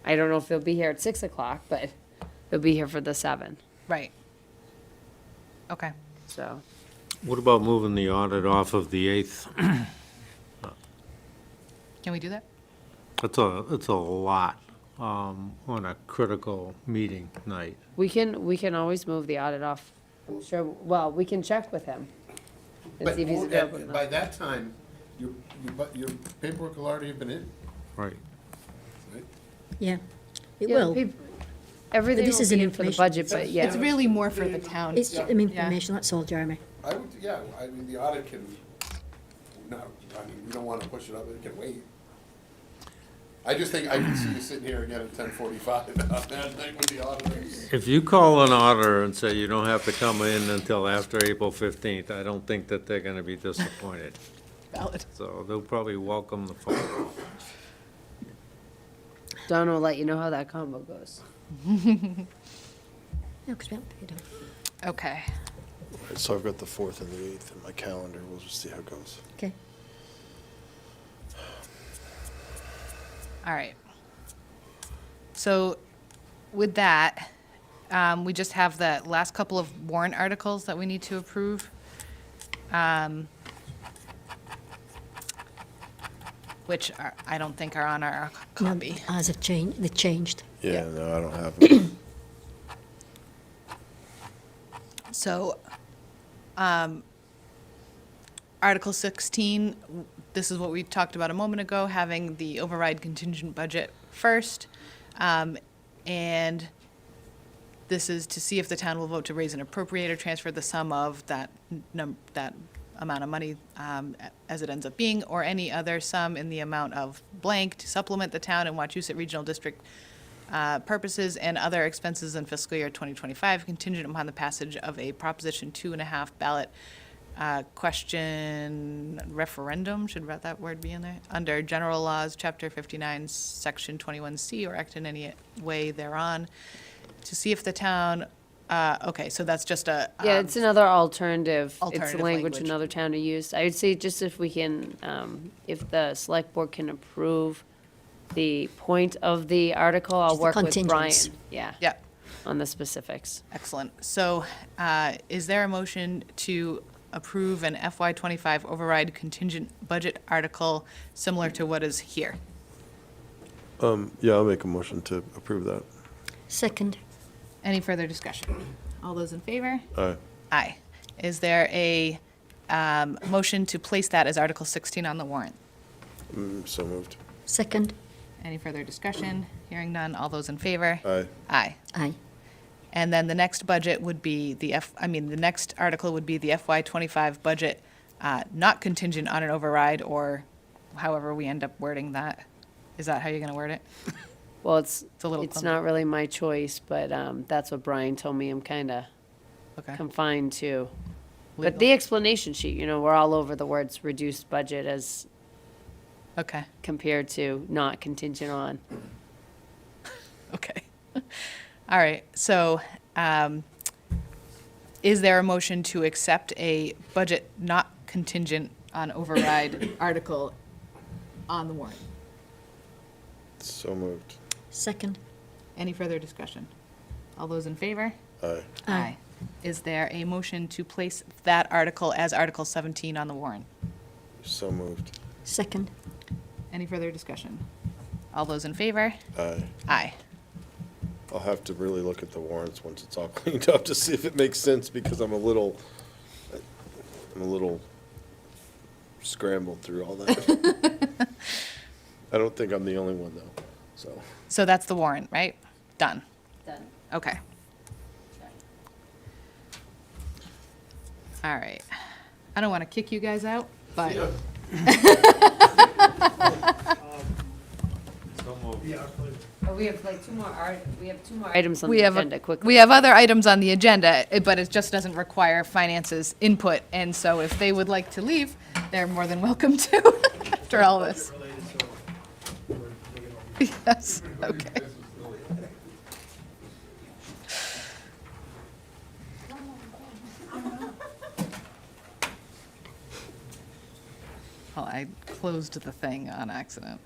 I don't know if they'll be here at 6 o'clock, but they'll be here for the 7, right. Okay. so. What about moving the audit off of the 8th? Can we do that? It's a lot on a critical meeting night. We can always move the audit off. I'm sure, well, we can check with him and But see if he's available. or by not. that time, your paperwork will already have been in, Right. right? Yeah, it Yeah, will. Everything this will is be an in for the information. budget, but yeah. It's really more for the town. It's just information, that's all, Jeremy. I would, yeah, I mean, the audit can, no, I mean, we don't wanna push it up, it can wait. I just think, I can see you sitting here again at 10:45 on that night with the auditors. If you call an auditor and say you don't have to come in until after April 15th, I don't think that they're gonna be disappointed. Valid. So they'll probably welcome the phone call. Don will let you know how that combo goes. No, because we haven't paid them. Okay. All right, so I've got the 4th and the 8th in my calendar. We'll just see how it goes. Okay. All right. So with that, we just have the last couple of warrant articles that we need to approve. Which I don't think are on our No, copy. ours have changed, they changed. Yeah, no, I don't have them. So, Article 16, this is what we talked about a moment ago, having the override contingent budget first. And this is to see if the town will vote to raise and appropriate or transfer the sum of that amount of money as it ends up being, or any other sum in the amount of blank to supplement the town and Wachusett Regional District purposes and other expenses in fiscal year 2025, contingent upon the passage of a Proposition 2.5 ballot question referendum, should that word be in there? Under General Laws, Chapter 59, Section 21C, or act in any way thereon, to see if the town, okay, so that's just a. Yeah, it's another alternative. It's Alternative the language language. another town to use. I would say just if we can, if the select board can approve the point of the article, I'll Just the work with Brian. contingents. Yeah, Yeah, on the specifics. excellent. So is there a motion to approve an FY25 override contingent budget article similar to what is here? Yeah, I'll make a motion to approve that. Second, Any further discussion? All those in favor? Aye. Aye. Is there a motion to place that as Article 16 on the warrant? So moved. second, Any further discussion? Hearing none. All those in favor? Aye. Aye. aye. And then the next budget would be the next article would be the FY25 budget, not contingent on an override, or however we end up wording that. Is that how you're gonna word it? Well, it's a little clumsy. not really my choice, but that's what Brian told me I'm kind of Okay. confined to. But Legal. the explanation sheet, we're all over the words reduced budget as Okay, compared to not contingent on. okay. All right, so, is there a motion to accept a budget not contingent on override article on the warrant? So moved. Second, Any further discussion? All those in favor? Aye. aye. Is there a motion to place that article as Article 17 on the warrant? So moved. Second, Any further discussion? All those in favor? Aye. Aye. I'll have to really look at the warrants once it's all cleaned up to see if it makes sense, because I'm a little scrambled through all that. I don't think I'm the only one, though, so. So that's the warrant, right? Done. Done. Okay. All right. I don't want to kick you guys out, but. Oh, we have like we have two more items on We the have, agenda, quickly. we have other items on the agenda, but it just doesn't require finance's input. And so if they would like to leave, they're more than welcome to after all this. Yes, okay. Well, I closed the thing on accident.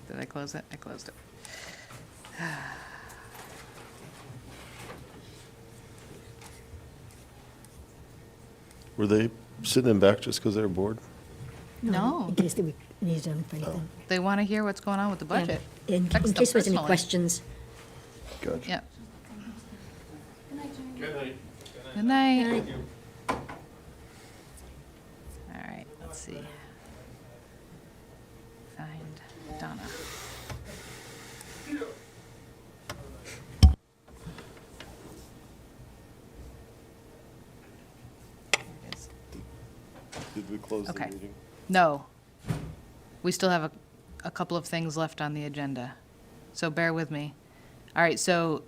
Did I close it? I closed it. Were they sitting in back just because they were bored? No. In case they need them for anything. They want to hear what's going on with the budget. In Text them case there's any personally. questions. Gotcha. Yep. Good night. Good night. All right, let's see. Find Donna. There it is. Did we close the Okay. meeting? No. We still have a couple of things left on the agenda, so bear with me. All right, so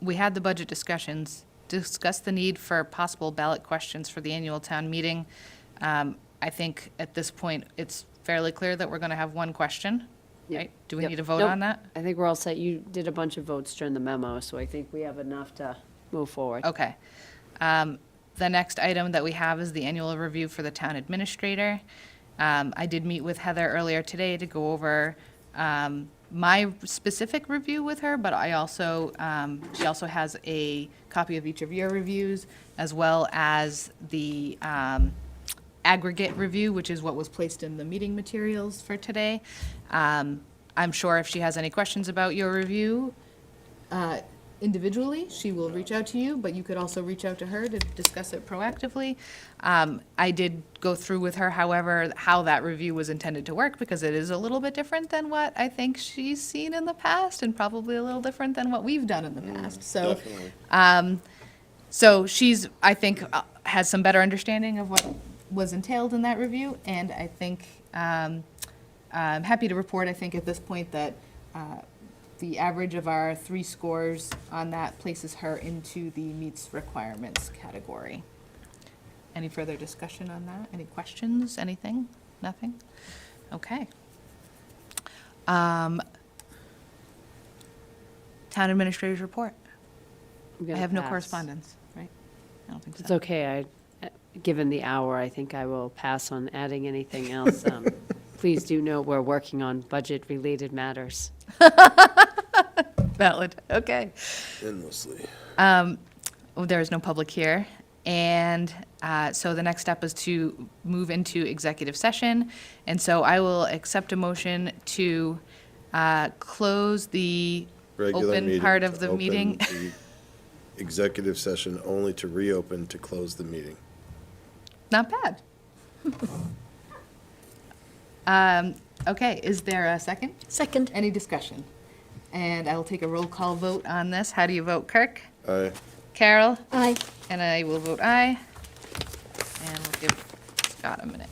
we had the budget discussions, discussed the need for possible ballot questions for the annual town meeting. I think at this point, it's fairly clear that we're going to have one question, Yep. right? Do we Yep. need to vote Nope. on that? I think we're all set. You did a bunch of votes during the memo, so I think we have enough to move forward. Okay. The next item that we have is the annual review for the town administrator. I did meet with Heather earlier today to go over my specific review with her, but I also, she also has a copy of each of your reviews, as well as the aggregate review, which is what was placed in the meeting materials for today. I'm sure if she has any questions about your review, individually, she will reach out to you, but you could also reach out to her to discuss it proactively. I did go through with her, however, how that review was intended to work, because it is a little bit different than what I think she's seen in the past, and probably a little different than what we've done in the past. So, Definitely. so she's, I think, has some better understanding of what was entailed in that review, and I think, I'm happy to report, I think, at this point, that the average of our 3 scores on that places her into the meets requirements category. Any further discussion on that? Any questions? Anything? Nothing? Okay. Town administrator's report. I'm I gonna have no pass. correspondence, right? I don't think so. It's okay. Given the hour, I think I will pass on adding anything else. Please do know we're working on budget-related matters. Valid, okay. Endlessly. There is no public here, and so the next step is to move into executive session, and so I will accept a motion to close the Regular open meeting part to of the open meeting. the Executive session only to reopen to close the meeting. Not bad. Okay, is there a second? Second. Any discussion? And I will take a roll call vote on this. How do you vote, Kirk? Aye. Carol? Aye. And I will vote aye. And we'll give Scott a minute.